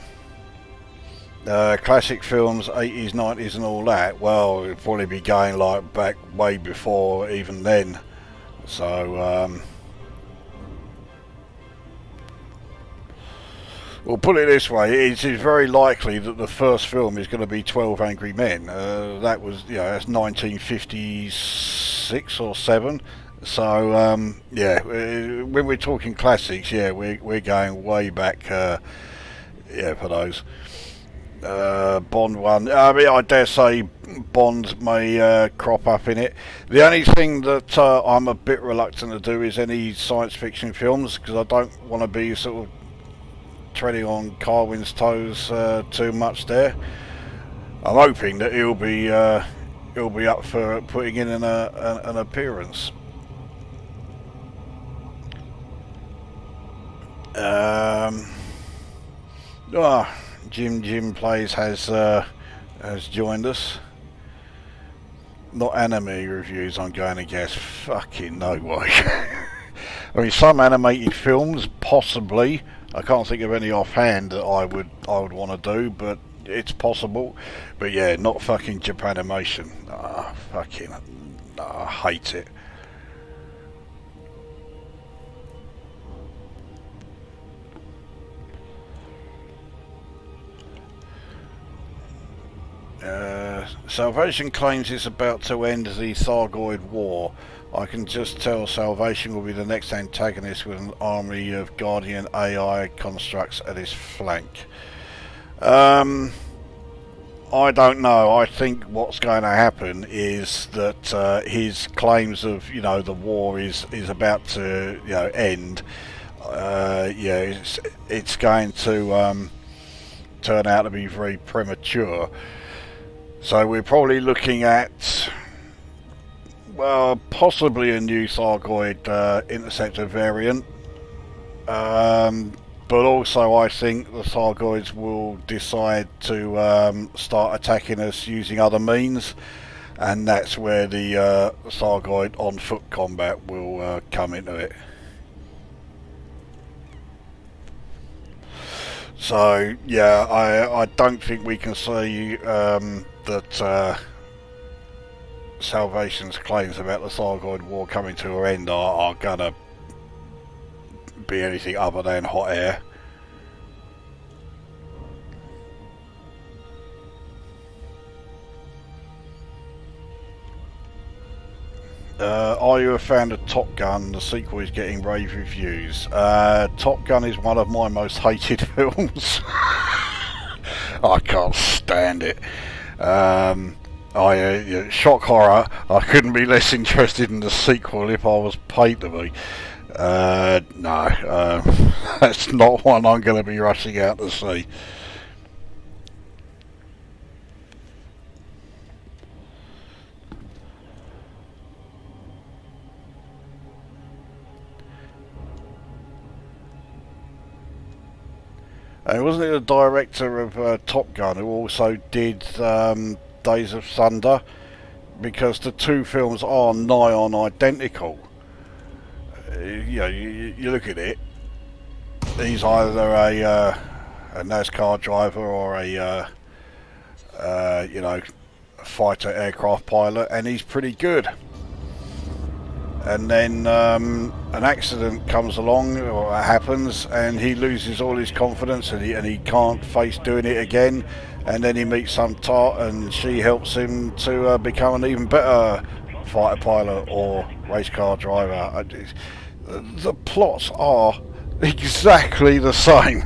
Classic films, 80s, 90s and all that, well, it'd probably be going like back way before even then. So, we'll put it this way, it is very likely that the first film is going to be 12 Angry Men. That was, that's 1956 or 7. So, yeah, when we're talking classics, yeah, we're going way back, yeah, for those. Bond one. I mean, I dare say Bond may crop up in it. The only thing that I'm a bit reluctant to do is any science fiction films, because I don't want to be sort of treading on Carwin's toes too much there. I'm hoping that he'll be up for putting in an appearance. Jim Plays has joined us. Not anime reviews, I'm going to guess. Fucking no way. I mean, some animated films, possibly. I can't think of any offhand that I would want to do, but it's possible. But yeah, not fucking Japanimation. I hate it. Salvation claims it's about to end the Thargoid War. I can just tell Salvation will be the next antagonist with an army of Guardian AI constructs at his flank. I don't know. I think what's going to happen is that his claims of the war is about to end. Yeah, it's going to turn out to be very premature. So we're probably looking at, well, possibly a new Thargoid interceptor variant. But also I think the Thargoids will decide to start attacking us using other means, and that's where the Thargoid on foot combat will come into it. So yeah, I don't think we can say that Salvation's claims about the Thargoid War coming to an end are gonna be anything other than hot air. Are you a fan of Top Gun? The sequel is getting rave reviews. Top Gun is one of my most hated films. I can't stand it. Shock horror. I couldn't be less interested in the sequel if I was paid to be. No, that's not one I'm going to be rushing out to see. And wasn't it the director of Top Gun who also did Days of Thunder? Because the two films are nigh on identical. You look at it. He's either a NASCAR driver or a fighter aircraft pilot, and he's pretty good. And then an accident comes along or happens, and he loses all his confidence, and he can't face doing it again. And then he meets some tart, and she helps him to become an even better fighter pilot or race car driver. The plots are exactly the same.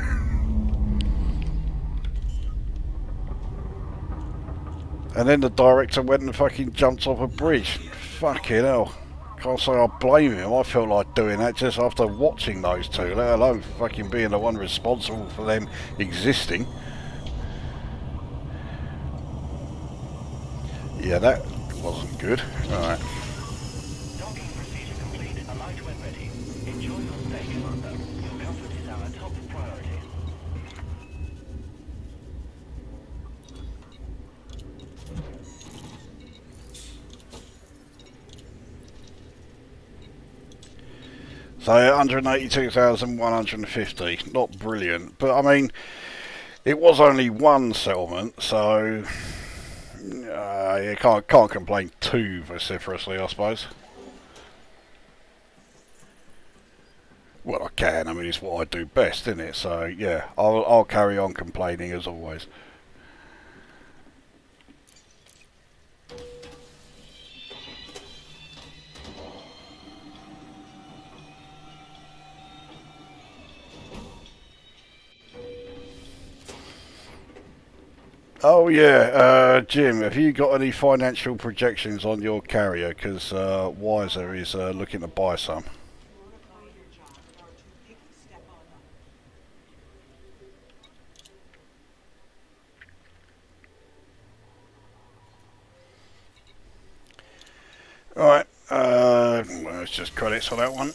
And then the director went and fucking jumped off a bridge. Fucking hell. Can't say I blame him. I felt like doing that just after watching those two, let alone fucking being the one responsible for them existing. Yeah, that wasn't good. Right. Docking procedure complete. Alight when ready. Enjoy your stay, Commander. Your comfort is our top priority. So 182,150. Not brilliant, but I mean, it was only one settlement, so you can't complain too vociferously, I suppose. Well, I can. I mean, it's what I do best, isn't it? So yeah, I'll carry on complaining as always. Oh yeah, Jim, have you got any financial projections on your carrier? Because Wiser is looking to buy some. Alright, well, it's just credits for that one.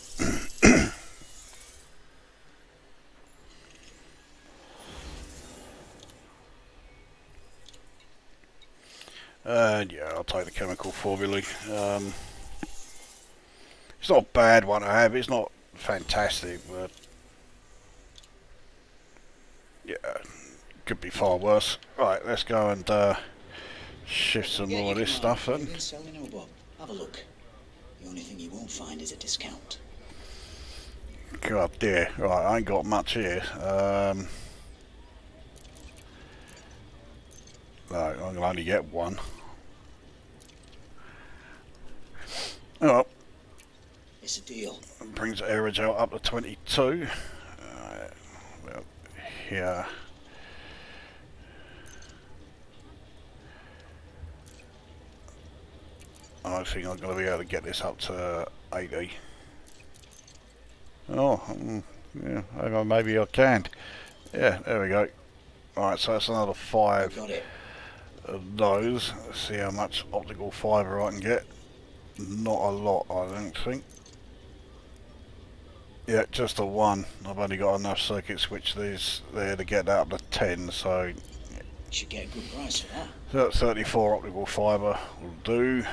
Yeah, I'll take the chemical formulae. It's not a bad one to have, it's not fantastic, but yeah, could be far worse. Right, let's go and shift some more of this stuff in. Been selling or what? Have a look. The only thing you won't find is a discount. God dear, right, I ain't got much here. No, I'm going to only get one. Oh, It's a deal. brings the average out up to 22. Well, here. I think I'm going to be able to get this up to 80. Oh, yeah, maybe I can. Yeah, there we go. Alright, so that's another 5 Got it. of those. Let's see how much optical fibre I can get. Not a lot, I don't think. Yeah, just a 1. I've only got enough circuit switch these there to get that up to 10, so Should get a good price for that. 34 optical fibre will do.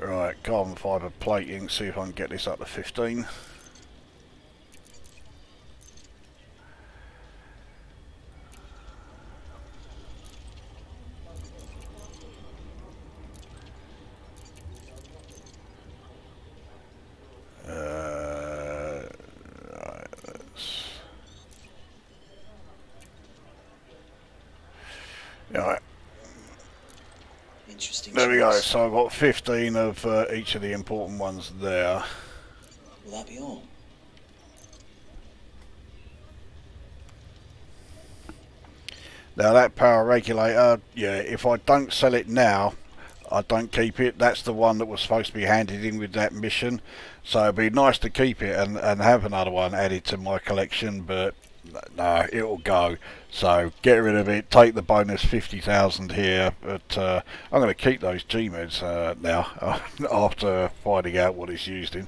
Right, carbon fibre plating, see if I can get this up to 15. Right, right. Interesting. There we go, choice. so I've got 15 of each of the important ones there. Will that be all? Now that power regulator, yeah, if I don't sell it now, I don't keep it. That's the one that was supposed to be handed in with that mission. So it'd be nice to keep it and have another one added to my collection, but no, it'll go. So get rid of it, take the bonus 50,000 here, but I'm going to keep those G-Meds now after finding out what it's used in.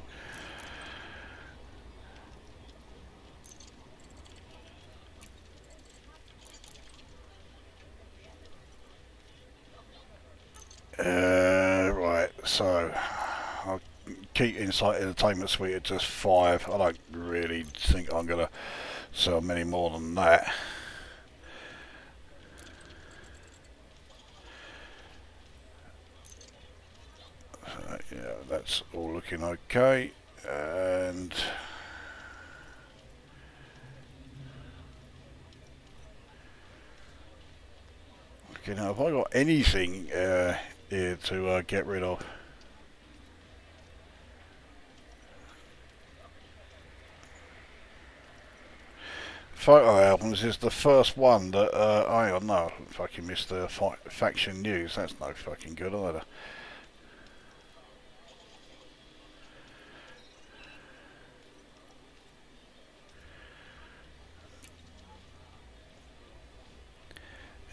Right, so I'll keep Insight Entertainment Suite at just 5. I don't really think I'm going to sell many more than that. So, yeah, that's all looking okay. And okay, now have I got anything here to get rid of? Photo albums is the first one that I don't know. Fucking missed the faction news. That's no fucking good either.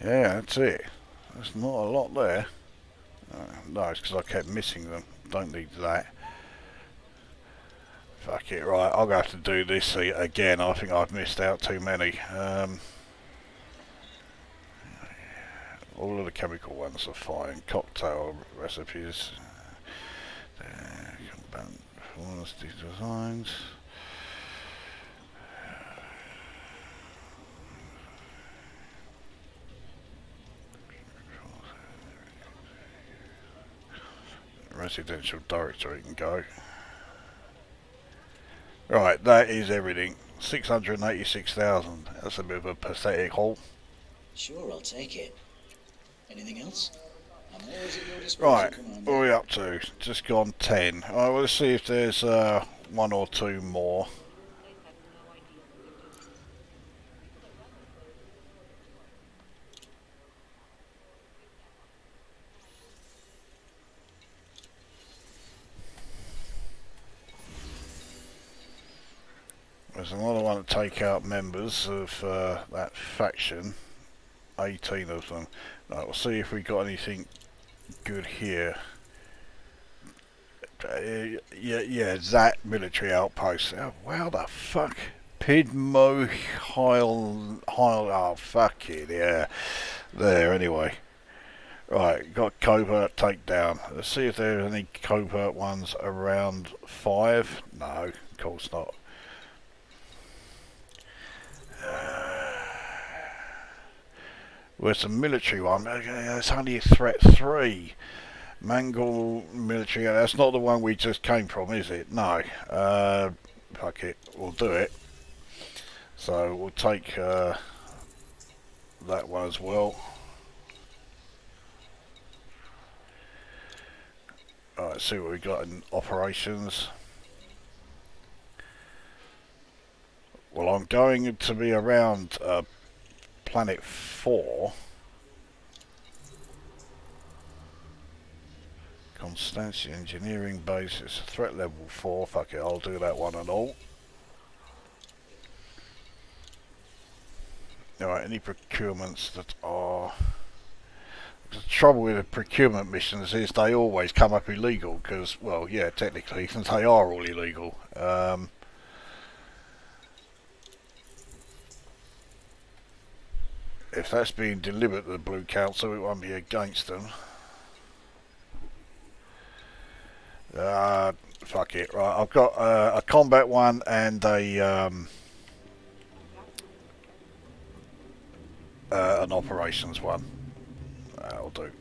Yeah, that's it. There's not a lot there. No, it's because I kept missing them. Don't need that. Fuck it, right, I'll have to do this again. I think I've missed out too many. All of the chemical ones are fine. Cocktail recipes. Performance designs. Residential directory can go. Right, that is everything. 686,000. That's a bit of a pathetic haul. Sure, I'll take it. Anything else? I'm always at your disposal, Right, Commander. what are we up to? Just gone 10. Alright, well, let's see if there's one or two more. There's another one to take out members of that faction. 18 of them. Right, we'll see if we got anything good here. Yeah, that military outpost. Oh, wow, the fuck? Pidmo oh, fuck it, yeah. There, anyway. Right, got covert takedown. Let's see if there's any covert ones around 5. No, of course not. Where's the military one? It's only a threat 3. Mangle military. That's not the one we just came from, is it? No. Fuck it. We'll do it. So we'll take that one as well. Alright, see what we got in operations. Well, I'm going to be around Planet 4. Constantia Engineering Base. It's threat level 4. Fuck it, I'll do that one and all. Alright, any procurements that are... The trouble with the procurement missions is they always come up illegal because, well, yeah, technically they are all illegal. If that's being delivered to the Blue Council, it won't be against them. Fuck it. Right, I've got a combat one and an operations one. That'll do.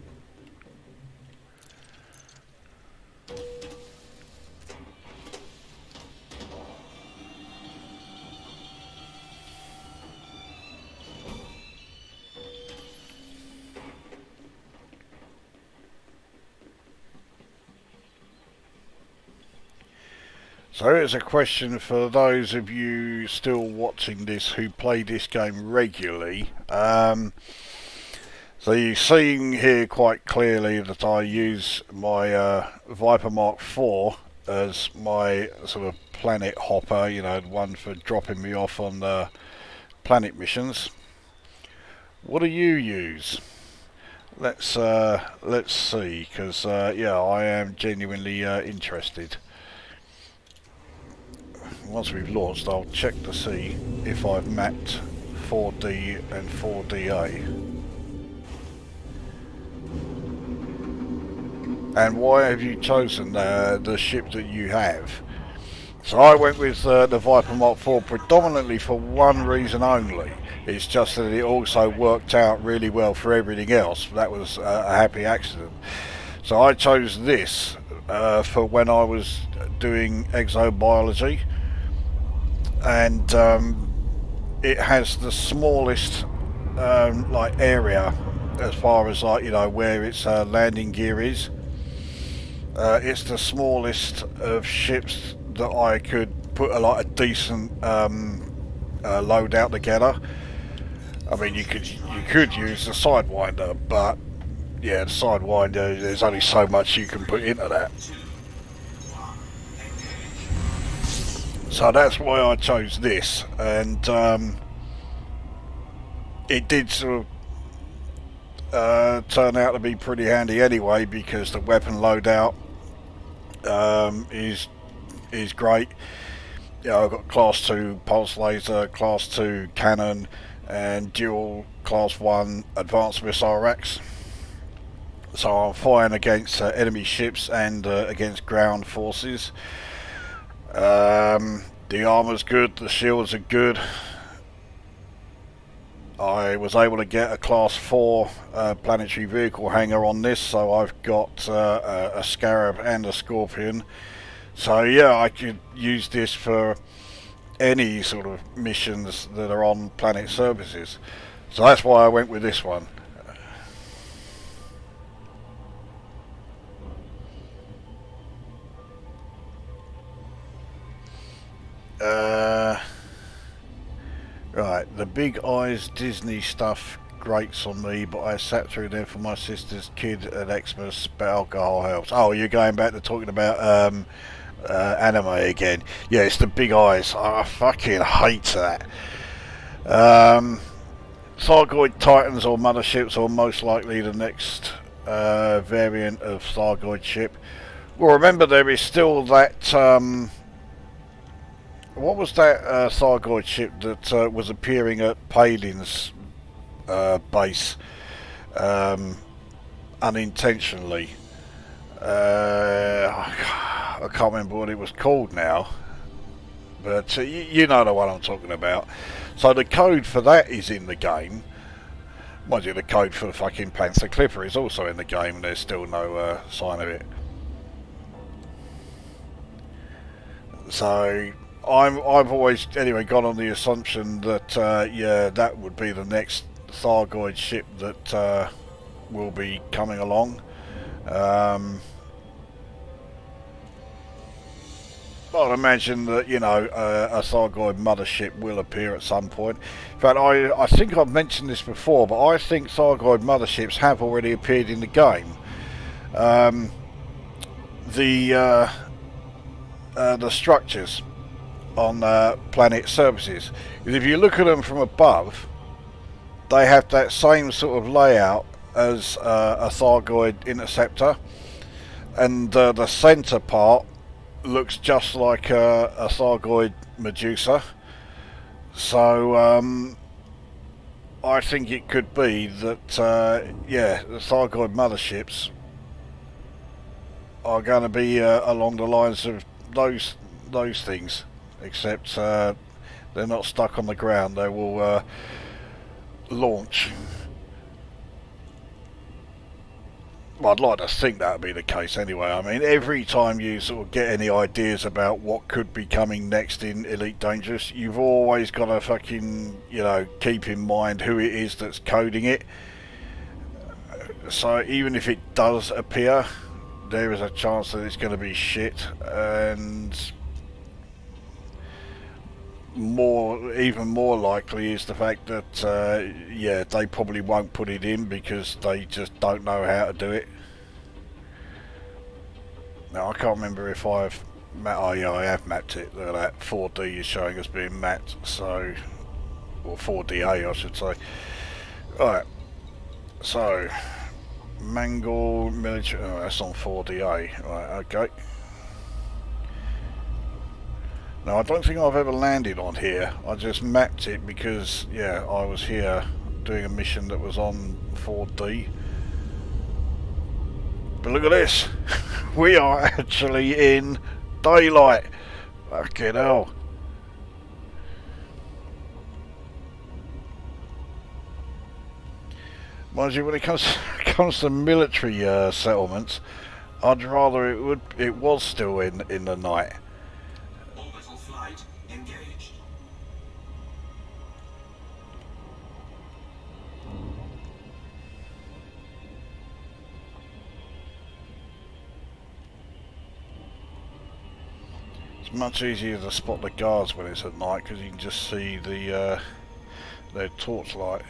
So here's a question for those of you still watching this who play this game regularly. So you've seen here quite clearly that I use my Viper Mark IV as my sort of planet hopper, you know, the one for dropping me off on the planet missions. What do you use? Let's see, because yeah, I am genuinely interested. Once we've launched, I'll check to see if I've mapped 4D and 4DA. And why have you chosen the ship that you have? So I went with the Viper Mark IV predominantly for one reason only. It's just that it also worked out really well for everything else. That was a happy accident. So I chose this for when I was doing exobiology. And it has the smallest like area as far as, like, you know, where its landing gear is. It's the smallest of ships that I could put a decent loadout together. I mean, you could use the Sidewinder, but yeah, the Sidewinder, there's only so much you can put into that. So that's why I chose this, and it did sort turn out to be pretty handy anyway, because the weapon loadout is great. Yeah, I've got class 2 pulse laser, class 2 cannon, and dual class 1 advanced missile racks. So I'm firing against enemy ships and against ground forces. The armor's good, the shields are good. I was able to get a class 4 planetary vehicle hangar on this, so I've got a Scarab and a Scorpion. So yeah, I could use this for any sort of missions that are on planet services. So that's why I went with this one. Right, the big eyes Disney stuff grates on me, but I sat through them for my sister's kid at Xmas, but alcohol helps. Oh, you're going back to talking about anime again. Yeah, it's the big eyes. I fucking hate that. Thargoid Titans or motherships are most likely the next variant of Thargoid ship. Well, remember there is still that what was that Thargoid ship that was appearing at Palin's base unintentionally? I can't remember what it was called now, but you know the one I'm talking about. So the code for that is in the game. Mind you, the code for the fucking Panther Clipper is also in the game, and there's still no sign of it. So I've always anyway gone on the assumption that yeah, that would be the next Thargoid ship that will be coming along. I'd imagine that, you know, a Thargoid mothership will appear at some point. In fact, I think I've mentioned this before, but I think Thargoid motherships have already appeared in the game. The structures on planet surfaces, if you look at them from above, they have that same sort of layout as a Thargoid interceptor, and the centre part looks just like a Thargoid Medusa. So I think it could be that yeah, the Thargoid motherships are going to be along the lines of those things, except they're not stuck on the ground. They will launch. Well, I'd like to think that would be the case anyway. I mean, every time you sort of get any ideas about what could be coming next in Elite Dangerous, you've always got to fucking, you know, keep in mind who it is that's coding it. So even if it does appear, there is a chance that it's going to be shit, and even more likely is the fact that yeah, they probably won't put it in because they just don't know how to do it. Now I can't remember if I've oh yeah, I have mapped it. Look at that, 4D is showing as being mapped, so, or 4DA I should say. Alright, so Mangle military, oh, that's on 4DA. Right, okay. Now I don't think I've ever landed on here. I just mapped it because, yeah, I was here doing a mission that was on 4D. But look at this. We are actually in daylight. Fucking hell. Mind you, when it comes to military settlements, I'd rather it was still in the night. Orbital flight engaged. It's much easier to spot the guards when it's at night because you can just see their torchlight.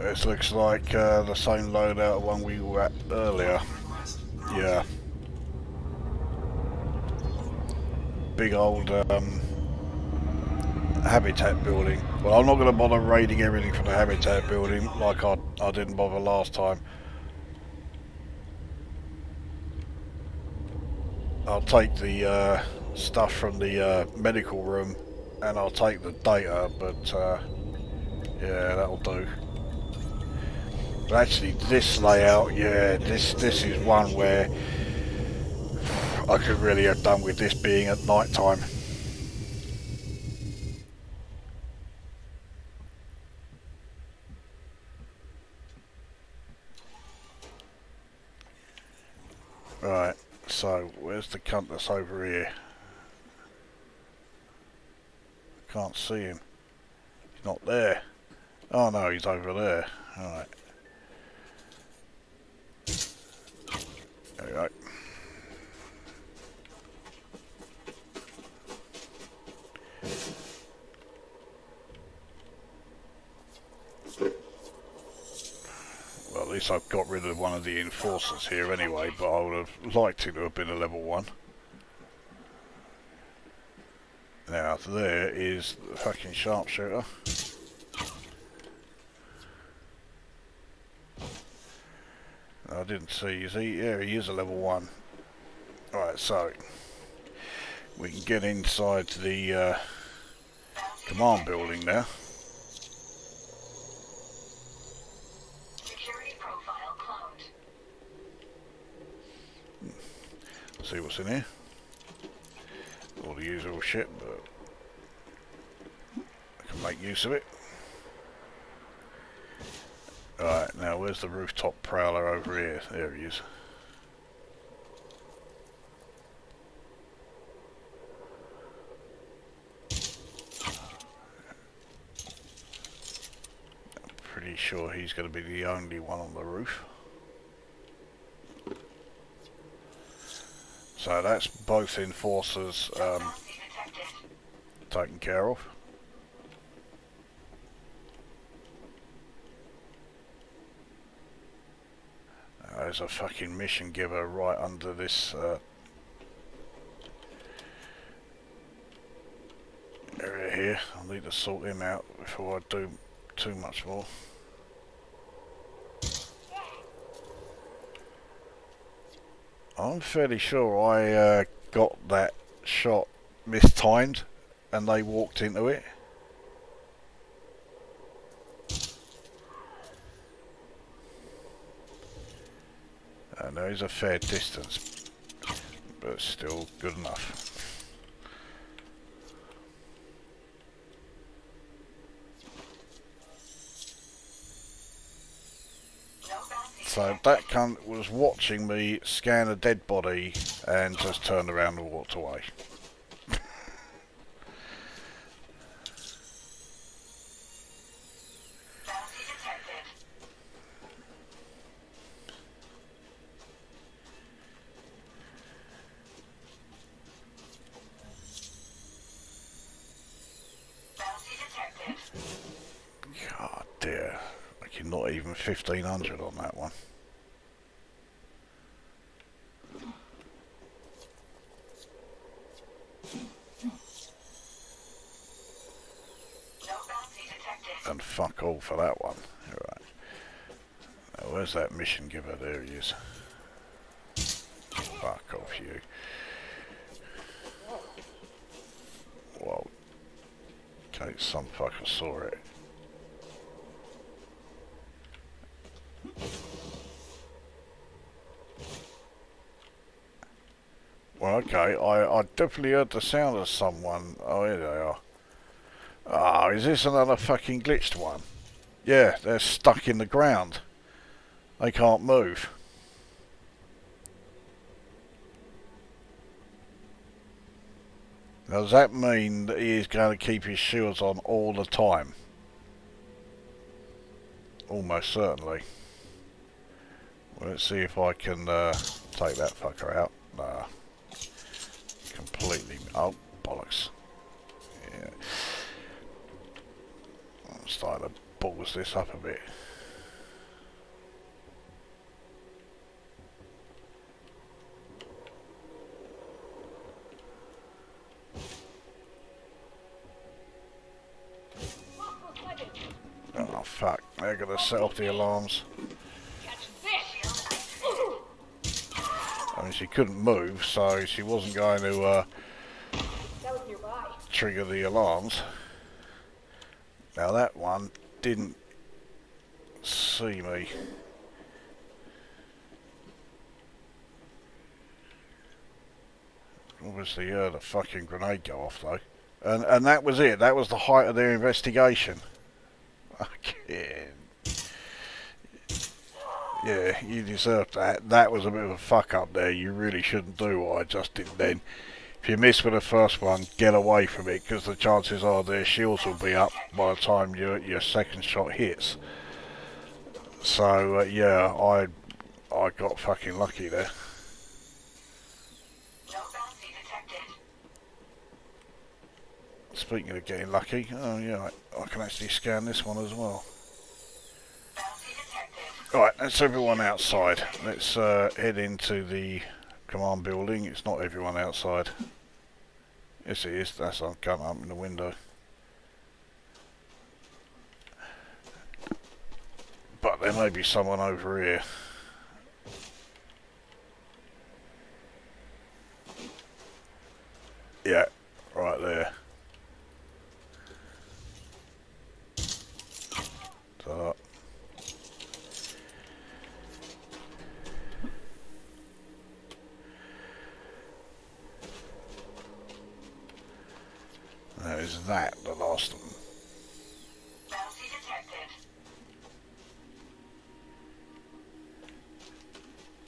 This looks like the same loadout one we were at earlier. Yeah. Big old habitat building. Well, I'm not going to bother raiding everything from the habitat building like I didn't bother last time. I'll take the stuff from the medical room and I'll take the data, but yeah, that'll do. But actually this layout, yeah, this is one where I could really have done with this being at night time. Right, so where's the cunt that's over here? Can't see him. He's not there. Oh no, he's over there. Alright. There we go. Well, at least I've got rid of one of the enforcers here anyway, but I would have liked it to have been a level 1. Now, there is the fucking sharpshooter. I didn't see, is he? Yeah, he is a level 1. Alright, so we can get inside the command building now. Security profile cloned. See what's in here. All the usual shit, but I can make use of it. Alright, now where's the rooftop prowler over here? There he is. I'm pretty sure he's going to be the only one on the roof. So that's both enforcers taken care of. There's a fucking mission giver right under this area here. I'll need to sort him out before I do too much more. I'm fairly sure I got that shot mistimed and they walked into it. And there is a fair distance, but still good enough. So that cunt was watching me scan a dead body and just turned around and walked away. God dear, like you're not even 1500 on that one. And fuck all for that one. Alright. Now where's that mission giver? There he is. Fuck off you. Whoa. Okay, some fucker saw it. Well, okay, I definitely heard the sound of someone. Oh, here they are. Ah, is this another fucking glitched one? Yeah, they're stuck in the ground. They can't move. Now, does that mean that he is going to keep his shields on all the time? Almost certainly. Well, let's see if I can take that fucker out. Nah. Completely. Oh, bollocks. Yeah. I'm starting to balls this up a bit. Oh fuck, they're gonna set off the alarms. Catch this! I mean, she couldn't move, so she wasn't going to That was nearby. trigger the alarms. Now that one didn't see me. Obviously heard a fucking grenade go off though. And that was it. That was the height of their investigation. Fucking... Yeah, you deserved that. That was a bit of a fuck up there. You really shouldn't do what I just did then. If you miss with the first one, get away from it, because the chances are their shields will be up by the time your second shot hits. So yeah, I got fucking lucky there. No bounty detected. Speaking of getting lucky, oh yeah, I can actually scan this one as well. Bounty detected. Right, that's everyone outside. Let's head into the command building. It's not everyone outside. Yes it is, that's I'm coming up in the window. But there may be someone over here. Yeah, right there. So, now is that the last of them? Bounty detected.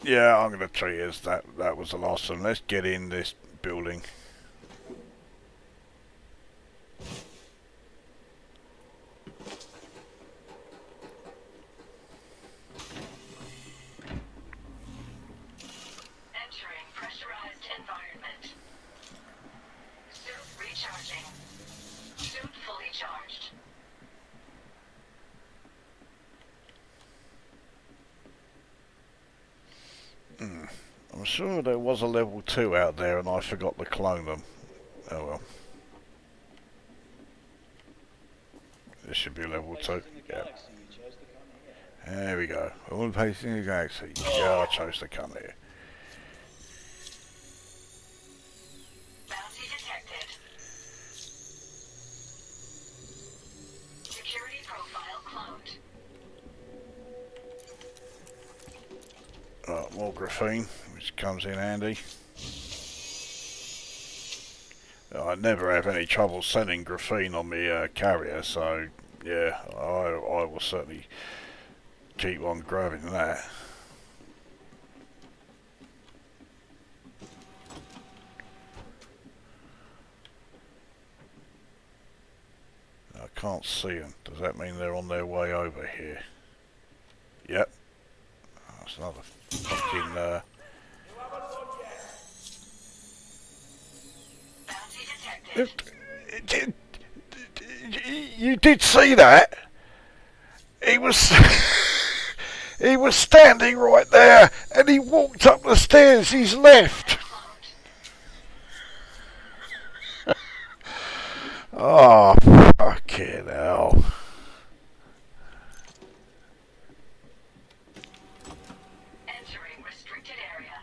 Yeah, I'm gonna treat it as that was the last one. Let's get in this building. Entering pressurized environment. Suit recharging. Suit fully charged. I'm sure there was a level 2 out there and I forgot to clone them. Oh well. This should be level 2. Yeah. There we go. All places in the galaxy. Yeah, I chose to come here. Bounty detected. Security profile cloned. Right, more graphene, which comes in handy. I never have any trouble sending graphene on my carrier, so yeah, I will certainly keep on grabbing that. I can't see them. Does that mean they're on their way over here? Yep. That's another fucking Bounty detected. You did see that? He was he was standing right there and he walked up the stairs, he's left. Oh, fucking hell. Entering restricted area.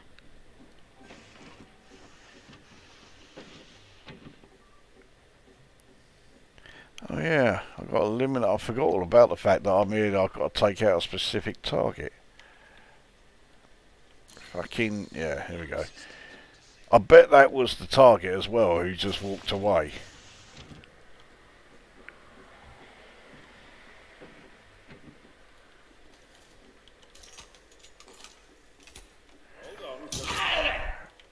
Oh yeah, I've got a limit. I forgot all about the fact that I'm here. I've got to take out a specific target. Fucking, yeah, here we go. I bet that was the target as well, who just walked away.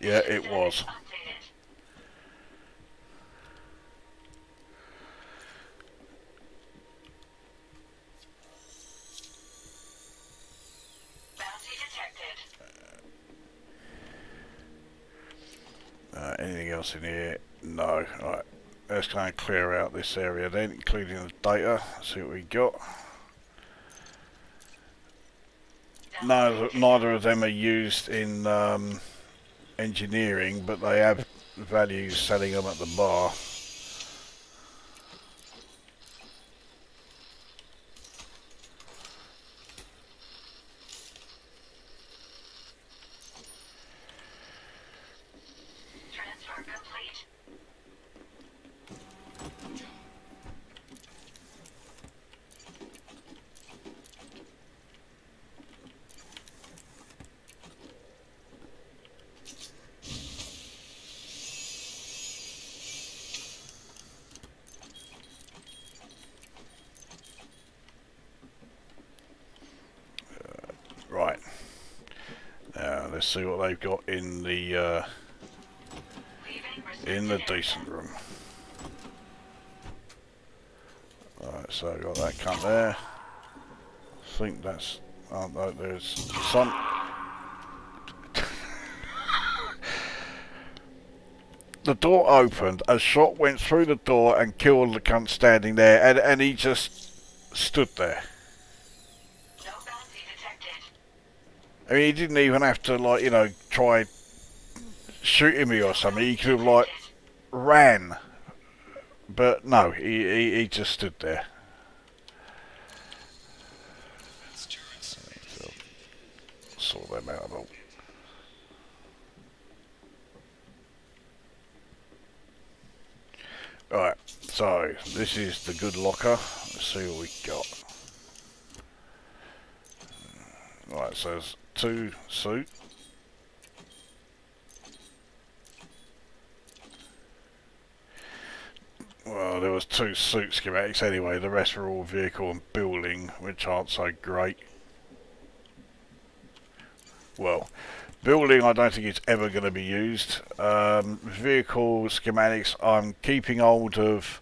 Yeah, it was. Updated. Bounty detected. Anything else in here? No. Right. Let's go and clear out this area then, including the data. See what we got. Neither of them are used in engineering, but they have values selling them at the bar. let's see what they've got in the decent room. Alright, so I've got that cunt there. I think that's... oh no, there's some... The door opened, a shot went through the door and killed the cunt standing there, and he just stood there. No bounty detected. I mean, he didn't even have to, like, you know, try shooting me or something. He could have, like, ran. But no, he just stood there. That's turrets. Sort them out all. Right, so this is the good locker. Let's see what we got. Right, so there's 2 suit. Well, there was 2 suit schematics anyway. The rest were all vehicle and building, which aren't so great. Well, building I don't think it's ever going to be used. Vehicle schematics I'm keeping hold of.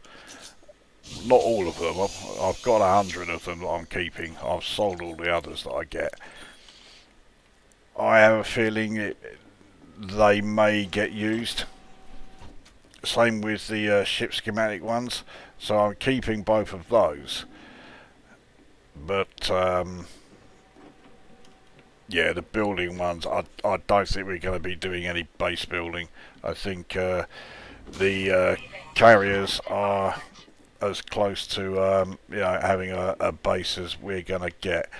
Not all of them. I've got 100 of them that I'm keeping. I've sold all the others that I get. I have a feeling they may get used. Same with the ship schematic ones. So I'm keeping both of those. But yeah, the building ones, I don't think we're going to be doing any base building. I think the carriers are as close to you know, having a base as we're going to get.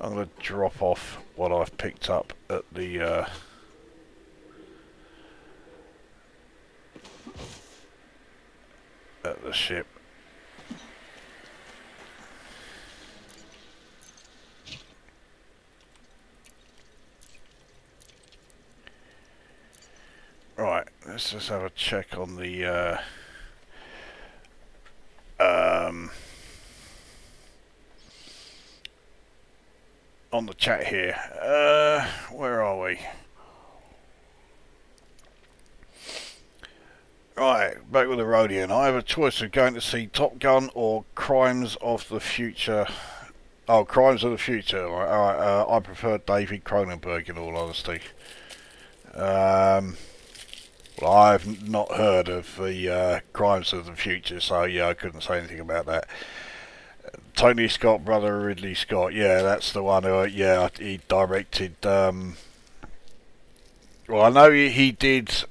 I'm going to drop off what I've picked up at the ship. Right, let's just have a check on the on the chat here. Where are we? Right, back with the Rodian. I have a choice of going to see Top Gun or Crimes of the Future. Oh, Crimes of the Future. Alright, I prefer David Cronenberg in all honesty. Well, I've not heard of the Crimes of the Future, so yeah, I couldn't say anything about that. Tony Scott, brother Ridley Scott, yeah, that's the one who, yeah, he directed, well, I know he did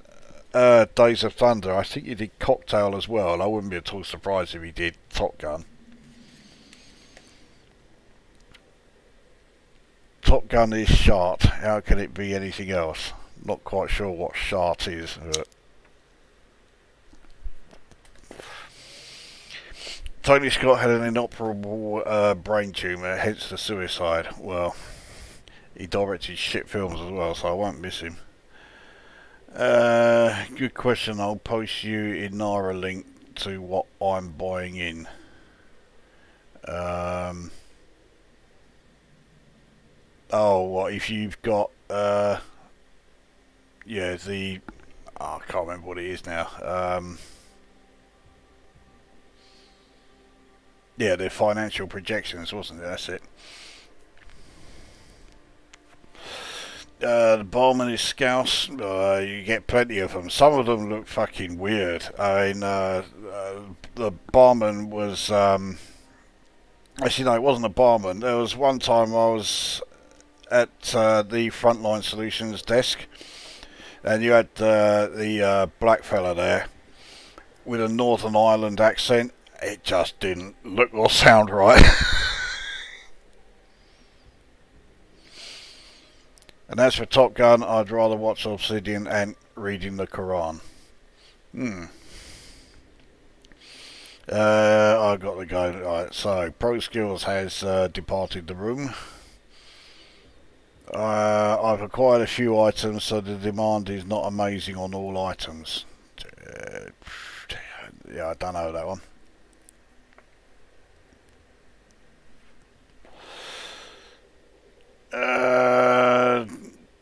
Days of Thunder. I think he did Cocktail as well, and I wouldn't be at all surprised if he did Top Gun. Top Gun is Shart, how can it be anything else? Not quite sure what Shart is, but Tony Scott had an inoperable brain tumour, hence the suicide. Well, he directed shit films as well, so I won't miss him. Good question. I'll post you in Nara link to what I'm buying in. Oh, what if you've got yeah, the I can't remember what it is now. Yeah, the financial projections, wasn't it? That's it. The barman is scouse. You get plenty of them. Some of them look fucking weird. I mean, the barman was actually no, it wasn't a barman. There was one time I was at the Frontline Solutions desk, and you had the black fella there with a Northern Ireland accent. It just didn't look or sound right. And as for Top Gun, I'd rather watch Obsidian and reading the Quran. I got to go. Right, so Pro Skills has departed the room. I've acquired a few items, so the demand is not amazing on all items. Yeah, I don't know that one.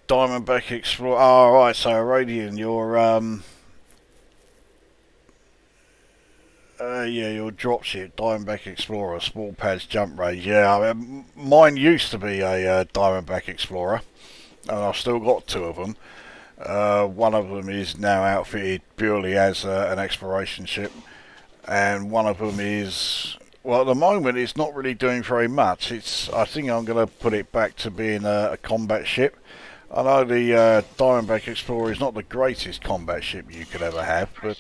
Diamondback Explorer. Oh, right, so Radian, your dropship, Diamondback Explorer, small pads, jump range. Yeah, I mean, mine used to be a Diamondback Explorer, and I've still got two of them. One of them is now outfitted purely as an exploration ship, and one of them is, well, at the moment it's not really doing very much. I think I'm going to put it back to being a combat ship. I know the Diamondback Explorer is not the greatest combat ship you could ever have, but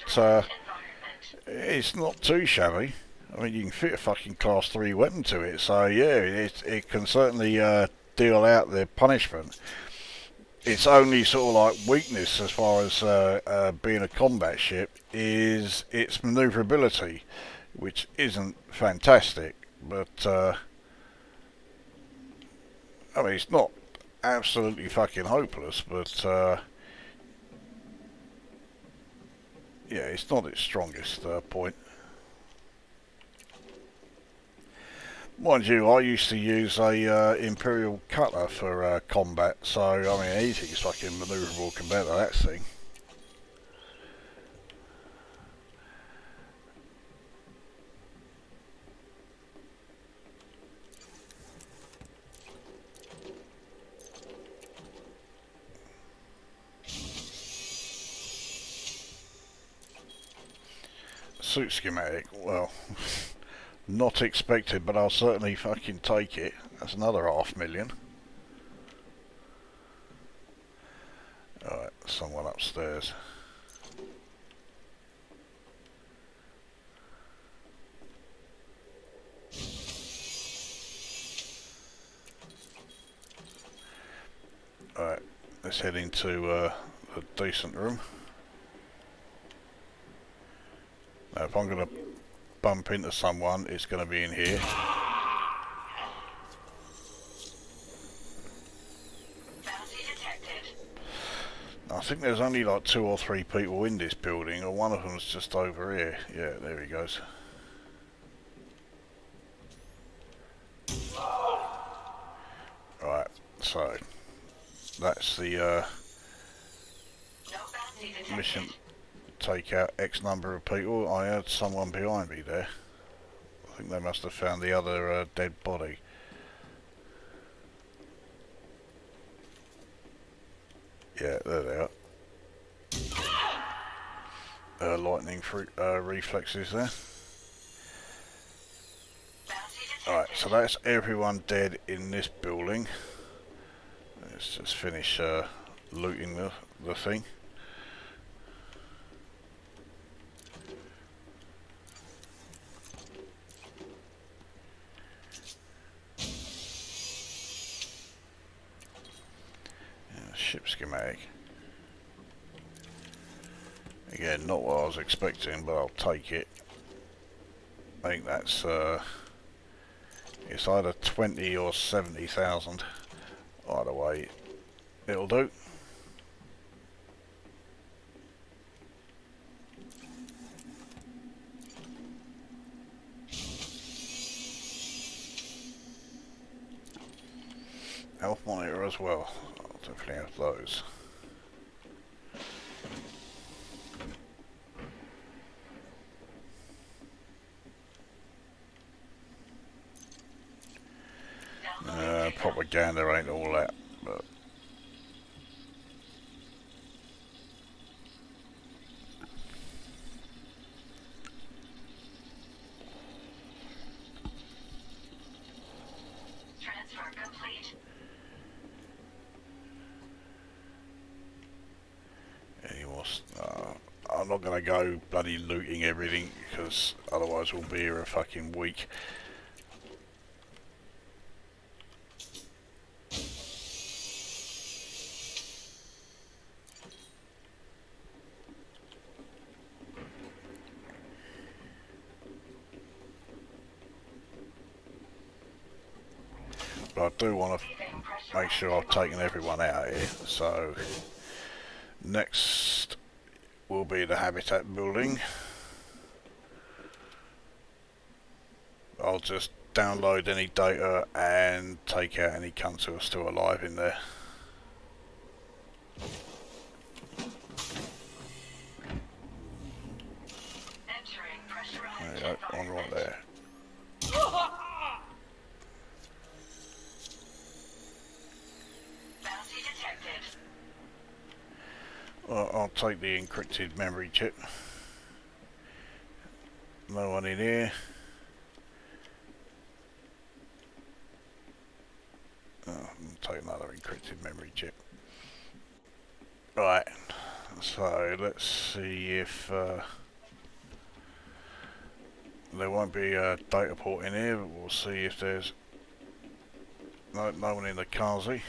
it's not too shabby. I mean, you can fit a fucking class 3 weapon to it, so yeah, it can certainly deal out the punishment. Its only sort of like weakness as far as being a combat ship is its manoeuvrability, which isn't fantastic, but I mean, it's not absolutely fucking hopeless, but yeah, it's not its strongest point. Mind you, I used to use a Imperial Cutter for combat, so I mean anything's fucking manoeuvrable compared to that thing. Suit schematic, well, not expected, but I'll certainly fucking take it. That's another $500,000. Alright, someone upstairs. Alright, let's head into a decent room. Now, if I'm going to bump into someone, it's going to be in here. I think there's only like 2 or 3 people in this building, or one of them's just over here. Yeah, there he goes. Right, so that's the mission. Take out X number of people. I heard someone behind me there. I think they must have found the other dead body. Yeah, there they are. Lightning reflexes there. Alright, so that's everyone dead in this building. Let's just finish looting the thing. Ship schematic. Again, not what I was expecting, but I'll take it. I think that's it's either 20 or 70,000. Either way, it'll do. Health monitor as well. Definitely have those. Propaganda ain't all that, but Transfer complete. I'm not going to go bloody looting everything, because otherwise we'll be here a fucking week. But I do want to make sure I've taken everyone out here, so next will be the habitat building. I'll just download any data and take out any cunts who are still alive in there. go, one right there. Bounty detected. Well, I'll take the encrypted memory chip. No one in here. I'll take another encrypted memory chip. Right, so let's see if there won't be a data port in here, but we'll see if there's no one in the Kazi.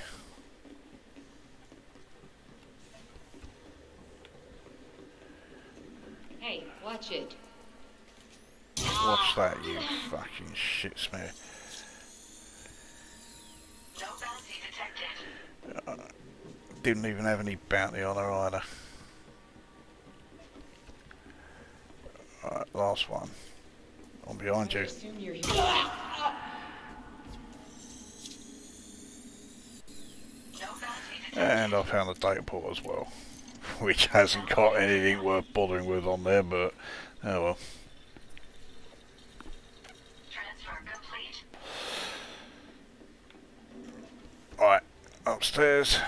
Hey, watch it. Watch that, you fucking shit smear. No bounty detected. Didn't even have any bounty on her either. Alright, last one. I'm behind you. Assume you're here. No bounty detected. And I found the data port as well. Which hasn't got anything worth bothering with on there, but oh well. Transfer complete. Right, upstairs.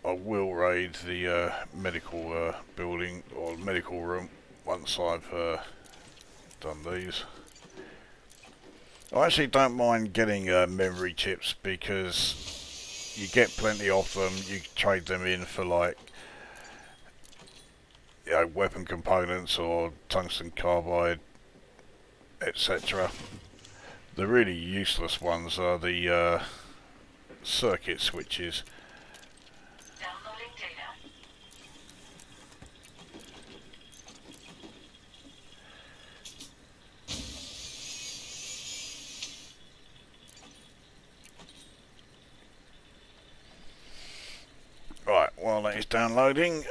I will raid the medical building or medical room once I've done these. I actually don't mind getting memory chips because you get plenty of them. You trade them in for, like, you know, weapon components or tungsten carbide, etc. The really useless ones are the circuit switches. Downloading data. Right, while that is downloading,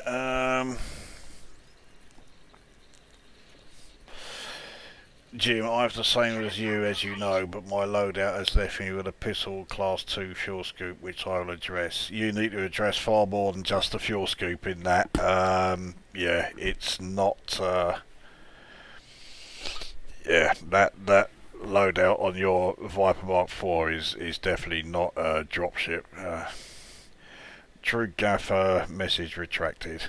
Jim, I have the same as you know, but my loadout has left me with a pistol class 2 fuel scoop, which I will address. You need to address far more than just a fuel scoop in that. Yeah, it's not, yeah, that loadout on your Viper Mark 4 is definitely not a dropship. True Gaffer message retracted.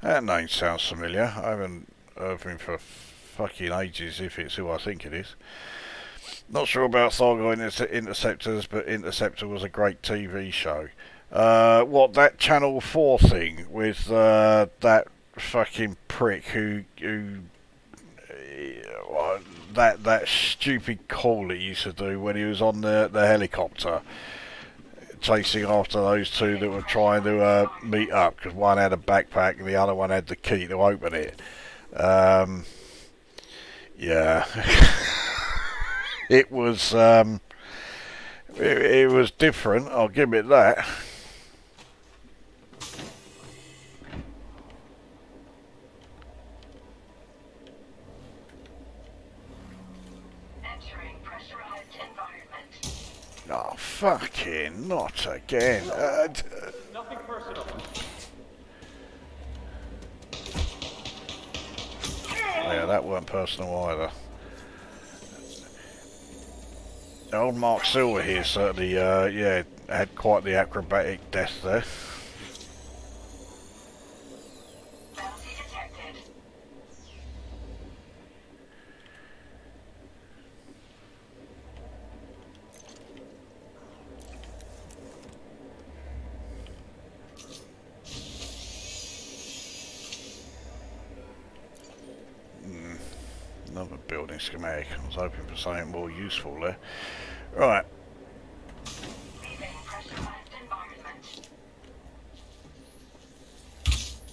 That name sounds familiar. I haven't heard from him for fucking ages, if it's who I think it is. Not sure about Thargo Interceptors, but Interceptor was a great TV show. What, that Channel 4 thing with that fucking prick who that stupid call he used to do when he was on the helicopter, chasing after those two that were trying to meet up, because one had a backpack and the other one had the key to open it. Yeah, it was it was different, I'll give it that. Entering pressurized environment. Oh, fucking not again. Nothing personal. Yeah, that weren't personal either. Old Mark Silver here certainly, yeah, had quite the acrobatic death there. Bounty detected. Another building schematic. I was hoping for something more useful there. Right. Leaving pressurized environment.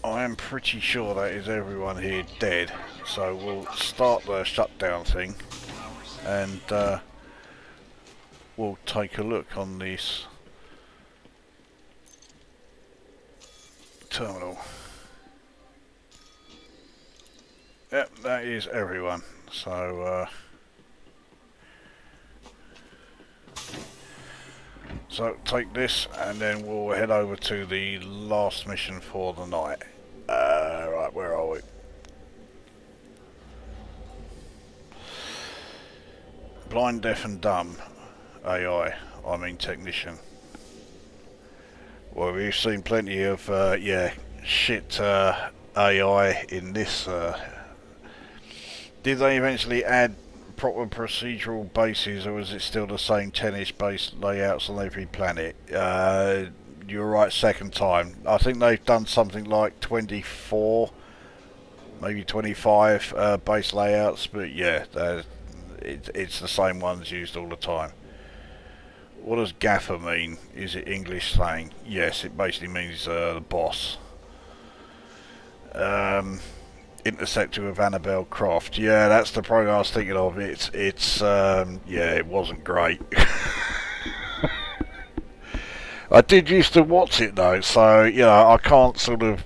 I am pretty sure that is everyone here dead. So we'll start the shutdown thing. And we'll take a look on this terminal. Yep, that is everyone. So take this and then we'll head over to the last mission for the night. Right, where are we? Blind, deaf and dumb AI, I mean technician. Well, we've seen plenty of, shit AI in this. Did they eventually add proper procedural bases, or is it still the same tennis based layouts on every planet? You're right, second time. I think they've done something like 24, maybe 25 base layouts, but yeah, it's the same ones used all the time. What does gaffer mean? Is it English slang? Yes, it basically means the boss. Intercepted with Annabelle Croft. Yeah, that's the program I was thinking of. It wasn't great. I did used to watch it though, so I can't sort of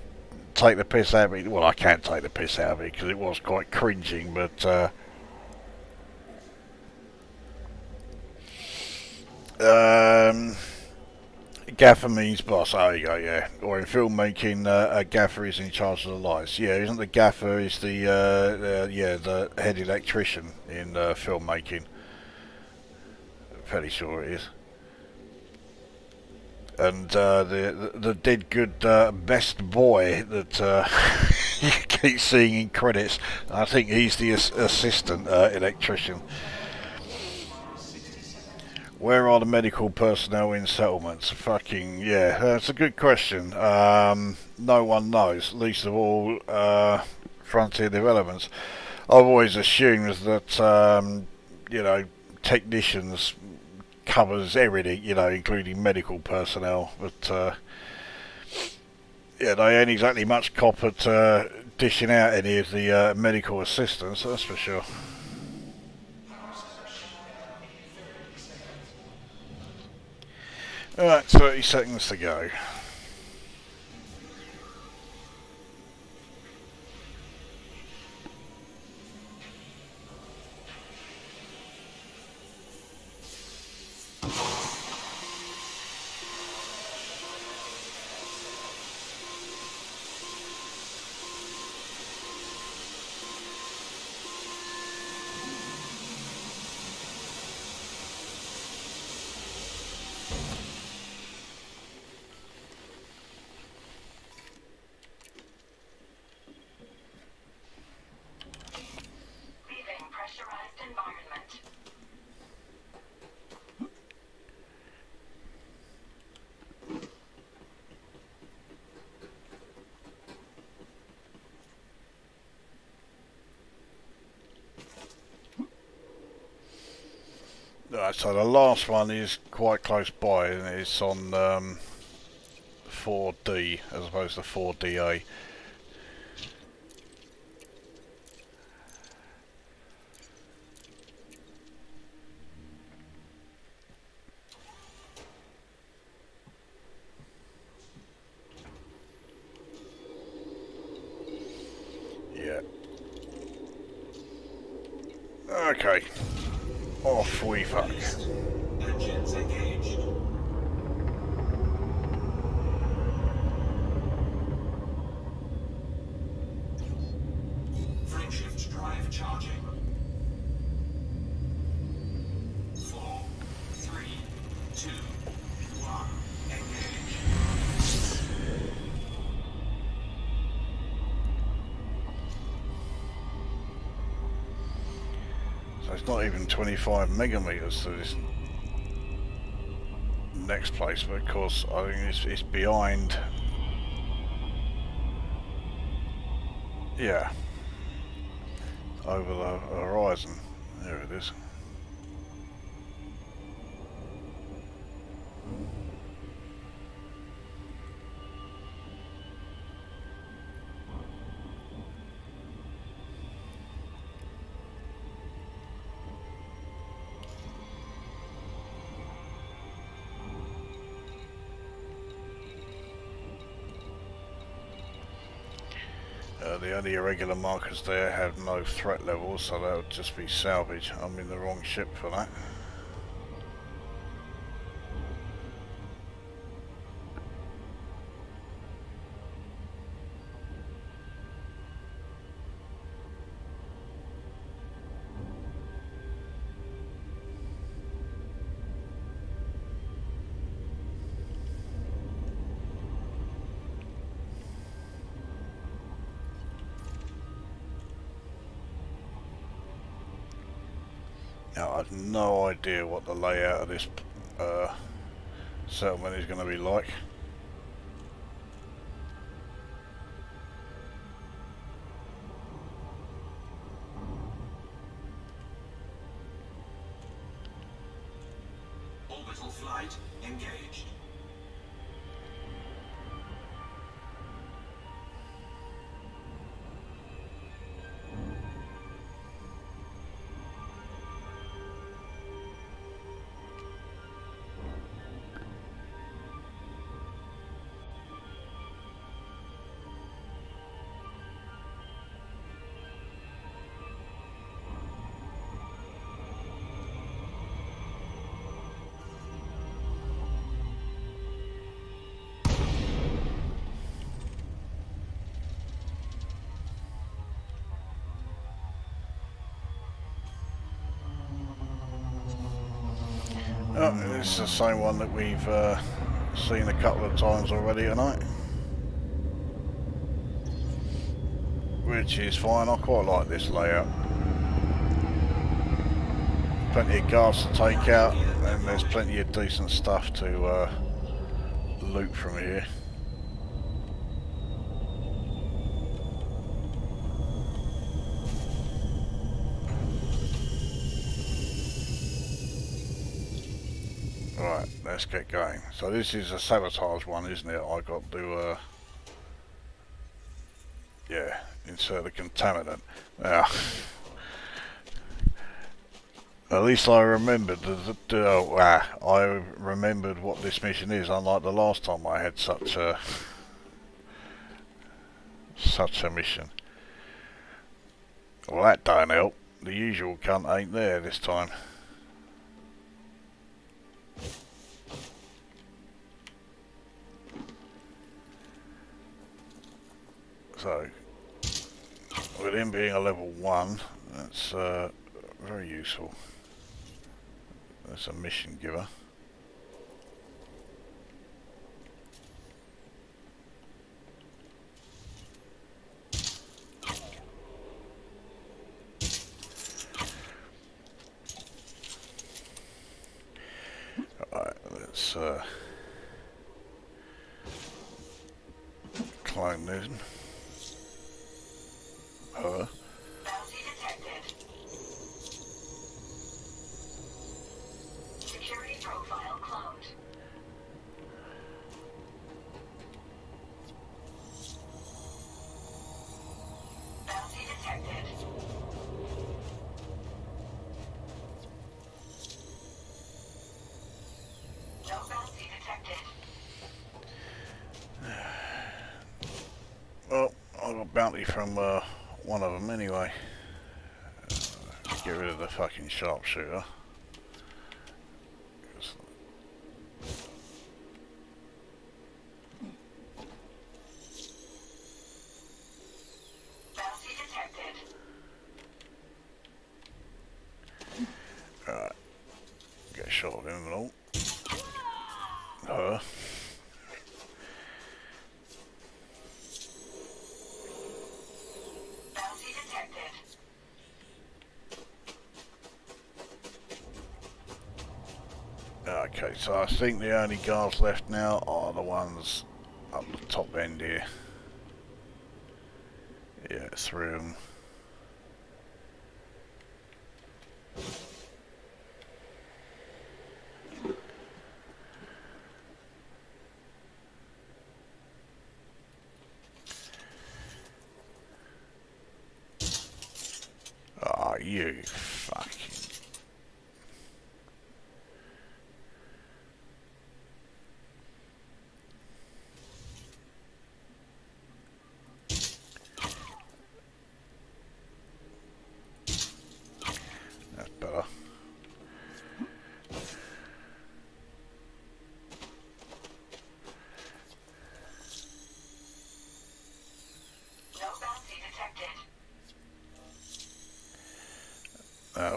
take the piss out of it. Well, I can't take the piss out of it because it was quite cringing, but gaffer means boss. Oh, there you go. Yeah, or in filmmaking, a gaffer is in charge of the lights. Yeah, isn't the gaffer is the head electrician in filmmaking? Fairly sure it is. And the dead good best boy that you keep seeing in credits, I think he's the assistant electrician. Where are the medical personnel in settlements? Fucking yeah, that's a good question. No one knows, least of all Frontier Developments. I've always assumed that technicians covers everything, including medical personnel, but they ain't exactly much cop at dishing out any of the medical assistance, that's for sure. Alright, 30 seconds to go. Leaving pressurized environment. Alright, so the last one is quite close by, and it's on 4D as opposed to 4DA. Yeah. Okay. Off we fuck. Engines engaged. Frameshift drive charging. 4, 3, 2, 1, engage. So it's not even 25 megameters to this next place, but of course I think it's behind. Yeah. Over the horizon. There it is. The only irregular markers there have no threat level, so that would just be salvage. I'm in the wrong ship for that. Now, I have no idea what the layout of this settlement is going to be like. Orbital flight engaged. Oh, it's the same one that we've seen a couple of times already tonight. Which is fine, I quite like this layout. Plenty of guards to take out, and there's plenty of decent stuff to loot from here. Right, let's get going. So this is a sabotage one, isn't it? I got to, yeah, insert the contaminant. Now, at least I remembered I remembered what this mission is. Unlike the last time I had such a mission. Well, that don't help. The usual cunt ain't there this time. So, with him being a level 1, that's very useful. That's a mission giver. Alright, let's clone this. Bounty detected. Security profile cloned. Bounty detected. No bounty detected. Well, I got bounty from one of them anyway. Get rid of the fucking sharpshooter. Bounty detected. Alright. Get a shot of him and all. Her. Bounty detected. Okay, so I think the only guards left now are the ones up the top end here. Yeah, 3 of them. Oh, you fucking... That's better. No bounty detected.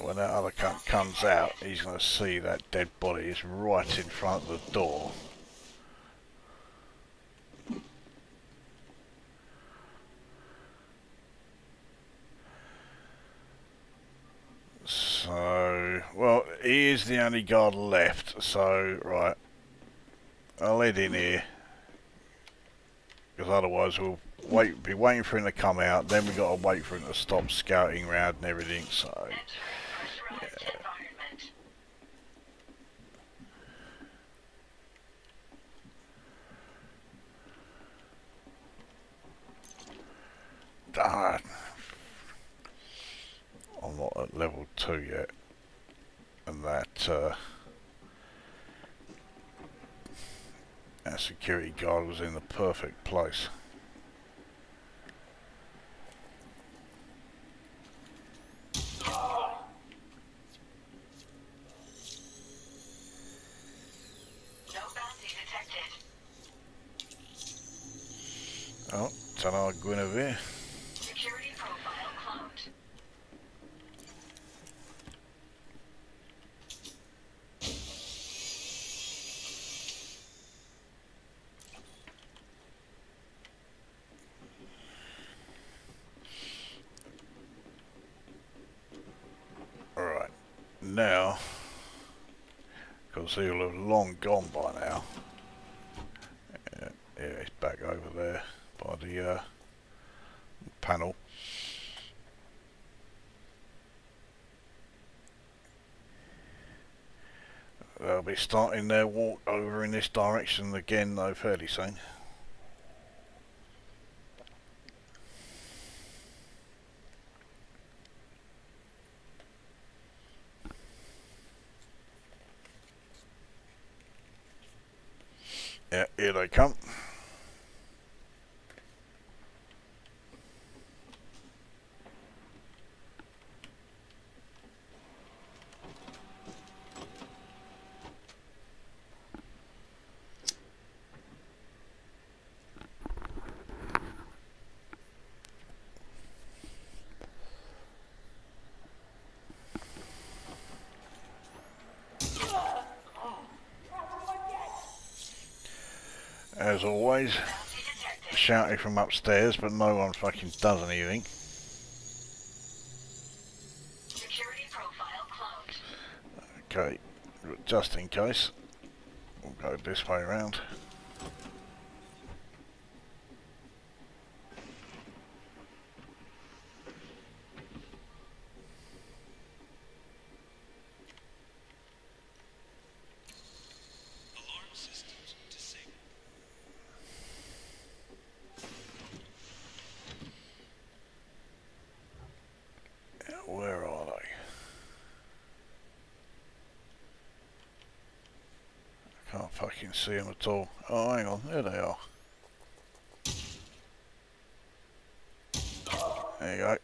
When that other cunt comes out, he's going to see that dead body is right in front of the door. So... well, he is the only guard left, so, right. I'll head in here. Because otherwise we'll be waiting for him to come out, then we've got to wait for him to stop scouting around and everything, so... Pressurized environment. Darn. I'm not at level 2 yet. And that security guard was in the perfect place. No bounty detected. Oh, ta-da, Guinevere. Security profile cloned. Alright, now, because he'll have long gone by now. Yeah, he's back over there by the panel. They'll be starting their walk over in this direction again, though, fairly soon. Yeah, here they come. As always, Bounty detected. shouting from upstairs, but no one fucking does anything. Security profile cloned. Okay, just in case, we'll go this way around. Alarm systems disabled. Where are they? I can't fucking see them at all. Oh, hang on, there they are. There you go.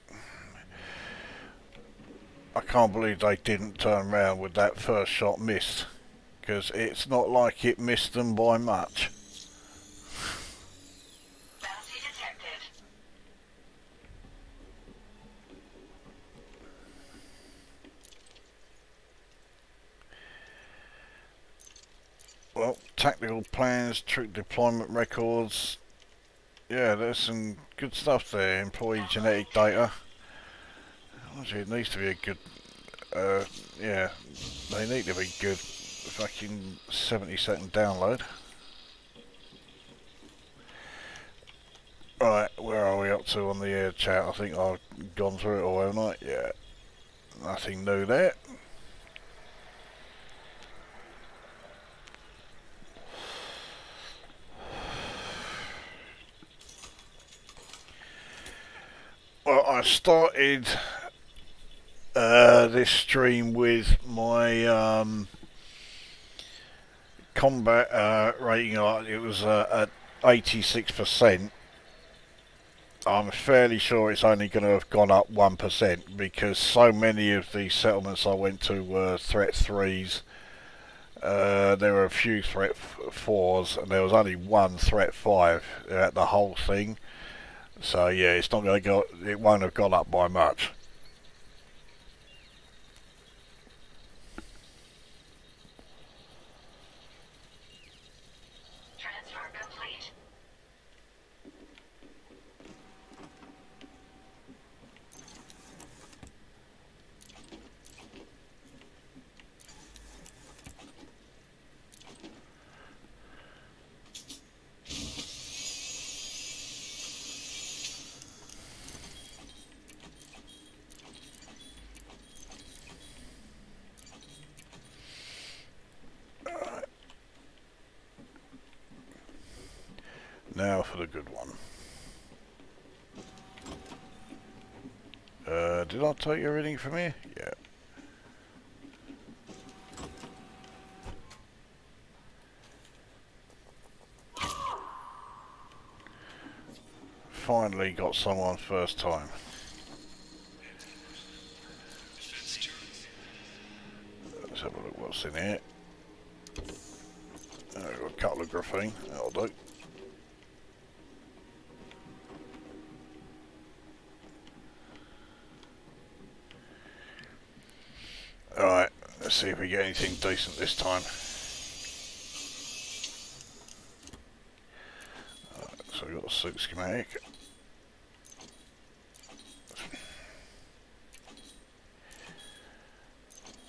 I can't believe they didn't turn around with that first shot missed, because it's not like it missed them by much. Bounty detected. Well, tactical plans, troop deployment records. Yeah, there's some good stuff there. Employee genetic data. Actually, it needs to be a good. Yeah, they need to be good. Fucking 70-second download. Right, where are we up to on the air chat? I think I've gone through it all, haven't I? Yeah, nothing new there. Well, I started this stream with my combat rating. It was at 86%. I'm fairly sure it's only going to have gone up 1% because so many of the settlements I went to were threat 3s. There were a few threat 4s, and there was only one threat 5 at the whole thing. So yeah, it's not going to go. It won't have gone up by much. Transfer complete. Now for the good one. Did I take everything from here? Yeah. Finally got someone first time. Defense turrets. Let's have a look what's in here. Got a couple of graphene, that'll do. Alright, let's see if we get anything decent this time. Right, so we've got a suit schematic.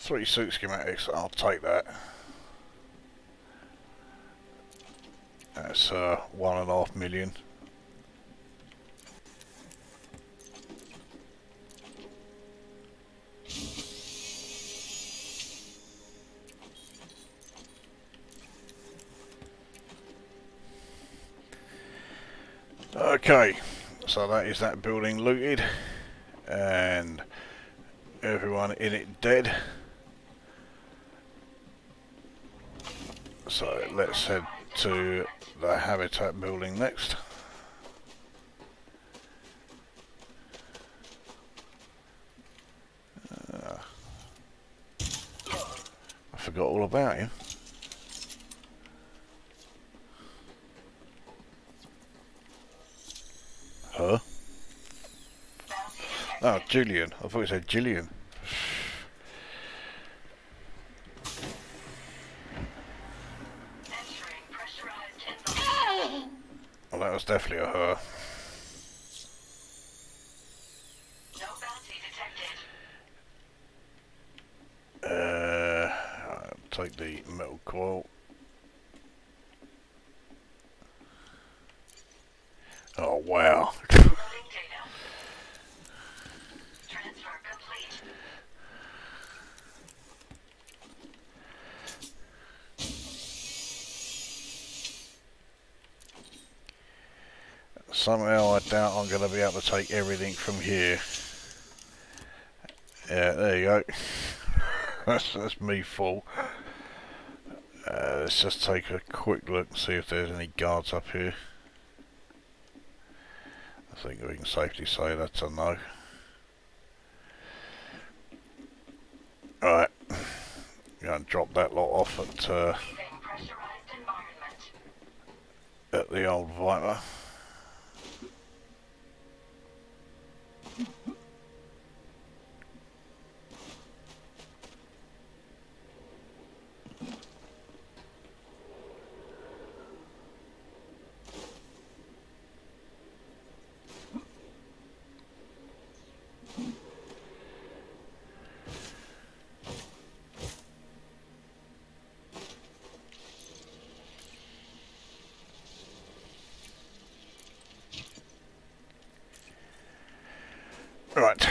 3 suit schematics, I'll take that. That's 1.5 million. Okay, so that is that building looted and everyone in it dead. So let's head to the habitat building next. I forgot all about him. Huh? Oh, Julian. I thought it said Gillian. Entering pressurized environment. Well, that was definitely a her. No bounty detected. I'll take the metal coil. Oh, wow. Loading data. Transfer complete. Somehow I doubt I'm going to be able to take everything from here. Yeah, there you go. that's me full. Let's just take a quick look and see if there's any guards up here. I think we can safely say that's a no. Alright, go and drop that lot off Leaving pressurized environment. at the old Viper. Right,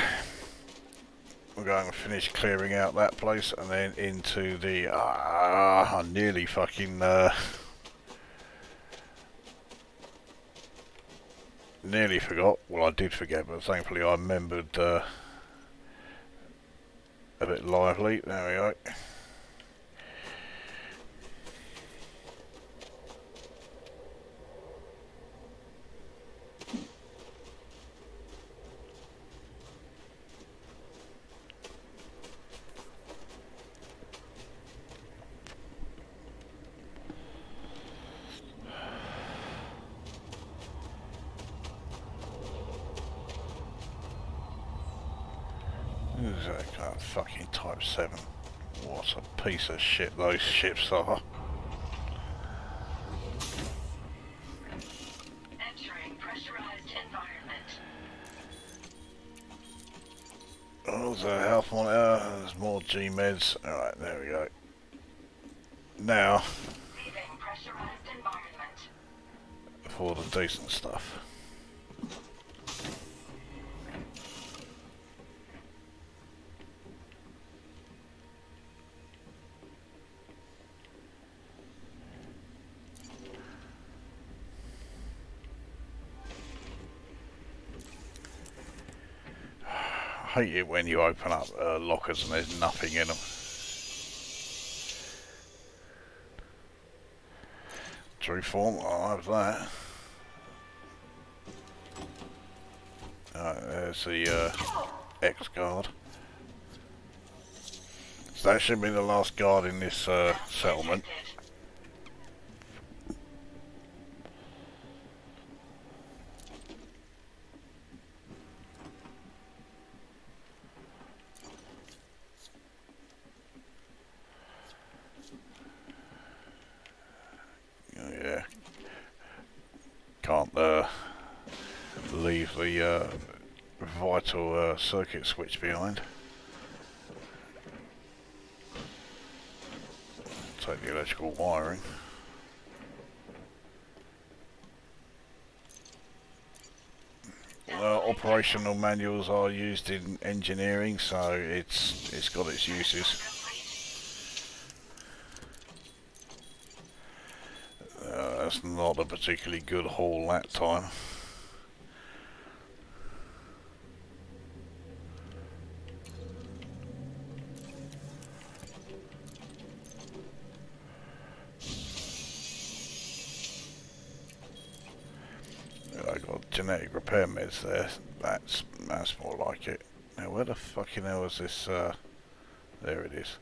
we're going to finish clearing out that place and then into the, I nearly fucking, nearly forgot, well I did forget, but thankfully I remembered a bit lively, there we go. Who's that guy? Fucking Type 7. What a piece of shit those ships are. Entering pressurized environment. Oh, there's a health monitor, there's more G-meds. Alright, there we go. Now, Leaving pressurized environment. for the decent stuff. hate it when you open up lockers and there's nothing in them. True form, I'll have that. There's the X-guard. So that should be the last guard in this settlement. Yeah, can't leave the vital circuit switch behind. Take the electrical wiring. Operational manuals are used in engineering, so it's got its uses. That's not a particularly good haul that time. I got genetic repair meds there. That's more like it. Now where the fucking hell is this? There it is.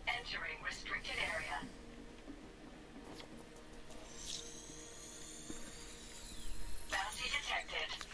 Entering restricted area. Bounty detected.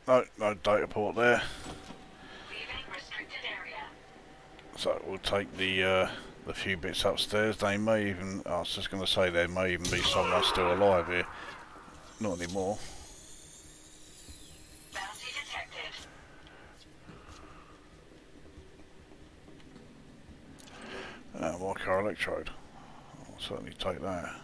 Alright, no data port there. Leaving restricted area. So we'll take the few bits upstairs. They may even, I was just going to say, there may even be someone still alive here. Not anymore. Bounty detected. Micro electrode. I'll certainly take that.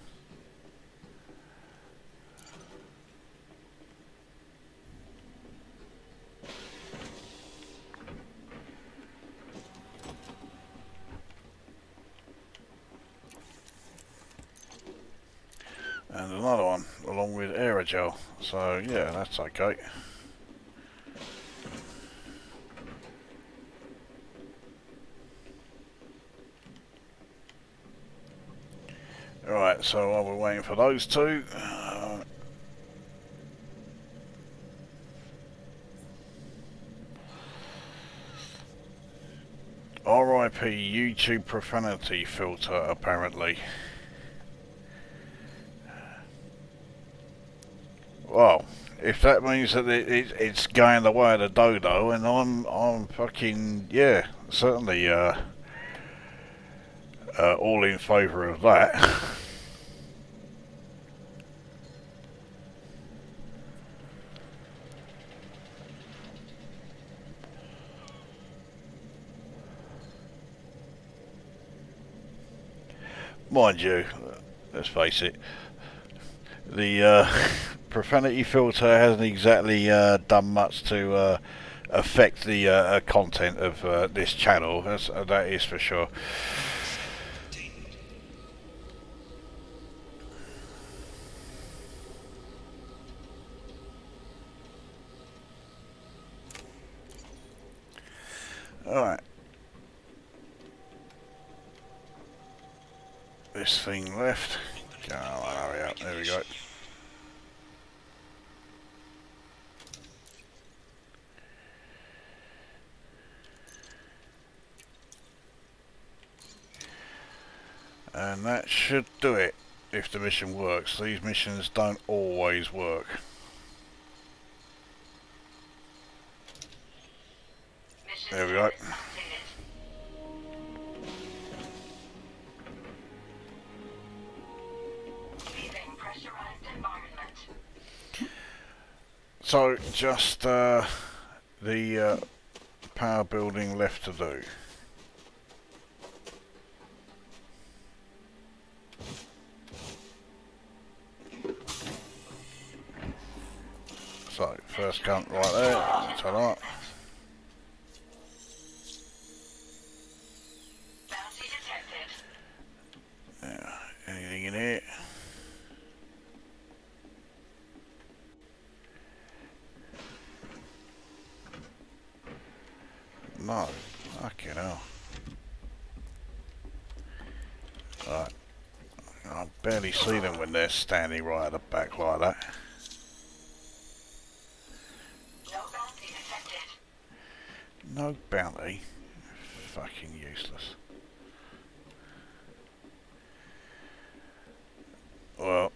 And another one, along with aerogel. So yeah, that's okay. Alright, so while we're waiting for those two, RIP YouTube profanity filter apparently. Well, if that means that it's going the way of the dodo, and I'm fucking, yeah, certainly all in favour of that. Mind you, let's face it, the profanity filter hasn't exactly done much to affect the content of this channel, that is for sure. Alright. This thing left. Come on, hurry up. There we go. And that should do it if the mission works. These missions don't always work. Mission There we go. status updated. So just the power building left to do. So first cunt right there. So that. Bounty detected. Yeah, anything in here? No. Fucking hell. Right. I barely see them when they're standing right at the back like that. No bounty detected. No bounty. Fucking useless. Well,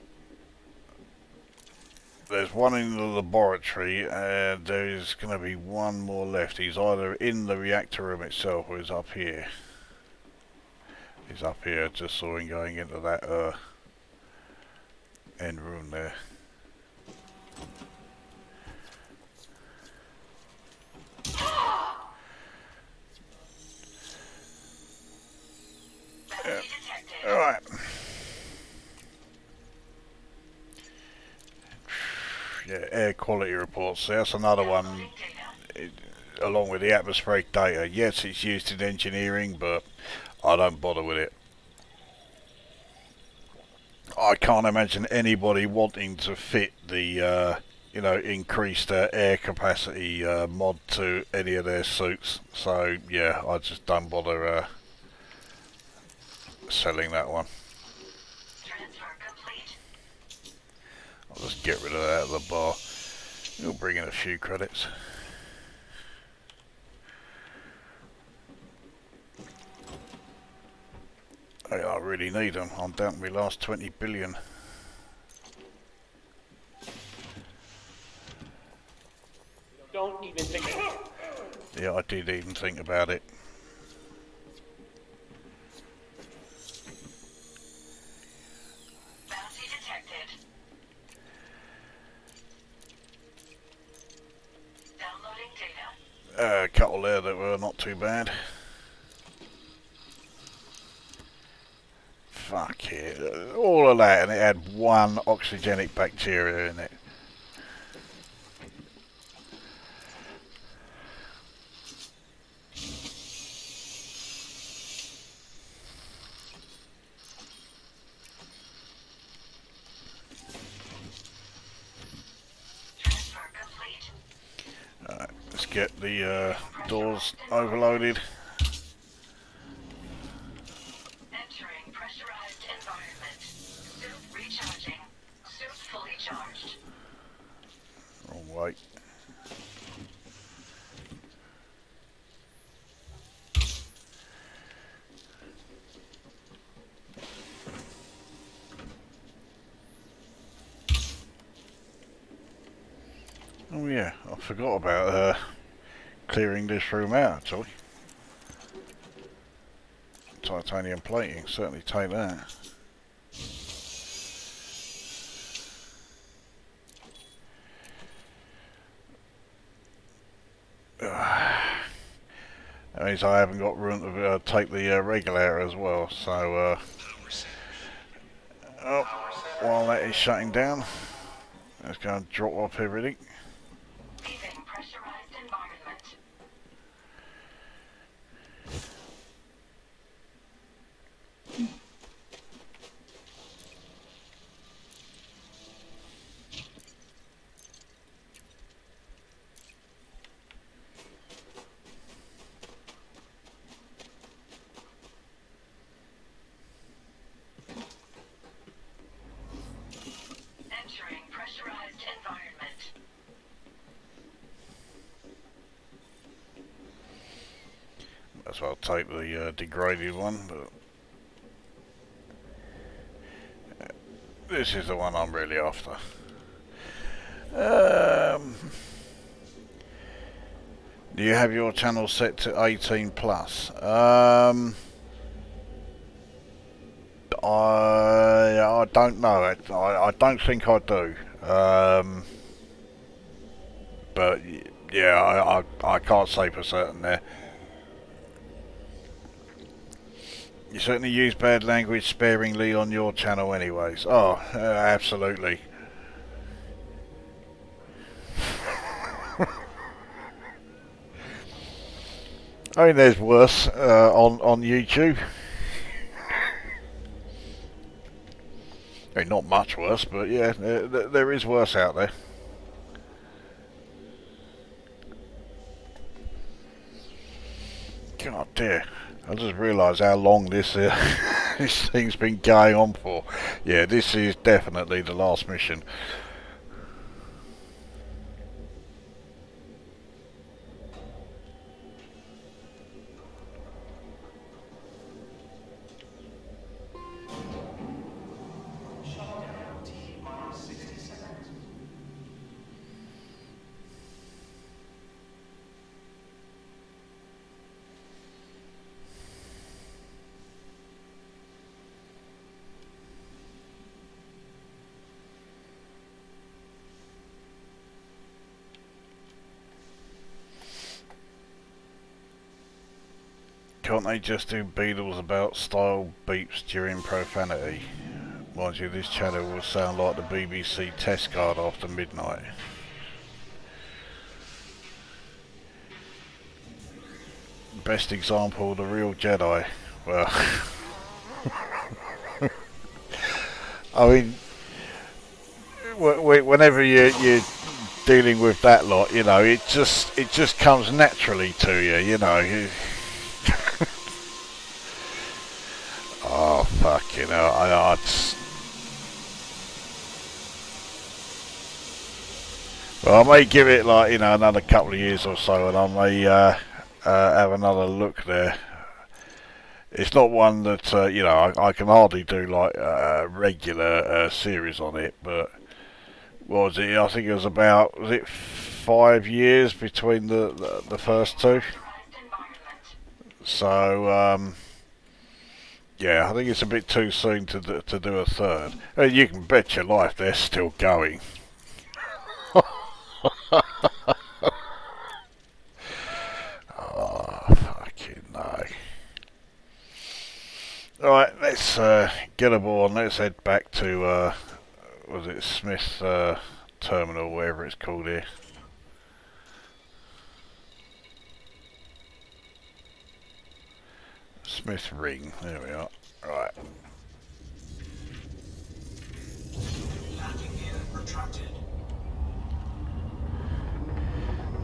there's one in the laboratory and there's going to be one more left. He's either in the reactor room itself or he's up here. He's up here, just saw him going into that end room there. Bounty detected. Alright. Yeah, air quality reports. So that's another one, Downloading data. along with the atmospheric data. Yes, it's used in engineering, but I don't bother with it. I can't imagine anybody wanting to fit the, you know, increased air capacity mod to any of their suits. So yeah, I just don't bother selling that one. Transfer complete. I'll just get rid of that at the bar. It'll bring in a few credits. Hey, I really need them. I'm down to my last 20 billion. Don't even think. Yeah, I did even think about it. Bounty detected. Downloading data. A couple there that were not too bad. Fuck it. All of that, and it had one oxygenic bacteria in it. Transfer complete. Alright, let's get the doors overloaded. Entering pressurized environment. Suit recharging. Suit fully charged. Wrong way. Oh yeah, I forgot about clearing this room out actually. Titanium plating, certainly take that. That means I haven't got room to take the regulator as well, so while that is shutting down, let's go and drop off everything. Leaving pressurized environment. Entering pressurized environment. That's why I'll take the degraded one, but this is the one I'm really after. Do you have your channel set to 18 plus? I don't know. I don't think I do. but yeah, I can't say for certain there. You certainly use bad language sparingly on your channel anyways. Oh, absolutely. I mean, there's worse on YouTube. I mean, not much worse, but yeah, there is worse out there. God dear. I just realised how long this this thing's been going on for. Yeah, this is definitely the last mission. Can't they just do Beatles about style beeps during profanity? Mind you, this channel will sound like the BBC test card after midnight. Best example, the real Jedi. Well, I mean, whenever you're dealing with that lot, you know, it just comes naturally to you, you know. Oh, fucking hell. Well, I may give it, like, you know, another couple of years or so, and I may have another look there. It's not one that, you know, I can hardly do, like, a regular series on it, but what was it? I think it was about, was it 5 years between the first two? So, yeah, I think it's a bit too soon to do a third. You can bet your life they're still going. Oh, fucking no. Alright, let's get aboard and let's head back to, was it Smith Terminal, wherever it's called here. Smith Ring, there we are. Right. Landing gear retracted.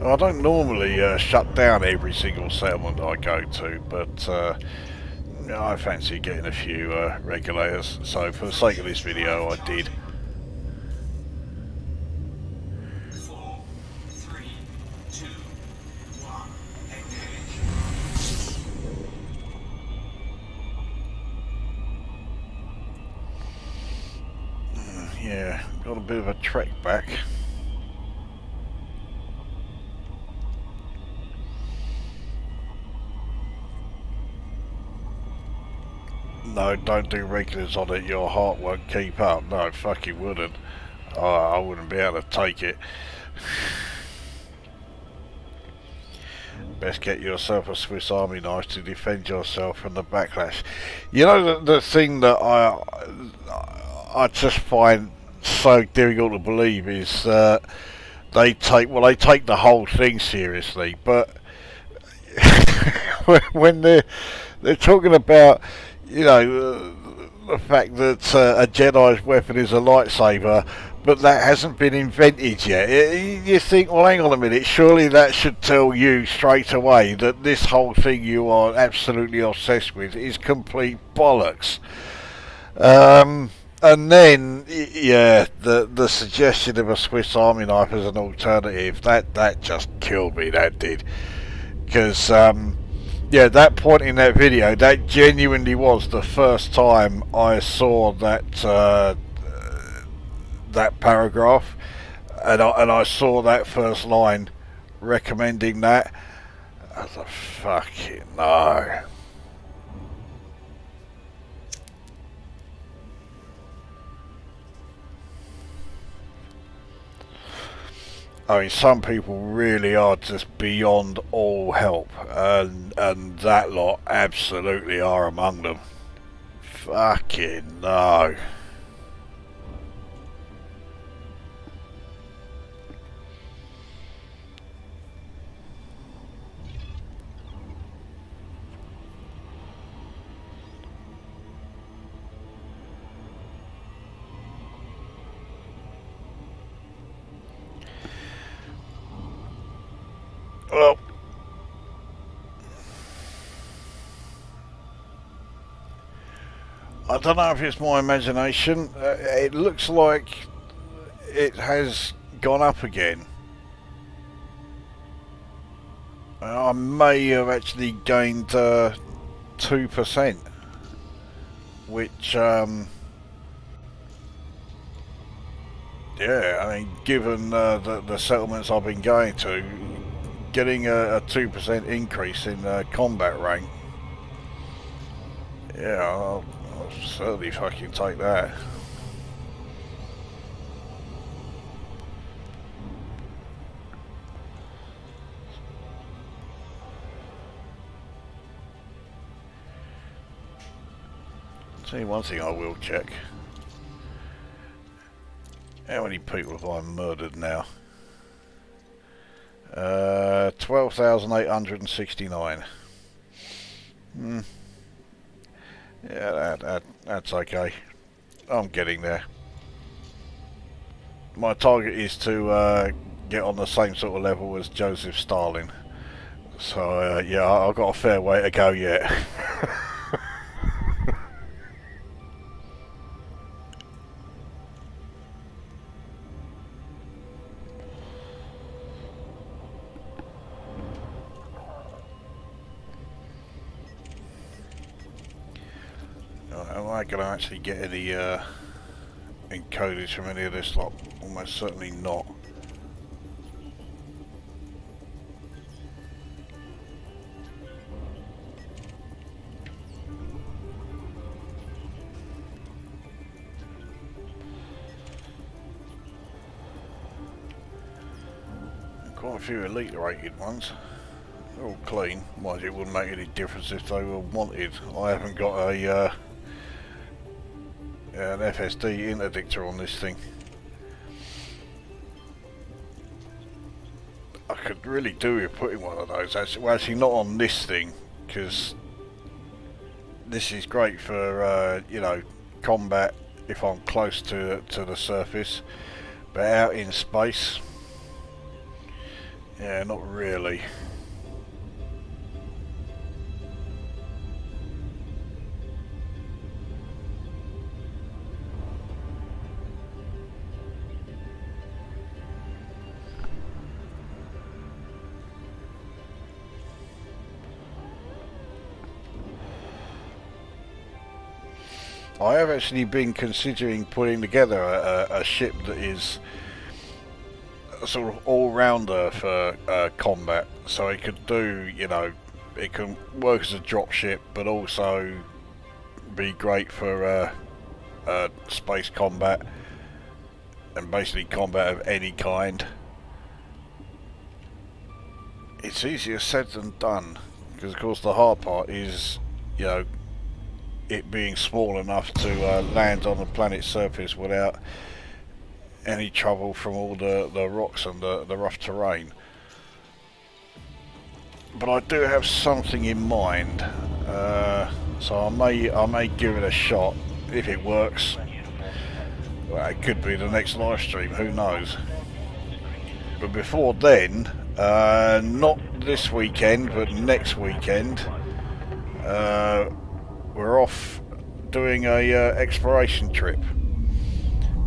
I don't normally shut down every single settlement I go to, but I fancy getting a few regulators, so for the sake of this video I did. 4, 3, 2, 1, engage. Yeah, got a bit of a trek back. No, don't do regulars on it, your heart won't keep up. No, fucking wouldn't. I wouldn't be able to take it. Best get yourself a Swiss Army knife to defend yourself from the backlash. You know, the thing that I just find so difficult to believe is they take the whole thing seriously, but when they're talking about, you know, the fact that a Jedi's weapon is a lightsaber, but that hasn't been invented yet. You think, well, hang on a minute, surely that should tell you straight away that this whole thing you are absolutely obsessed with is complete bollocks. And then, yeah, the suggestion of a Swiss Army knife as an alternative, that just killed me, that did. Because, yeah, that point in that video, that genuinely was the first time I saw that that paragraph, and I saw that first line recommending that. I was like, fucking no. I mean, some people really are just beyond all help, and that lot absolutely are among them. Fucking no. Well, I don't know if it's my imagination. It looks like it has gone up again. I may have actually gained 2%, which, yeah, I mean, given the settlements I've been going to, getting a 2% increase in combat rank, yeah, I'll certainly fucking take that. Tell you one thing I will check. How many people have I murdered now? 12,869. Yeah, that's okay. I'm getting there. My target is to get on the same sort of level as Joseph Stalin. So yeah, I've got a fair way to go yet. Am I going to actually get any encoders from any of this lot? Almost certainly not. Quite a few elite rated ones. They're all clean. Mind you, it wouldn't make any difference if they were wanted. I haven't got a an FSD interdictor on this thing. I could really do with putting one of those. Well, actually not on this thing, because this is great for you know, combat if I'm close to the surface, but out in space, yeah, not really. I have actually been considering putting together a ship that is a sort of all-rounder for combat, so it could do, you know, it can work as a drop ship, but also be great for space combat and basically combat of any kind. It's easier said than done, because of course the hard part is, you know, it being small enough to land on the planet's surface without any trouble from all the rocks and the rough terrain. But I do have something in mind, so I may give it a shot. If it works, well, it could be the next live stream, who knows. But before then, not this weekend but next weekend, we're off doing a exploration trip.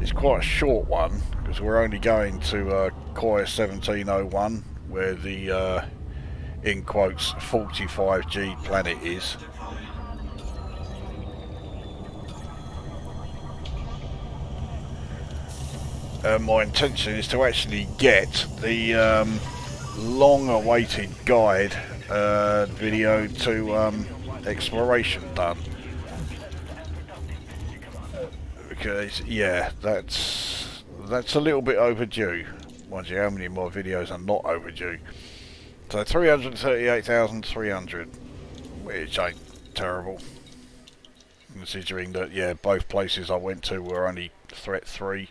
It's quite a short one because we're only going to Koi 1701, where the in quotes 45G planet is. My intention is to actually get the long-awaited guide video to exploration done, because yeah, that's a little bit overdue. mind you, how many more videos are not overdue? So 338,300, which ain't terrible, considering that, yeah, both places I went to were only threat 3.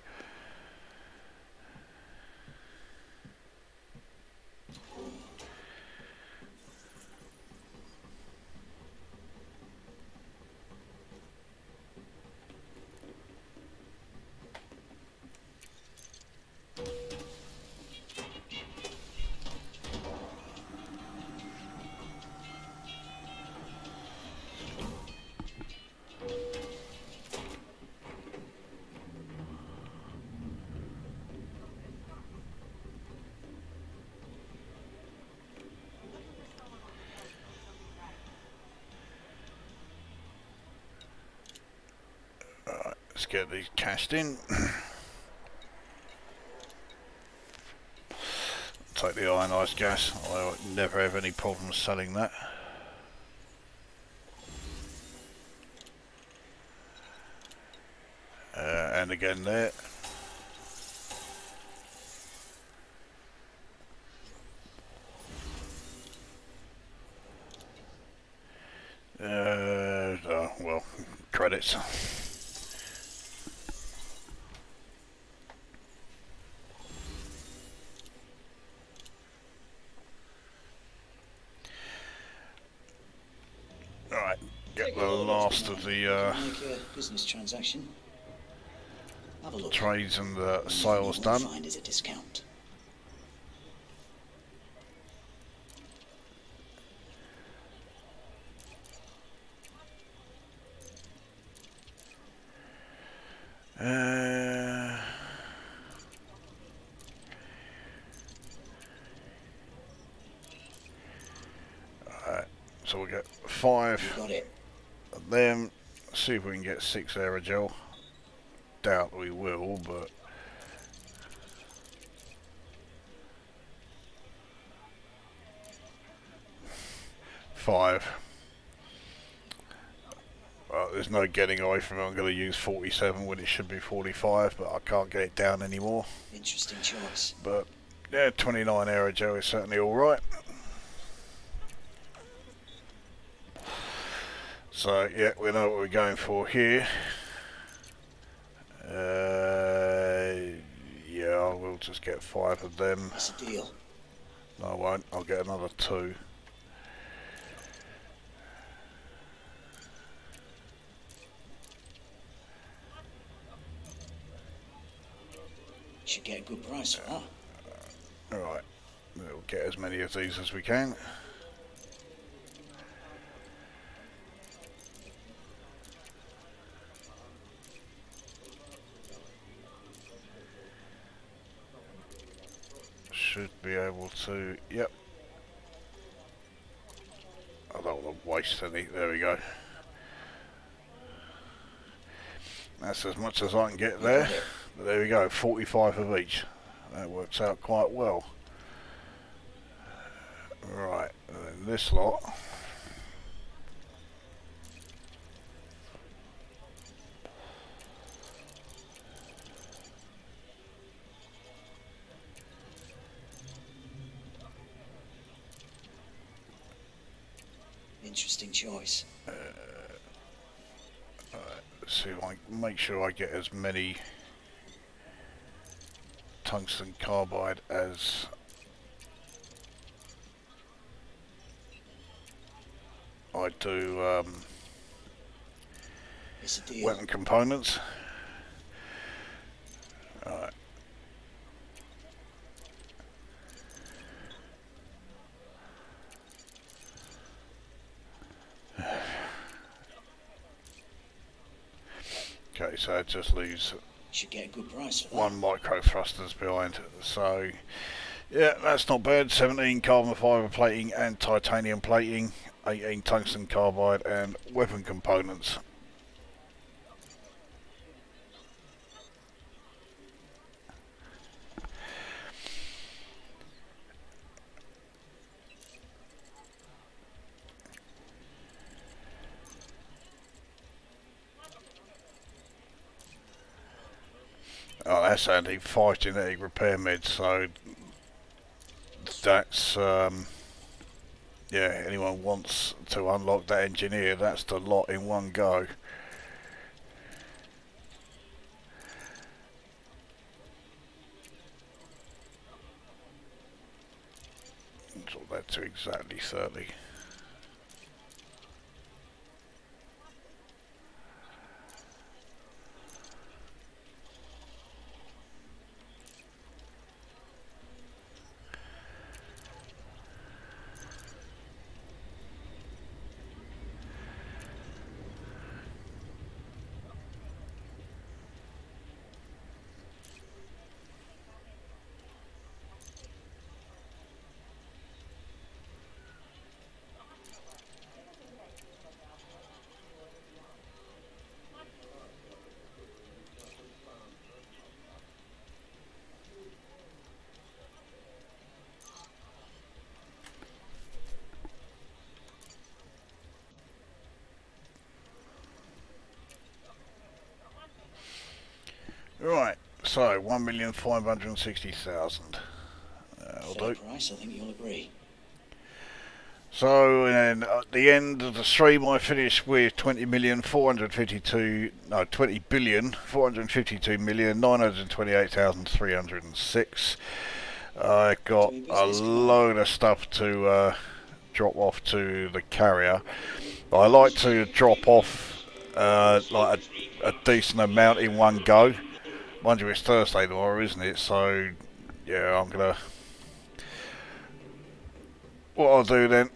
Let's get these cashed in. Take the ionised gas, although I never have any problems selling that. And again there. Oh, well, credits. Right, get the last of the Make a business transaction. Have a look. trades and the Anything sales you done. won't find is a discount. Alright, so we'll get 5 You got it. of them. See if we can get 6 aerogel. Doubt we will, but five. Well, there's no getting away from it. I'm going to use 47 when it should be 45, but I can't get it down anymore. Interesting choice. But yeah, 29 aerogel is certainly alright. So yeah, we know what we're going for here. Yeah, I will just get 5 of them. That's a deal. No, I won't. I'll get another 2. Should get a good price for that. Alright, we'll get as many of these as we can. Should be able to, yep. I don't want to waste any, there we go. That's as much as I can get there. But there we go, 45 of each. That works out quite well. Right, and then this lot. Interesting choice. See if I can make sure I get as many tungsten carbide as I do It's a deal. weapon components. Alright. Okay, so it just leaves Should get a good price for that. 1 micro thrusters behind. So yeah, that's not bad. 17 carbon fibre plating and titanium plating, 18 tungsten carbide and weapon components. Oh, that's only 5 genetic repair meds, so that's yeah, anyone wants to unlock that engineer, that's the lot in one go. Drop that to exactly 30. Right, so 1,560,000. That'll Fair do. price, I think you'll agree. So, and at the end of the stream, I finished with 20,452,928,306. I got a load of stuff to drop off to the carrier. I like to drop off like a decent amount in one go. Mind you, it's Thursday tomorrow, isn't it? So, yeah, I'm gonna. What I'll do then,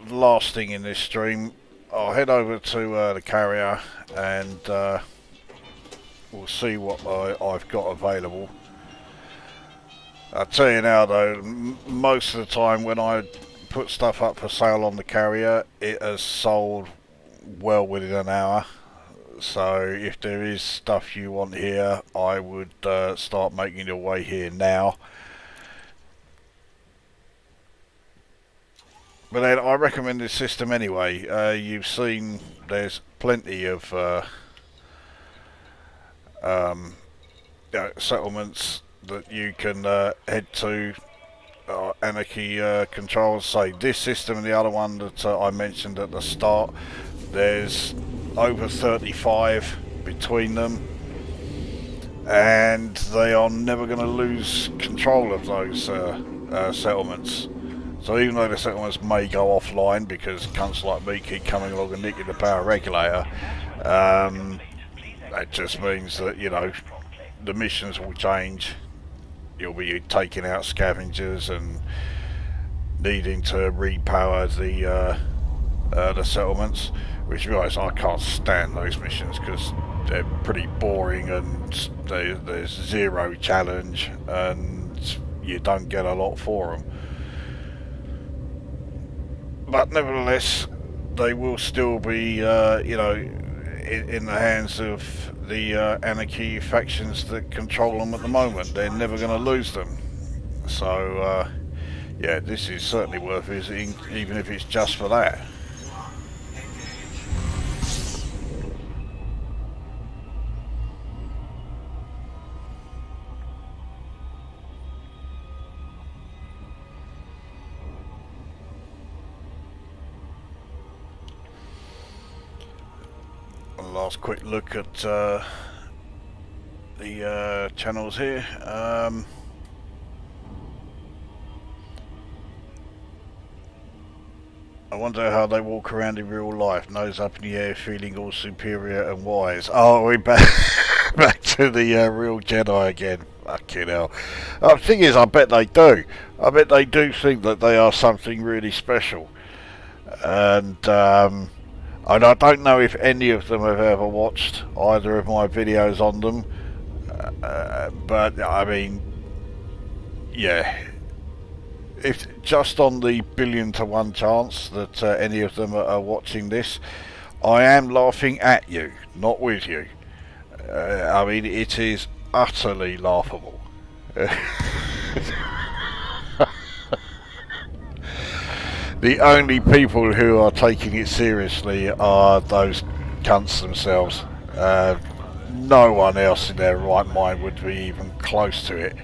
last thing in this stream, I'll head over to the carrier and we'll see what I've got available. I'll tell you now though, most of the time when I put stuff up for sale on the carrier, it has sold well within an hour. So if there is stuff you want here, I would start making your way here now. But then I recommend this system anyway. You've seen there's plenty of settlements that you can head to. Anarchy controls, say this system and the other one that I mentioned at the start. There's over 35 between them, and they are never going to lose control of those settlements. So even though the settlements may go offline because cunts like me keep coming along and nicking the power regulator, that just means that, you know, the missions will change. You'll be taking out scavengers and needing to repower the settlements, which, to be honest, I can't stand those missions because they're pretty boring and there's zero challenge and you don't get a lot for them. But nevertheless, they will still be, you know, in the hands of the anarchy factions that control them at the moment. They're never going to lose them. So, yeah, this is certainly worth visiting, even if it's just for that. Last quick look at the channels here. I wonder how they walk around in real life, nose up in the air, feeling all superior and wise. Oh, we're back to the real Jedi again. Fucking hell. The thing is, I bet they do. I bet they do think that they are something really special. And I don't know if any of them have ever watched either of my videos on them, but I mean, yeah, if just on the 1,000,000,000 to 1 chance that any of them are watching this, I am laughing at you, not with you. I mean, it is utterly laughable. The only people who are taking it seriously are those cunts themselves. no one else in their right mind would be even close to it.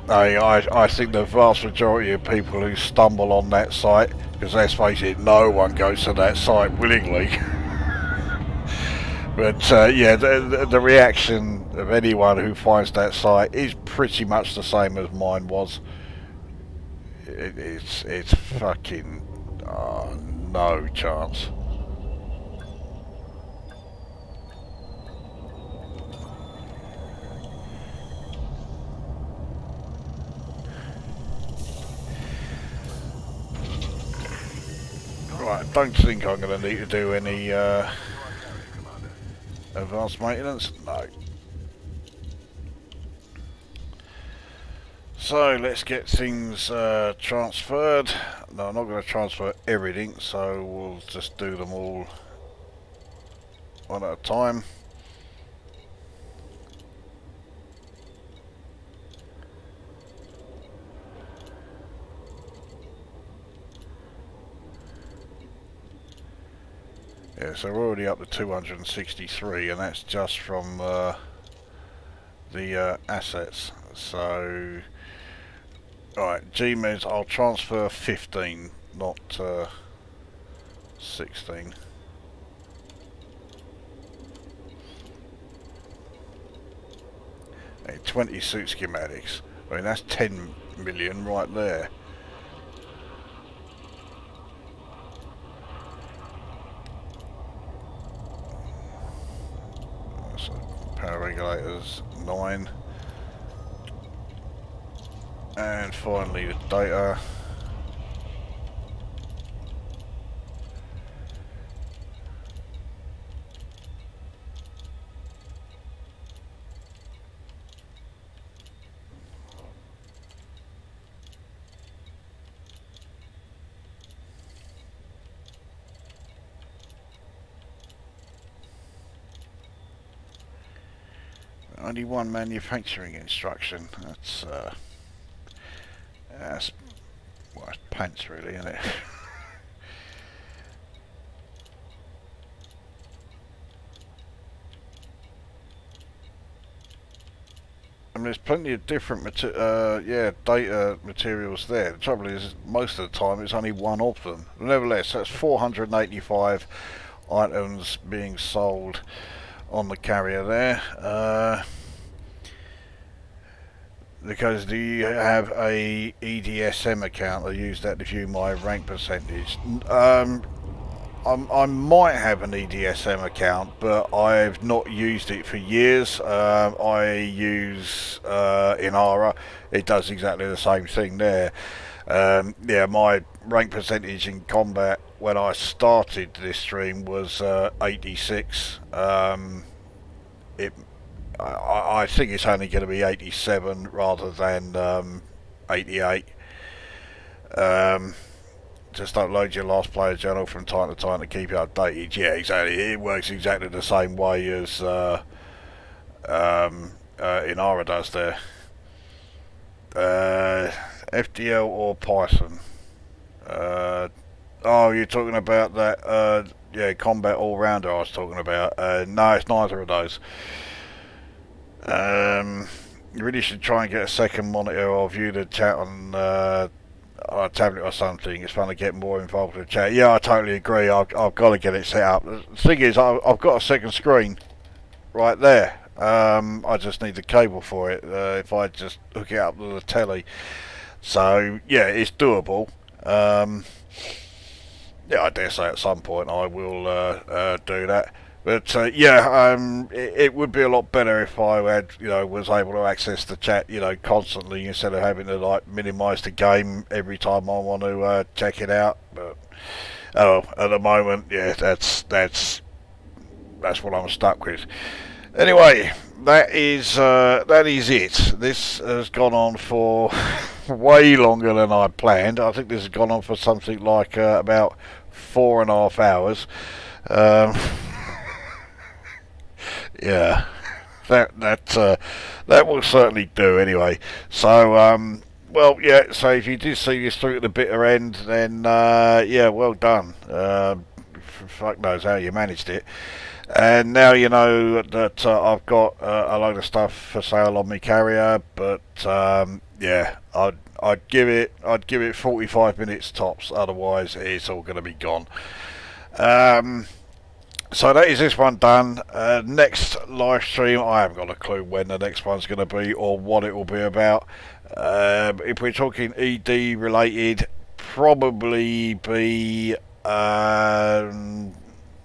I think the vast majority of people who stumble on that site, because let's face it, no one goes to that site willingly. But yeah, the reaction of anyone who finds that site is pretty much the same as mine was. It's fucking no chance. Right, I don't think I'm going to need to do any advanced maintenance. No. So let's get things transferred. No, I'm not going to transfer everything, so we'll just do them all one at a time. Yeah, so we're already up to 263, and that's just from the assets. So, alright, G-Meds, I'll transfer 15, not 16. Hey, 20 suit schematics. I mean, that's 10 million right there. So, power regulators, 9. And finally the data. Only one manufacturing instruction. That's well, it's pants really, isn't it? I mean, there's plenty of different data materials there. The trouble is, most of the time, it's only one of them. Nevertheless, that's 485 items being sold on the carrier there. Because do you have a EDSM account? I use that to view my rank percentage. I might have an EDSM account, but I've not used it for years. I use Inara. It does exactly the same thing there. Yeah, my rank percentage in combat when I started this stream was 86. I think it's only going to be 87 rather than 88. Just upload your last player journal from time to time to keep you updated. Yeah, exactly. It works exactly the same way as Inara does there. FDL or Python? Oh, you're talking about that? Yeah, combat all-rounder I was talking about. No, it's neither of those. You really should try and get a second monitor or view the chat on a tablet or something. It's fun to get more involved with the chat. Yeah, I totally agree. I've got to get it set up. The thing is, I've got a second screen right there. I just need the cable for it. If I just hook it up to the telly. So yeah, it's doable. Yeah, I dare say at some point I will do that. But yeah, it would be a lot better if I had, was able to access the chat, constantly instead of having to like minimise the game every time I want to check it out. But at the moment, yeah, that's what I'm stuck with. Anyway, that is it. This has gone on for way longer than I planned. I think this has gone on for something like about 4.5 hours. Yeah, that will certainly do anyway. So well, yeah. So if you did see this through to the bitter end, then yeah, well done. Fuck knows how you managed it. And now you know that I've got a load of stuff for sale on my carrier, but yeah, I'd give it 45 minutes tops. Otherwise, it's all going to be gone. So that is this one done. Next live stream, I haven't got a clue when the next one's going to be or what it will be about. If we're talking ED related, probably be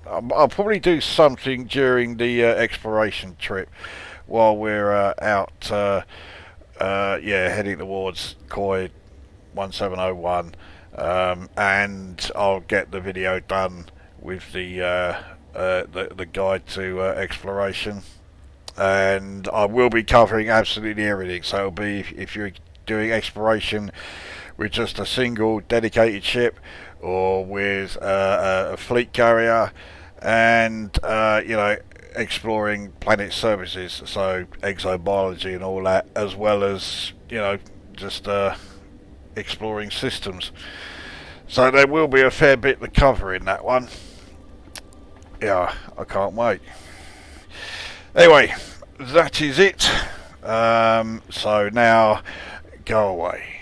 I'll probably do something during the exploration trip while we're out heading towards Koi 1701, and I'll get the video done with the guide to exploration, and I will be covering absolutely everything. So it'll be if you're doing exploration with just a single dedicated ship or with a fleet carrier, and exploring planet services, so exobiology and all that, as well as just exploring systems. So there will be a fair bit to cover in that one. Yeah, I can't wait. Anyway, that is it. So now, go away.